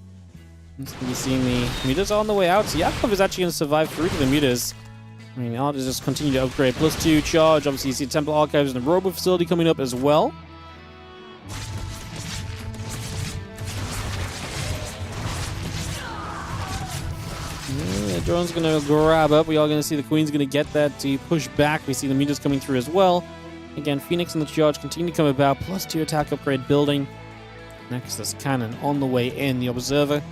Just going to be seeing the Mutas on the way out. So Yakov is actually going to survive through to the Mutas. I mean, I'll just continue to upgrade. +2 charge. Obviously, you see Temple Archives and the Robo Facility coming up as well. The drone's going to grab up. We are going to see the Queen's going to get that to push back. We see the Mutas coming through as well. Again, Phoenix and the charge continue to come about. +2 attack upgrade building. Nexus cannon on the way in. The Observer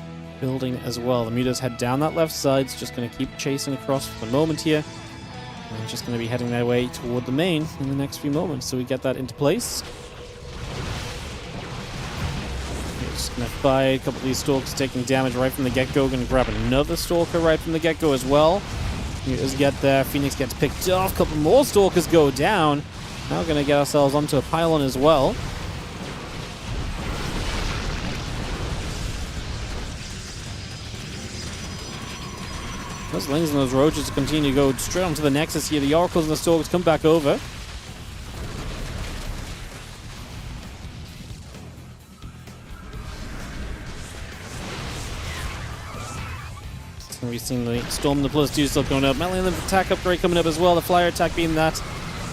building as well. The Mutas head down that left side. It's just going to keep chasing across for the moment here. And just going to be heading their way toward the main in the next few moments. So we get that into place. Just going to fight. A couple of these Stalkers taking damage right from the get-go. Going to grab another Stalker right from the get-go as well. Mutas get there. Phoenix gets picked off. A couple more Stalkers go down. Now we're going to get ourselves onto a pylon as well. Those Lings and those Roaches continue to go straight onto the Nexus here. The Oracles and the Stalkers come back over. So we've seen the Storm and the +2 still going up. Melly and the attack upgrade coming up as well. The Flyer attack being that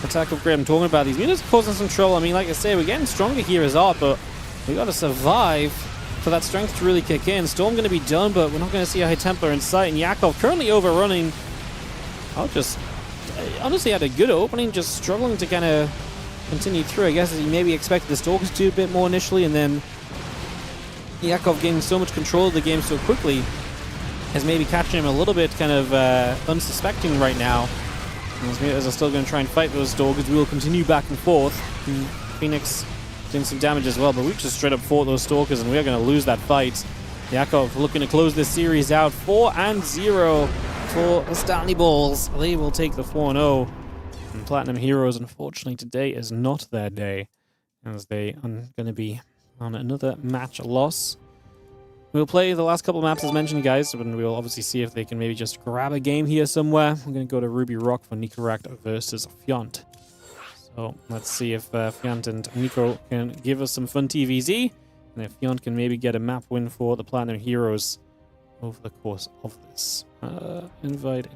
attack upgrade I'm talking about. These Mutas causing some trouble. I mean, like I say, we're getting stronger here as art, but we got to survive for that strength to really kick in. Storm going to be done, but we're not going to see a High Templar in sight. And Yakov currently overrunning. Honestly had a good opening, just struggling to kind of continue through. I guess he maybe expected the Stalkers to do a bit more initially, and then Yakov gaining so much control of the game so quickly is maybe catching him a little bit kind of unsuspecting right now. Those Mutas are still going to try and fight those Stalkers. We will continue back and forth. And Phoenix doing some damage as well, but we've just straight up fought those Stalkers, and we are going to lose that fight. Yakov looking to close this series out. 4-0 for the Stanley Balls. They will take the 4-0. And Platinum Heroes, unfortunately, today is not their day, as they are going to be on another match loss. We'll play the last couple of maps as mentioned, guys, and we'll obviously see if they can maybe just grab a game here somewhere. We're going to go to Ruby Rock for Nikoract versus Fjant. So let's see if Fjant and Nico can give us some fun TVZ, and if Fjant can maybe get a map win for the Platinum Heroes over the course of this. Invite.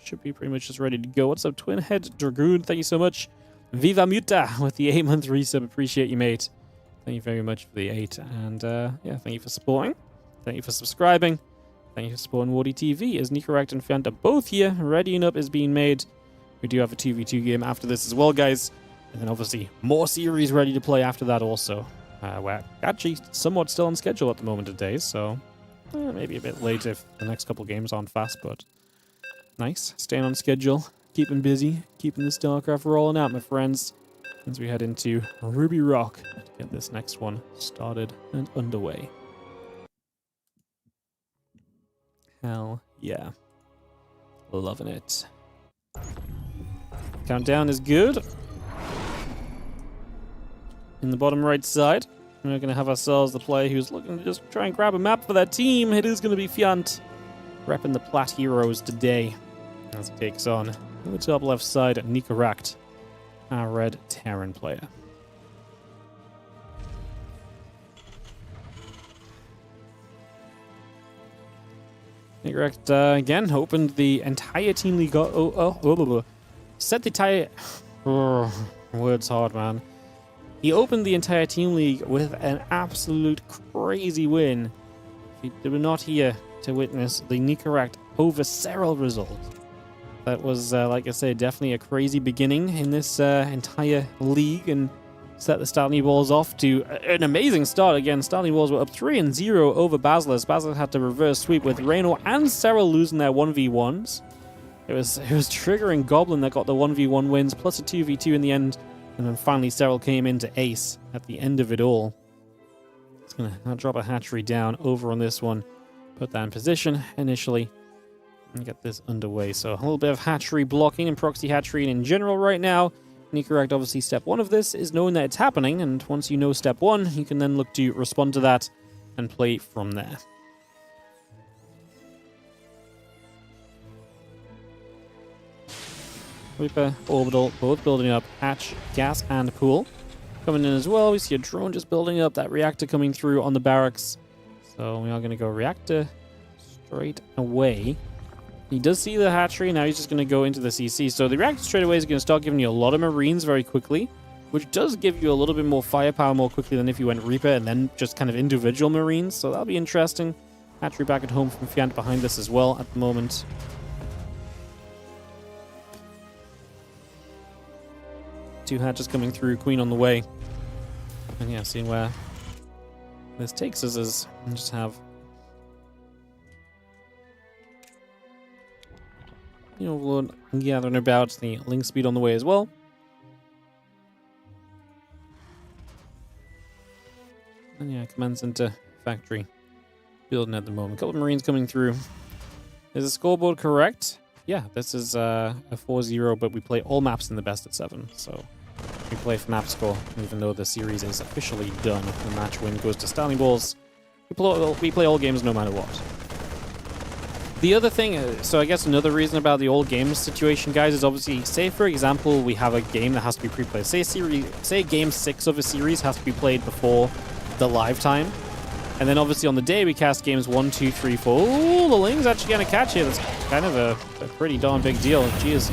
Should be pretty much just ready to go. What's up, Twin Head Dragoon? Thank you so much. Viva Muta with the 8-month resub. Appreciate you, mate. Thank you very much for the 8, and yeah, thank you for supporting. Thank you for subscribing. Thank you for supporting WardiTV, as Nikoract and Fjant are both here. Readying up is being made. We do have a 2v2 game after this as well, guys. And then obviously more series ready to play after that also. We're actually somewhat still on schedule at the moment of days, so maybe a bit late if the next couple games aren't fast, but nice. Staying on schedule, keeping busy, keeping the StarCraft rolling out, my friends, as we head into Ruby Rock to get this next one started and underway. Hell yeah. Loving it. Countdown is good. In the bottom right side, we're going to have ourselves the player who's looking to just try and grab a map for their team. It is going to be Fjant, repping the Plat Heroes today, as he takes on On the top left side, Nikoract, our red Terran player. Nikoract, again, opened the entire team league. Set the entire... words hard, man. He opened the entire team league with an absolute crazy win. If you were not here to witness the Nikoract over SpeCial result, that was, like I said, definitely a crazy beginning in this entire league, and set the Starting Balls off to an amazing start. Again, Starting Balls were up 3-0 over Basilisk. Basilisk had to reverse sweep with Reno and SpeCial losing their 1v1s. It was triggering Goblin that got the 1v1 wins, plus a 2v2 in the end. And then finally, SpeCial came into ace at the end of it all. It's going to drop a hatchery down over on this one. Put that in position initially. And get this underway. So a little bit of hatchery blocking and proxy hatchery in general right now. Nikoract, obviously, step one of this is knowing that it's happening. And once you know step one, you can then look to respond to that and play from there. Reaper, Orbital, both building up. Hatch, Gas, and Pool coming in as well. We see a drone just building up. That reactor coming through on the barracks. So we are going to go reactor straight away. He does see the hatchery. Now he's just going to go into the CC. So the reactor straight away is going to start giving you a lot of Marines very quickly, which does give you a little bit more firepower more quickly than if you went Reaper and then just kind of individual Marines. So that'll be interesting. Hatchery back at home from Fjant behind this as well at the moment. Two hatches coming through, Queen on the way. And yeah, seeing where this takes us is we just have, you know, gathering about the link speed on the way as well. And yeah, commands into factory building at the moment. A couple of Marines coming through. Is the scoreboard correct? Yeah, this is a 4-0, but we play all maps in the best of 7, so we play for map score, even though the series is officially done. The match win goes to Starting Balls. We play all games no matter what. The other thing, so I guess another reason about the all games situation, guys, is obviously, say for example, we have a game that has to be pre-played. Say game 6 of a series has to be played before the live time. And then obviously on the day we cast games 1, 2, 3, 4. Ooh, the Ling's actually going to catch it. That's kind of a pretty darn big deal. Jeez.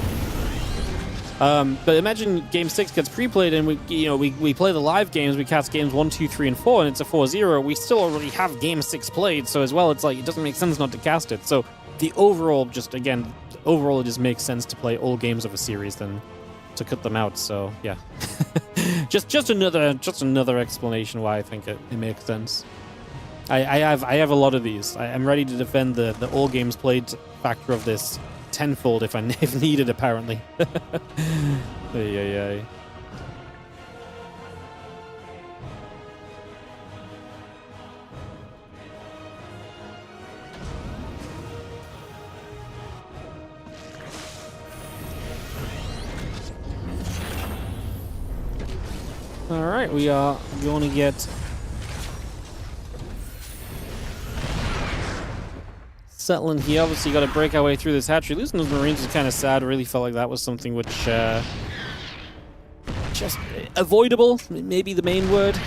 But imagine game 6 gets pre-played and we play the live games, we cast games 1, 2, 3, and 4, and it's a 4-0. We still already have game 6 played, so as well, it's like it doesn't make sense not to cast it. So the overall, overall it just makes sense to play all games of a series than to cut them out. So yeah, just another explanation why I think it makes sense. I have a lot of these. I'm ready to defend the all games played factor of this tenfold if needed, apparently. Ay. All right, we are going to get settling here. Obviously, got to break our way through this hatchery. Losing those Marines is kind of sad. I really felt like that was something which just avoidable, maybe the main word.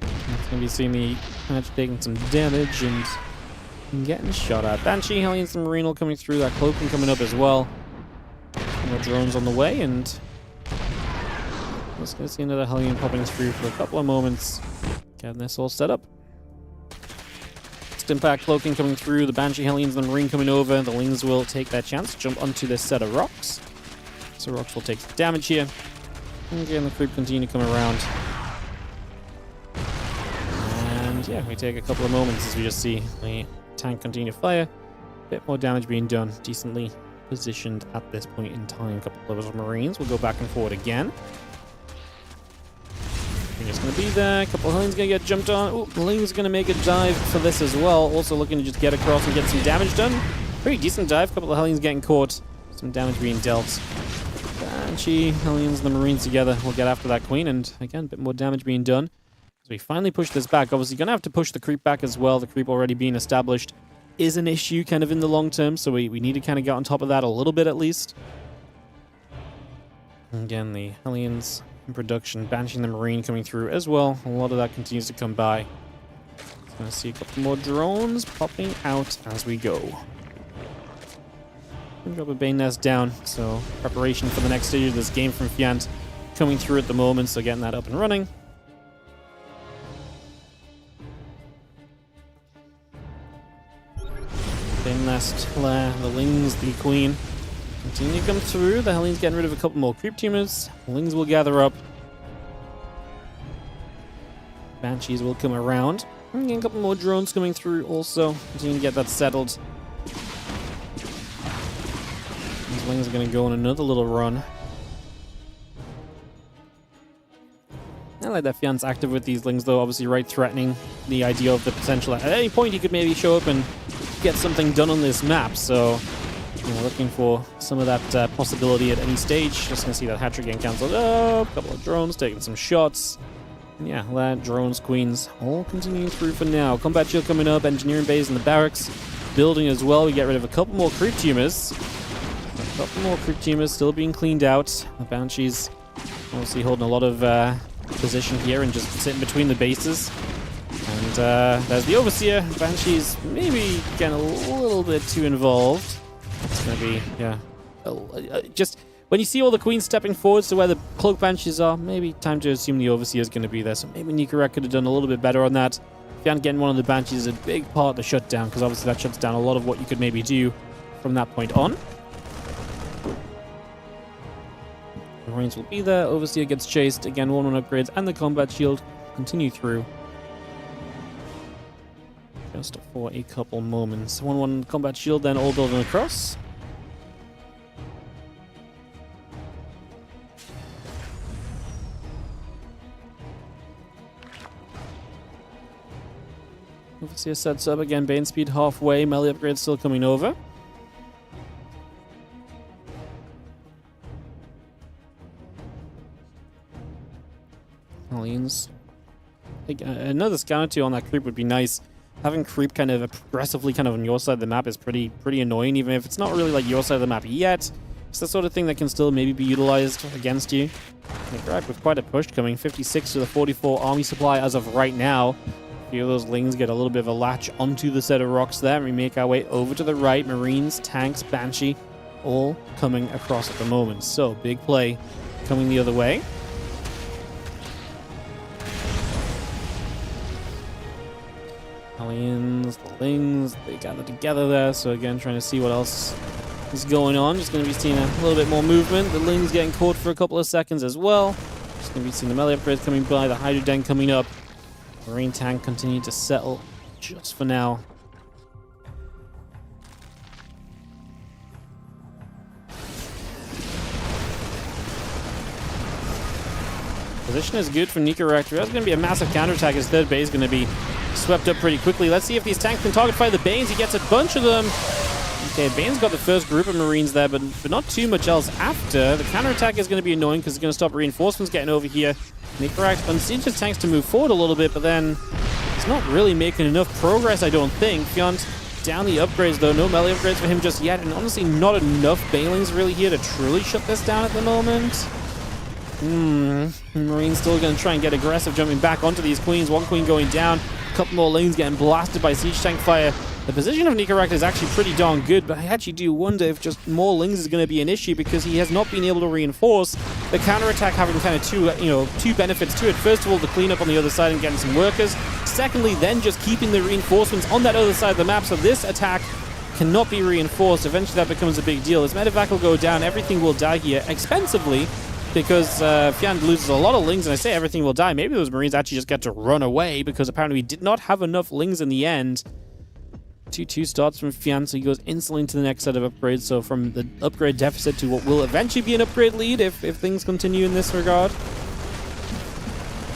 It's going to be seeing the hatch taking some damage and getting shot at. Banshee, Hellions, and Marine coming through. That cloaking coming up as well. More drones on the way, and let's go see another Hellion popping through for a couple of moments. Getting this all set up. Impact cloaking coming through, the Banshee Hellions, the Marine coming over. The Lings will take their chance, jump onto this set of rocks. So rocks will take damage here. And again, the creep continue to come around. And yeah, we take a couple of moments as we just see the tank continue to fire. A bit more damage being done, decently positioned at this point in time. A couple of those Marines will go back and forward again. Just going to be there. A couple of Hellions going to get jumped on. Oh, Ling's going to make a dive for this as well. Also looking to just get across and get some damage done. Pretty decent dive. A couple of Hellions getting caught. Some damage being dealt. Banshee, Hellions, and the Marines together will get after that Queen. And again, a bit more damage being done. So we finally push this back. Obviously, going to have to push the creep back as well. The creep already being established. is an issue kind of in the long term, so we need to kind of get on top of that a little bit at least. Again, the Hellions in production, banishing the Marine coming through as well. A lot of that continues to come by. Gonna see a couple more drones popping out as we go. Drop a Bane Nest down, so preparation for the next stage of this game from Fjant coming through at the moment, so getting that up and running. Bane Nest, the Lings, the Queen continue to come through. The Hellions getting rid of a couple more creep teamers. The Lings will gather up. Banshees will come around. And again, a couple more drones coming through also. Continue to get that settled. These Lings are going to go on another little run. I like that Fjant's active with these Lings, though, obviously right threatening the idea of the potential. At any point, he could maybe show up and get something done on this map, so looking for some of that possibility at any stage. Just going to see that hat-trick getting cancelled up, a couple of drones taking some shots. And yeah, that drones, queens, all continuing through for now. Combat shield coming up, engineering bays in the barracks, building as well. We get rid of a couple more creep tumors. A couple more creep tumors still being cleaned out. The Banshees obviously holding a lot of position here and just sitting between the bases. And there's the Overseer. Banshees maybe getting a little bit too involved. It's going to be, yeah, just when you see all the Queens stepping forwards to where the Cloak Banshees are, maybe time to assume the Overseer is going to be there. So maybe Nikoract could have done a little bit better on that. Fjant getting one of the Banshees is a big part of the shutdown, because obviously that shuts down a lot of what you could maybe do from that point on. Marines will be there. Overseer gets chased. Again, 1-1 upgrades and the combat shield continue through. Just for a couple moments. 1-1 combat shield, then all building across. Overseer sets up again. Bane speed halfway. Melee upgrade still coming over. Hellions. Another scanner too on that creep would be nice. Having creep kind of aggressively kind of on your side of the map is pretty annoying, even if it's not really like your side of the map yet. It's the sort of thing that can still maybe be utilized against you. Nikoract with quite a push coming. 56 to the 44 army supply as of right now. A few of those Lings get a little bit of a latch onto the set of rocks there. We make our way over to the right. Marines, tanks, Banshee, all coming across at the moment. So, big play coming the other way. Hellions, the Lings, they gather together there. So again, trying to see what else is going on. Just going to be seeing a little bit more movement. The Lings getting caught for a couple of seconds as well. Just going to be seeing the melee upgrades coming by, the Hydro Den coming up. Marine tank continuing to settle just for now. Position is good for Nikoract. There's going to be a massive counterattack. His third base is going to be swept up pretty quickly. Let's see if these tanks can target fire the Banes. He gets a bunch of them. Okay, Bane's got the first group of Marines there, but not too much else after. The counterattack is going to be annoying because it's going to stop reinforcements getting over here. Nikoract unsieges tanks to move forward a little bit, but then he's not really making enough progress, I don't think. Fjant down the upgrades, though. No melee upgrades for him just yet, and honestly not enough Banelings really here to truly shut this down at the moment. Marine's still going to try and get aggressive, jumping back onto these Queens. One Queen going down. A couple more Lings getting blasted by siege tank fire. The position of Nikoract is actually pretty darn good, but I actually do wonder if just more Lings is going to be an issue because he has not been able to reinforce. The counterattack having kind of two benefits to it. First of all, the cleanup on the other side and getting some workers. Secondly, then just keeping the reinforcements on that other side of the map, so this attack cannot be reinforced. Eventually that becomes a big deal. His medevac will go down. Everything will die here expensively, because Fjant loses a lot of Lings, and I say everything will die. Maybe those Marines actually just get to run away, because apparently we did not have enough Lings in the end. 2-2 starts from Fjant, so he goes instantly to the next set of upgrades. So from the upgrade deficit to what will eventually be an upgrade lead if things continue in this regard.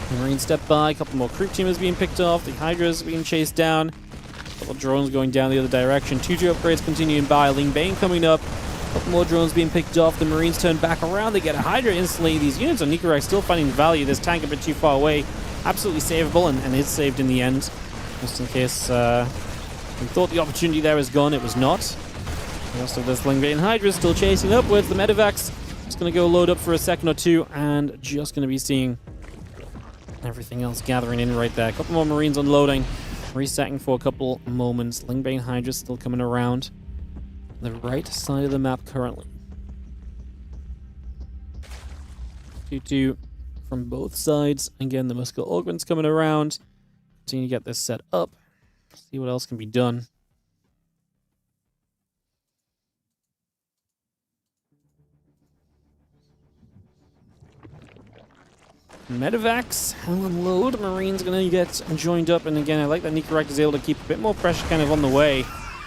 The Marines step by, a couple more creep teamers being picked off, the Hydras being chased down, a couple drones going down the other direction, 2-2 upgrades continuing by, Ling Bane coming up. A couple more drones being picked off. The Marines turn back around. They get a Hydra instantly. These units on Nikoract still finding value. This tank a bit too far away. Absolutely savable, and is saved in the end. Just in case We thought the opportunity there was gone. It was not. The rest of this Lingbane Hydra is still chasing upwards. The Medivacs just going to go load up for a second or two and just going to be seeing everything else gathering in right there. A couple more Marines unloading, resetting for a couple moments. Lingbane Hydra still coming around the right side of the map currently. 2-2 from both sides. Again, the Muscle Augment's coming around. Continue to get this set up. See what else can be done. Medivacs will unload. Marine's going to get joined up. And again, I like that Nikoract is able to keep a bit more pressure kind of on the way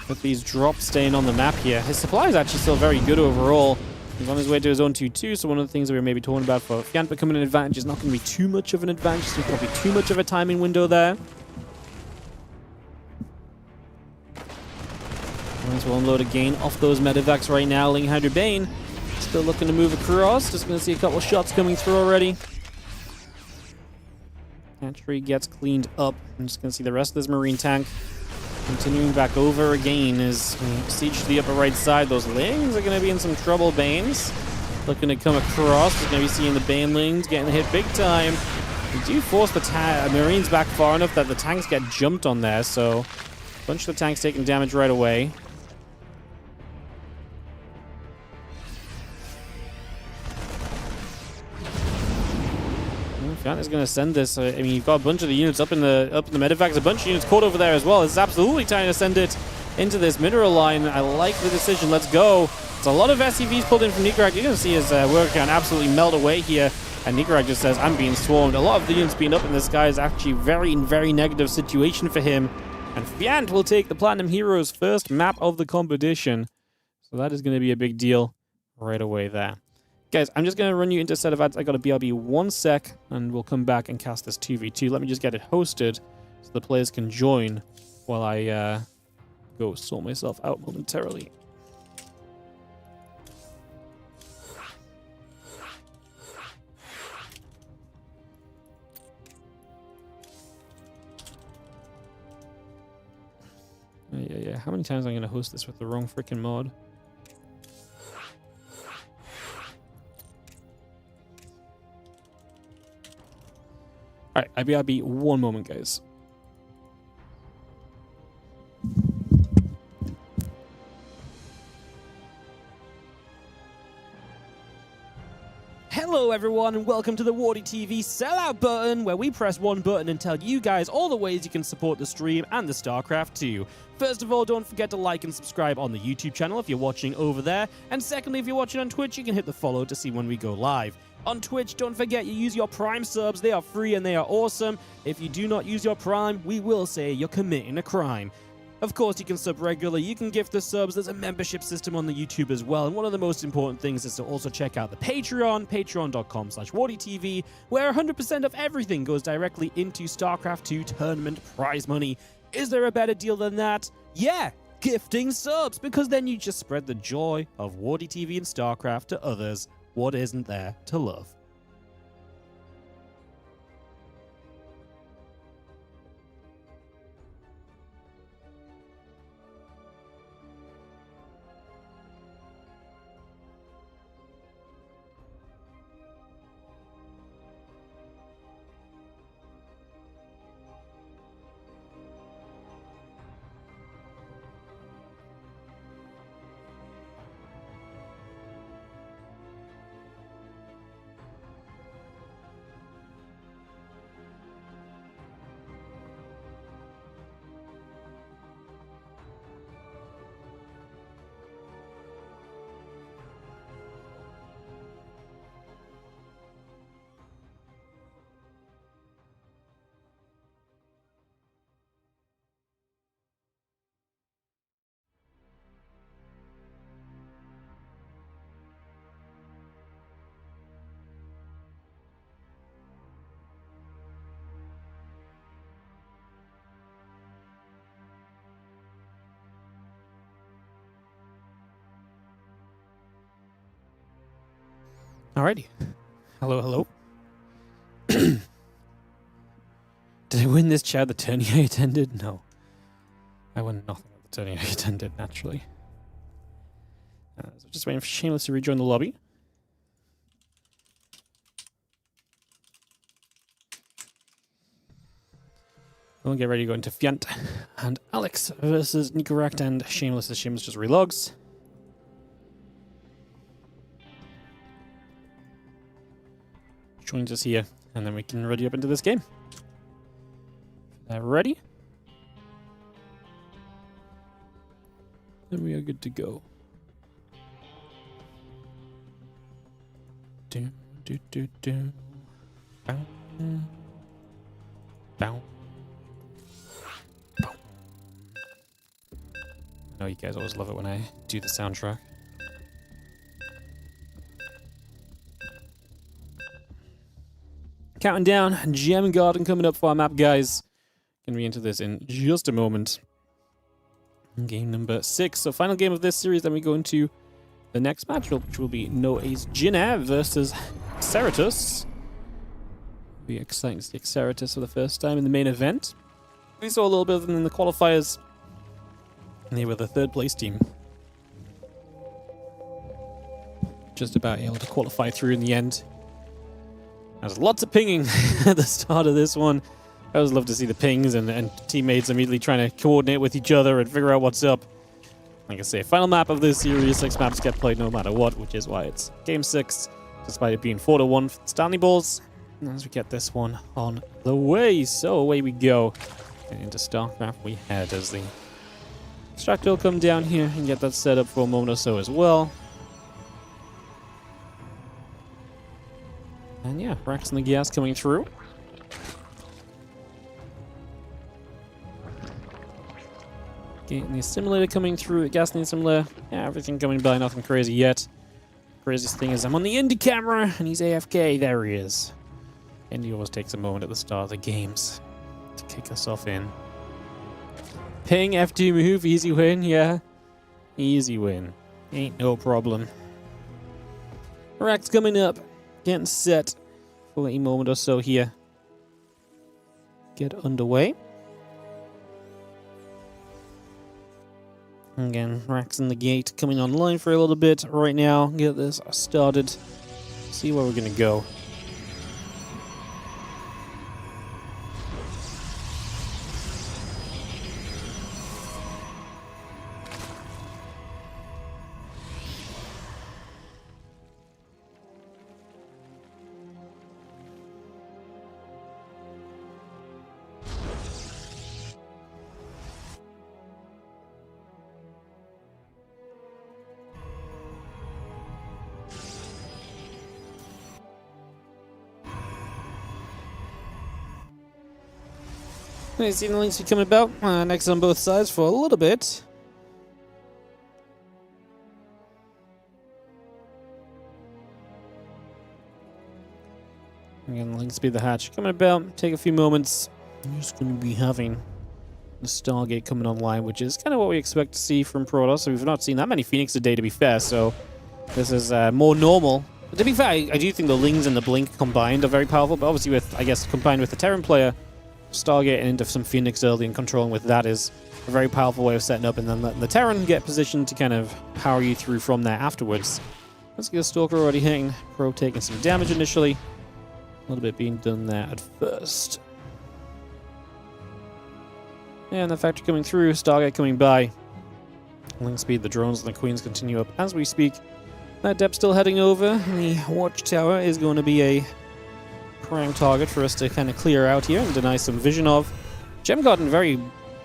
with these drops staying on the map here. His supply is actually still very good overall. He's on his way to his own 2-2, so one of the things that we were maybe talking about for Fjant becoming an advantage is not going to be too much of an advantage. There's probably too much of a timing window there. Might as well unload again off those Medivacs right now. Ling Hydra Bane still looking to move across. Just going to see a couple shots coming through already. Hatchery gets cleaned up. I'm just going to see the rest of this Marine tank continuing back over again as we siege to the upper right side. Those Lings are going to be in some trouble. Banes looking to come across. We're going to be seeing the Banelings getting hit big time. We do force the Marines back far enough that the tanks get jumped on there, so a bunch of the tanks taking damage right away. Fjant is going to send this. I mean, you've got a bunch of the units up in the Medivacs, a bunch of units caught over there as well. It's absolutely time to send it into this mineral line. I like the decision. Let's go. It's a lot of SCVs pulled in from Nikoract. You're going to see his work count absolutely melt away here. And Nikoract just says, I'm being swarmed. A lot of the units being up in the sky is actually very, very negative situation for him. And Fjant will take the Platinum Heroes' first map of the competition. So that is going to be a big deal right away there. Guys, I'm just going to run you into a set of ads. I got a BRB 1 sec, and we'll come back and cast this 2v2. Let me just get it hosted so the players can join while I go sort myself out momentarily. Yeah. How many times am I going to host this with the wrong freaking mod? Alright, IBRB 1 moment, guys. Hello everyone and welcome to the WardiTV sellout button, where we press one button and tell you guys all the ways you can support the stream and the StarCraft 2. First of all, don't forget to like and subscribe on the YouTube channel if you're watching over there. And secondly, if you're watching on Twitch, you can hit the follow to see when we go live. On Twitch, don't forget you use your Prime subs. They are free and they are awesome. If you do not use your Prime, we will say you're committing a crime. Of course, you can sub regularly, you can gift the subs, there's a membership system on the YouTube as well, and one of the most important things is to also check out the Patreon, patreon.com/WardiTV, where 100% of everything goes directly into StarCraft 2 tournament prize money. Is there a better deal than that? Yeah! Gifting subs, because then you just spread the joy of WardiTV and StarCraft to others. What isn't there to love? Alrighty. Hello. Did I win this chat the tourney I attended? No. I won nothing at the turn I attended, naturally. So just waiting for Shameless to rejoin the lobby. We'll get ready to go into Fjant and Alex versus Nikoract and Shameless as Shameless just relogs. Joins us here, and then we can ready up into this game. Ready? Then we are good to go. Do do do do. Bow. Bow. Bow. I know you guys always love it when I do the soundtrack. Counting down, Gem Garden coming up for our map, guys. Gonna be into this in just a moment. Game number 6, so final game of this series. Then we go into the next match, which will be NOA's Jinna versus Ceratus. Be exciting to see Ceratus for the first time in the main event. We saw a little bit of them in the qualifiers, and they were the 3rd place team. Just about able to qualify through in the end. There's lots of pinging at the start of this one. I always love to see the pings and teammates immediately trying to coordinate with each other and figure out what's up. Like I say, final map of this series. 6 maps get played no matter what, which is why it's Game 6, despite it being 4-1 for the Stanley Balls. And as we get this one on the way, so away we go. And into StarCraft we head as the extractor will come down here and get that set up for a moment or so as well. And yeah, Rex and the gas coming through. Getting the assimilator coming through, gas and the assimilator. Yeah, everything coming by, nothing crazy yet. Craziest thing is I'm on the Indy camera and he's AFK. There he is. Indy always takes a moment at the start of the games to kick us off in. Ping, F2 move, easy win, yeah. Easy win. Ain't no problem. Rex coming up. Getting set for a moment or so here. Get underway. Again, Rax in the gate coming online for a little bit right now. Get this started. See where we're going to go. We've seen the links coming about next on both sides for a little bit. Again, link speed the hatch coming about. Take a few moments. I'm just going to be having the Stargate coming online, which is kind of what we expect to see from Protoss. So we've not seen that many Phoenix today, to be fair, so this is more normal. But to be fair, I do think the Lings and the Blink combined are very powerful, but obviously with, I guess, combined with the Terran player, Stargate and into some Phoenix early and controlling with that is a very powerful way of setting up, and then letting the Terran get positioned to kind of power you through from there afterwards. Let's get a Stalker already hitting. Pro taking some damage initially. A little bit being done there at first. And the Factory coming through, Stargate coming by. Link speed, the drones and the Queens continue up as we speak. That depth still heading over. The Watchtower is going to be a prime target for us to kind of clear out here and deny some vision of. Gem Garden, very,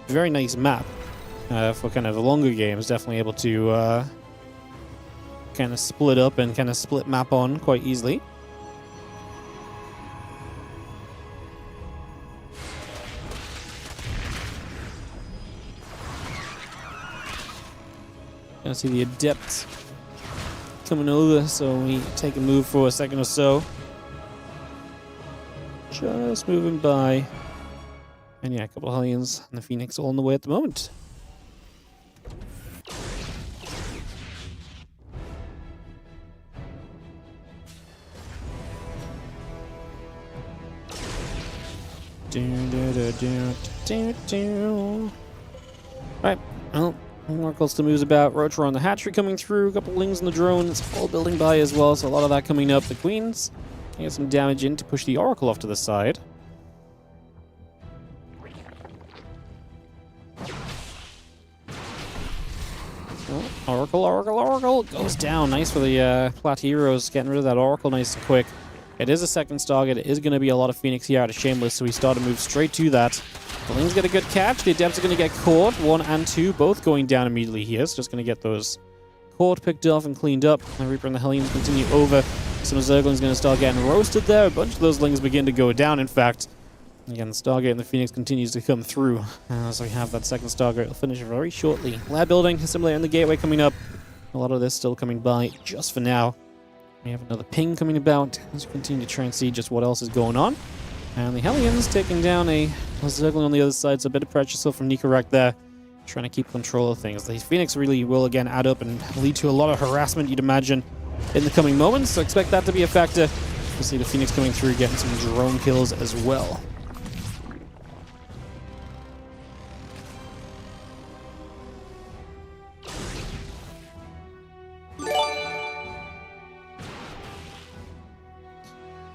very nice map for kind of the longer games. Definitely able to kind of split up and kind of split map on quite easily. Gonna see the Adept coming over, so we take a move for a second or so. Just moving by. And yeah, a couple of Hellions and the Phoenix all on the way at the moment. Alright, Well, Oracle still moves about. Roach on the hatchery coming through. A couple lings on the drones. All building by as well, so a lot of that coming up. The Queens can get some damage in to push the Oracle off to the side. Oh, Oracle goes down. Nice for the Plat Heroes, getting rid of that Oracle nice and quick. It is a second target. It is going to be a lot of Phoenix here out of Shameless, so we start to move straight to that. The Lings get a good catch. The Adepts are going to get caught. 1 and 2 both going down immediately here, so just going to get those caught, picked off, and cleaned up. The Reaper and the Hellions continue over. Some Zergling's going to start getting roasted there. A bunch of those Lings begin to go down, in fact. Again, the Stargate and the Phoenix continues to come through. So we have that second Stargate. It'll finish very shortly. Lab building, assimilator and the gateway coming up. A lot of this still coming by just for now. We have another ping coming about as we continue to try and see just what else is going on. And the Hellions taking down a Zergling on the other side, so a bit of pressure still from Nikoract there. Trying to keep control of things. The Phoenix really will again add up and lead to a lot of harassment, you'd imagine, in the coming moments. So expect that to be a factor. We'll see the Phoenix coming through, getting some drone kills as well.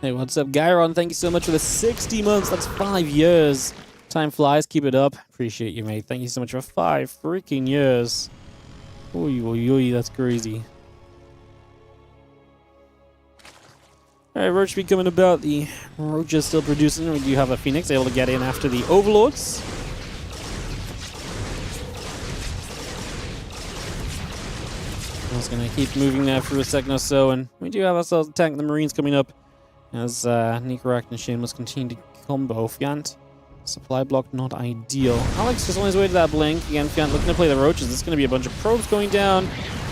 Hey, what's up, Gyron? Thank you so much for the 60 months. That's 5 years. Time flies. Keep it up. Appreciate you, mate. Thank you so much for 5 freaking years. Oy, oy, oy. That's crazy. Alright, Roach speed coming about. The Roach is still producing. We do have a Phoenix able to get in after the Overlords. I was going to keep moving there for a second or so, and we do have ourselves a tank. The Marines coming up as Nikoract and Shameless continue to combo. Fjant, supply block not ideal. Alex just on his way to that blink. Again, Fjant looking to play the Roaches. There's going to be a bunch of probes going down.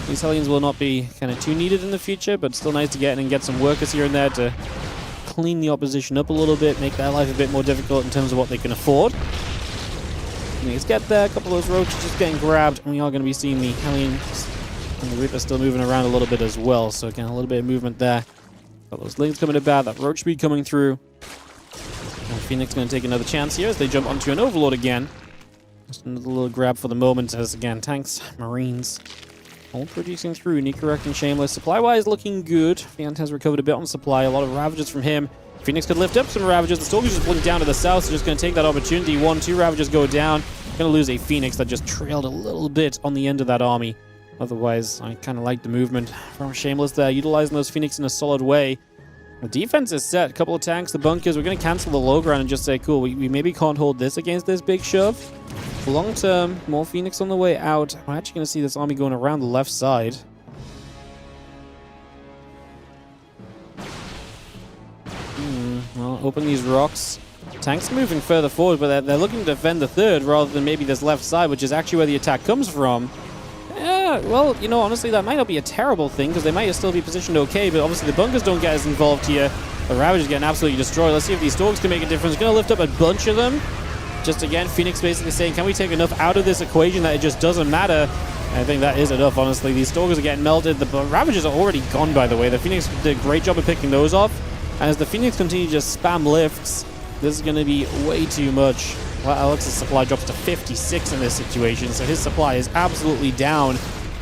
These Hellions will not be kind of too needed in the future, but still nice to get in and get some workers here and there to clean the opposition up a little bit, make their life a bit more difficult in terms of what they can afford. Let's get there. A couple of those Roaches just getting grabbed, and we are going to be seeing the Hellions and the Reaper still moving around a little bit as well. So again, a little bit of movement there. Got those Lings coming about, that Roach speed coming through. And Phoenix going to take another chance here as they jump onto an Overlord again. Just another little grab for the moment as, again, tanks, Marines, all producing through. Nikoract and Shameless. Supply-wise, looking good. Fjant has recovered a bit on supply. A lot of Ravagers from him. Phoenix could lift up some Ravagers. The Stalkers just blink down to the south, so just going to take that opportunity. 1, 2 Ravagers go down. Going to lose a Phoenix that just trailed a little bit on the end of that army. Otherwise, I kind of like the movement from Shameless there, utilizing those Phoenix in a solid way. The defense is set. A couple of tanks, the bunkers. We're going to cancel the low ground and just say, cool, we maybe can't hold this against this big shove. Long term, more Phoenix on the way out. We're actually going to see this army going around the left side. Well, open these rocks. Tanks moving further forward, but they're looking to defend the third rather than maybe this left side, which is actually where the attack comes from. Yeah, well, you know, honestly, that might not be a terrible thing, because they might still be positioned okay, but obviously the bunkers don't get as involved here. The Ravagers getting absolutely destroyed. Let's see if these Storks can make a difference. Going to lift up a bunch of them. Just again, Phoenix basically saying, can we take enough out of this equation that it just doesn't matter? And I think that is enough, honestly. These Stalkers are getting melted. The Ravagers are already gone, by the way. The Phoenix did a great job of picking those off. And as the Phoenix continue to just spam lifts, this is going to be way too much. Well, Alex's supply drops to 56 in this situation, so his supply is absolutely down.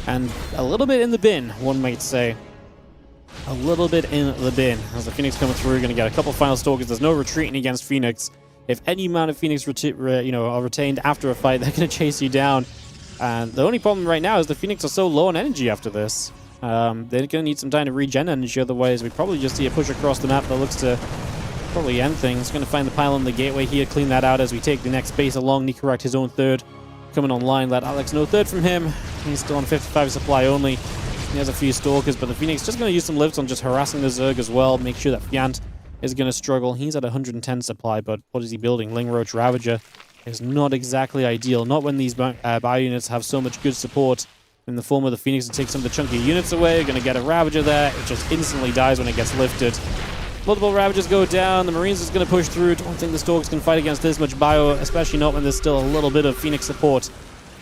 And a little bit in the bin, one might say. A little bit in the bin. As the Phoenix coming through, going to get a couple final Stalkers. There's no retreating against Phoenix. If any amount of Phoenix are retained after a fight, they're going to chase you down. And the only problem right now is the Phoenix are so low on energy after this. They're going to need some time to regen energy, otherwise we probably just see a push across the map that looks to probably end things. Going to find the pylon, the gateway here, clean that out as we take the next base along. Nikoract his own third coming online. Let Alex know third from him. He's still on 55 supply only. He has a few Stalkers, but the Phoenix just going to use some lifts on just harassing the Zerg as well. Make sure that Fjant is going to struggle. He's at 110 supply, but what is he building? Ling Roach Ravager is not exactly ideal. Not when these bio units have so much good support in the form of the Phoenix to take some of the chunky units away. Going to get a Ravager there. It just instantly dies when it gets lifted. Multiple Ravagers go down. The Marines is going to push through. Don't think the Storks can fight against this much bio, especially not when there's still a little bit of Phoenix support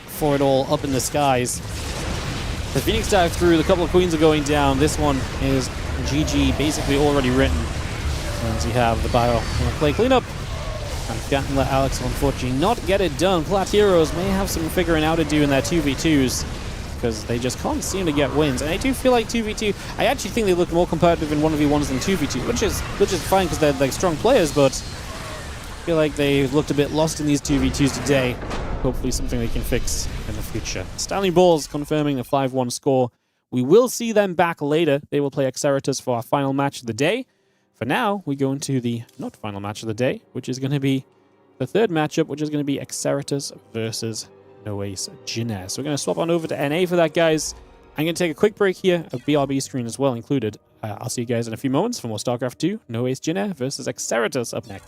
for it all up in the skies. The Phoenix dive through. The couple of Queens are going down. This one is GG, basically already written. Once you have the bio play cleanup, and Fjant and Alex will unfortunately not get it done. Plat Heroes may have some figuring out to do in their 2v2s because they just can't seem to get wins. And I do feel like 2v2, I actually think they look more competitive in 1v1s than 2v2, which is fine because they're like strong players, but I feel like they looked a bit lost in these 2v2s today. Hopefully something they can fix in the future. Stanley Balls confirming the 5-1 score. We will see them back later. They will play Exeritus for our final match of the day. For now, we go into the not final match of the day, which is going to be the third matchup, which is going to be Exeritus versus NoAce Jin. So we're going to swap on over to NA for that, guys. I'm going to take a quick break here, a BRB screen as well included. I'll see you guys in a few moments for more StarCraft 2, NoAce Jin versus Exeritus up next.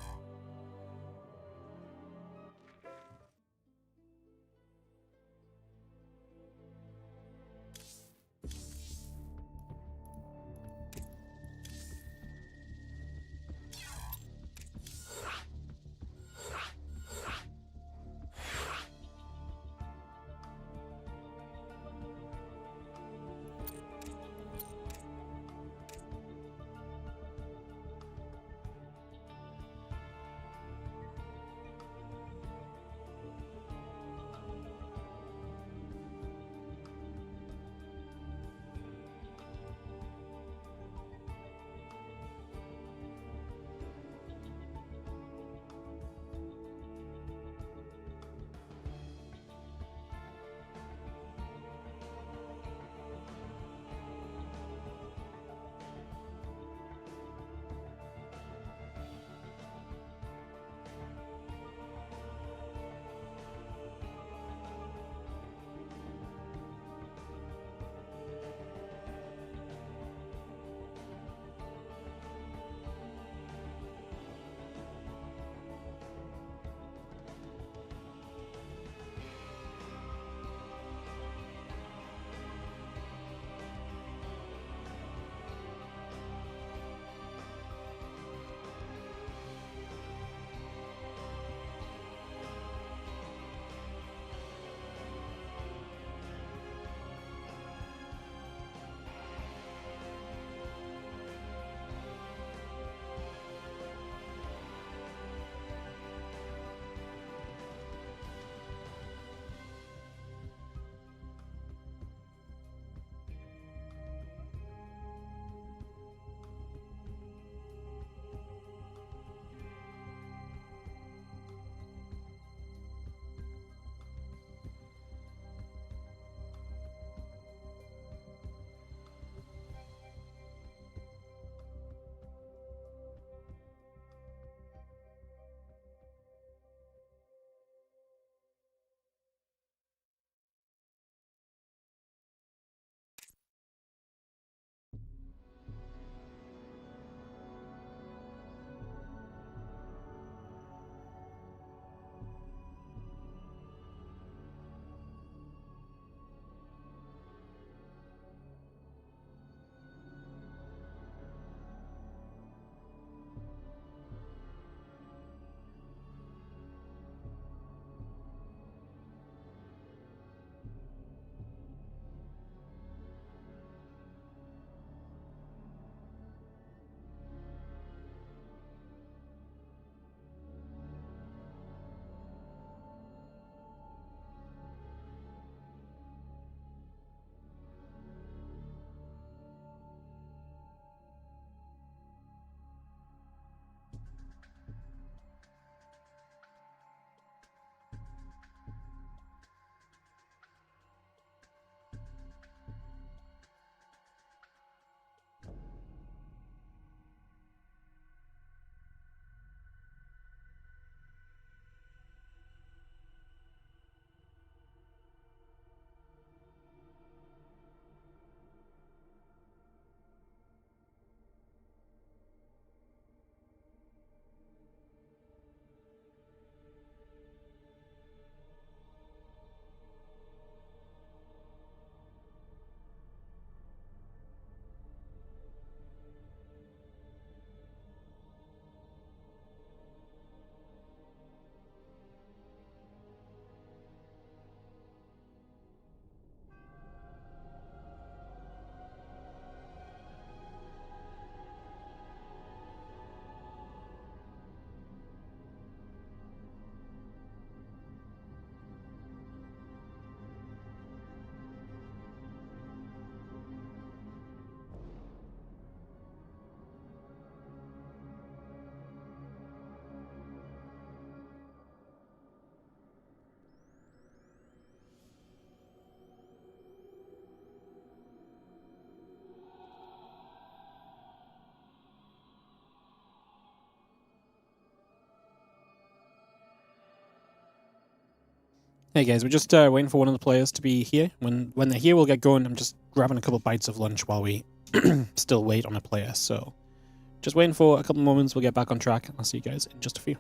Hey guys, we're just waiting for one of the players to be here. When they're here, we'll get going. I'm just grabbing a couple bites of lunch while we still wait on a player. So just waiting for a couple moments. We'll get back on track. I'll see you guys in just a few.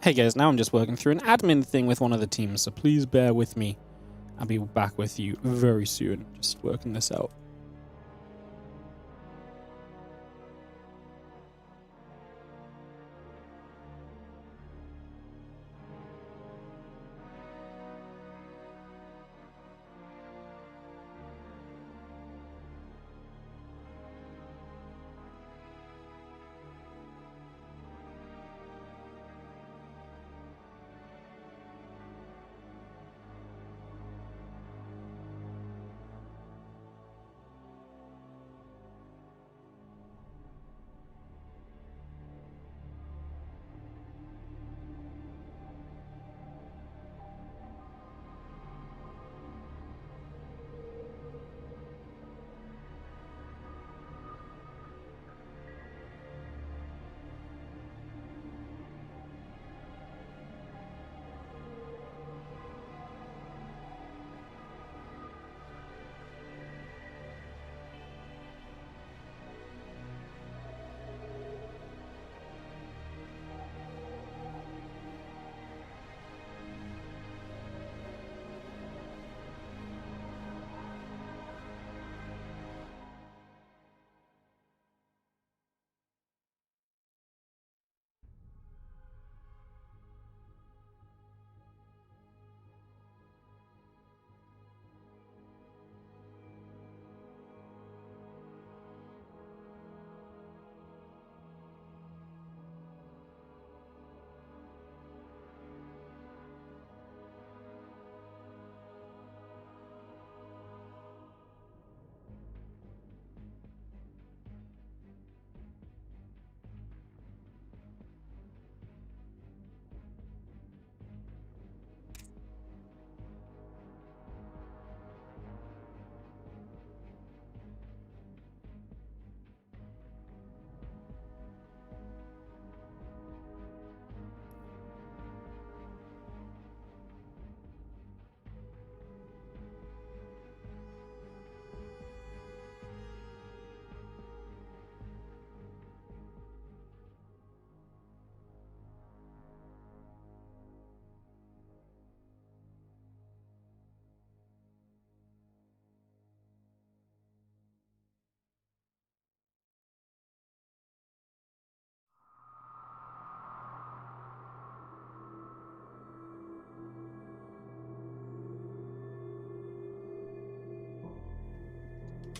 Hey guys, now I'm just working through an admin thing with one of the teams, so please bear with me. I'll be back with you very soon, just working this out.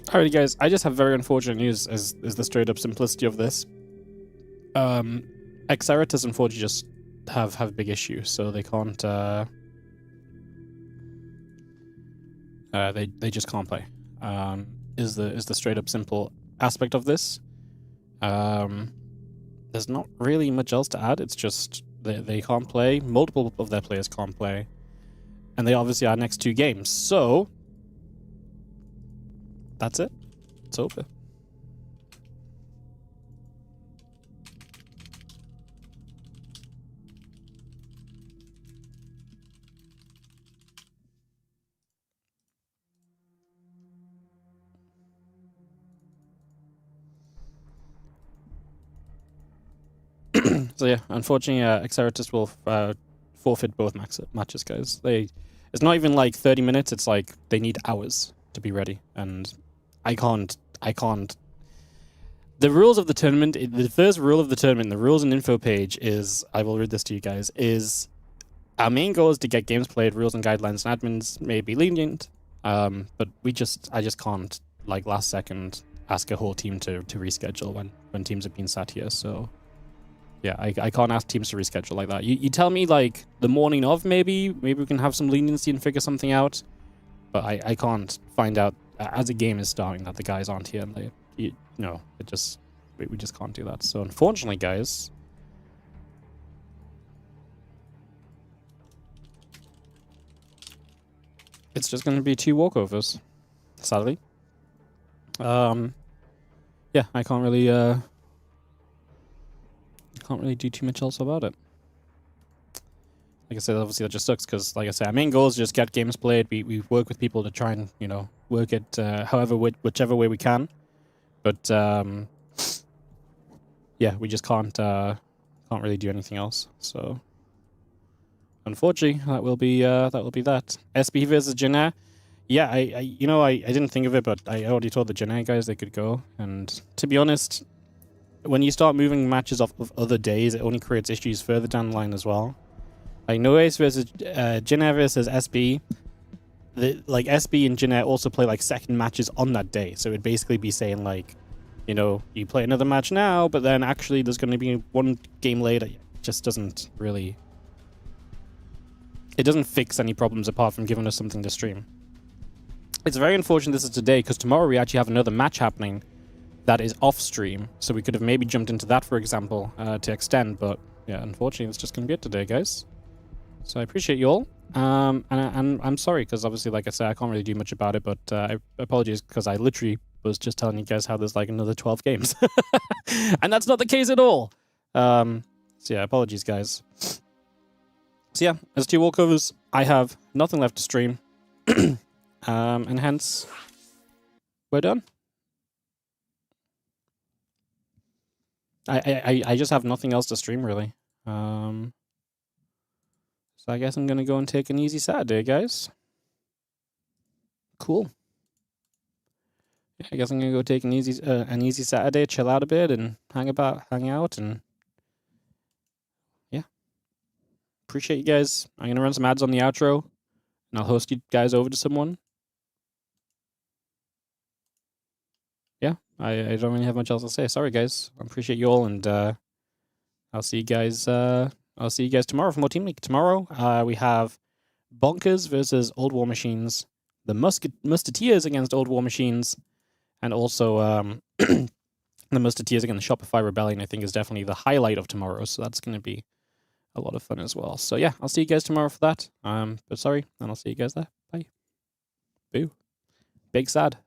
Alrighty guys, I just have very unfortunate news as the straight up simplicity of this. Xeratus unfortunately just have big issues, so they can't they just can't play. Is the straight up simple aspect of this. There's not really much else to add, it's just they can't play, multiple of their players can't play. And they obviously are next 2 games, so that's it. It's over. So yeah, unfortunately, Xeratus will forfeit both matches, guys. It's not even like 30 minutes, it's like they need hours to be ready, and I can't. The rules of the tournament, the first rule of the tournament, the rules and info page is, I will read this to you guys, is our main goal is to get games played, rules and guidelines and admins may be lenient, but I just can't, like, last second ask a whole team to reschedule when teams have been sat here, so yeah, I can't ask teams to reschedule like that. You tell me, like, the morning of, maybe we can have some leniency and figure something out, but I can't find out as a game is starting that the guys aren't here, and we just can't do that. So unfortunately, guys, it's just going to be 2 walkovers, sadly. Yeah, I can't really do too much else about it. Like I said, obviously that just sucks because, like I said, our main goal is just get games played. We work with people to try and, you know, work it whichever way we can. But yeah, we just can't really do anything else. So unfortunately, that will be that. SB versus Janair. Yeah, I didn't think of it, but I already told the Janair guys they could go. And to be honest, when you start moving matches off of other days, it only creates issues further down the line as well. Like NoAce versus Janair versus SB. Like SB and Janair also play like second matches on that day, so it'd basically be saying like, you know, you play another match now, but then actually there's going to be one game later. It just doesn't really. It doesn't fix any problems apart from giving us something to stream. It's very unfortunate this is today, because tomorrow we actually have another match happening that is off stream, so we could have maybe jumped into that, for example, to extend, but yeah, unfortunately it's just going to be it today, guys. So I appreciate you all, and I'm sorry, because obviously, like I said, I can't really do much about it, but I apologize, because I literally was just telling you guys how there's like another 12 games, and that's not the case at all. So yeah, apologies, guys. So yeah, as 2 walkovers, I have nothing left to stream, and hence, we're done. I just have nothing else to stream, really. So I guess I'm gonna go and take an easy Saturday, guys. Cool. Yeah, I guess I'm gonna go take an easy Saturday, chill out a bit, and hang out, and yeah. Appreciate you guys. I'm gonna run some ads on the outro, and I'll host you guys over to someone. Yeah, I don't really have much else to say. Sorry, guys. I appreciate you all, and I'll see you guys. I'll see you guys tomorrow for more Team League. Tomorrow, we have Bonkers versus Old War Machines, the Musketeers against Old War Machines, and also the Musketeers against the Shopify Rebellion. I think is definitely the highlight of tomorrow. So that's going to be a lot of fun as well. So yeah, I'll see you guys tomorrow for that. But sorry, and I'll see you guys there. Bye. Boo. Big sad.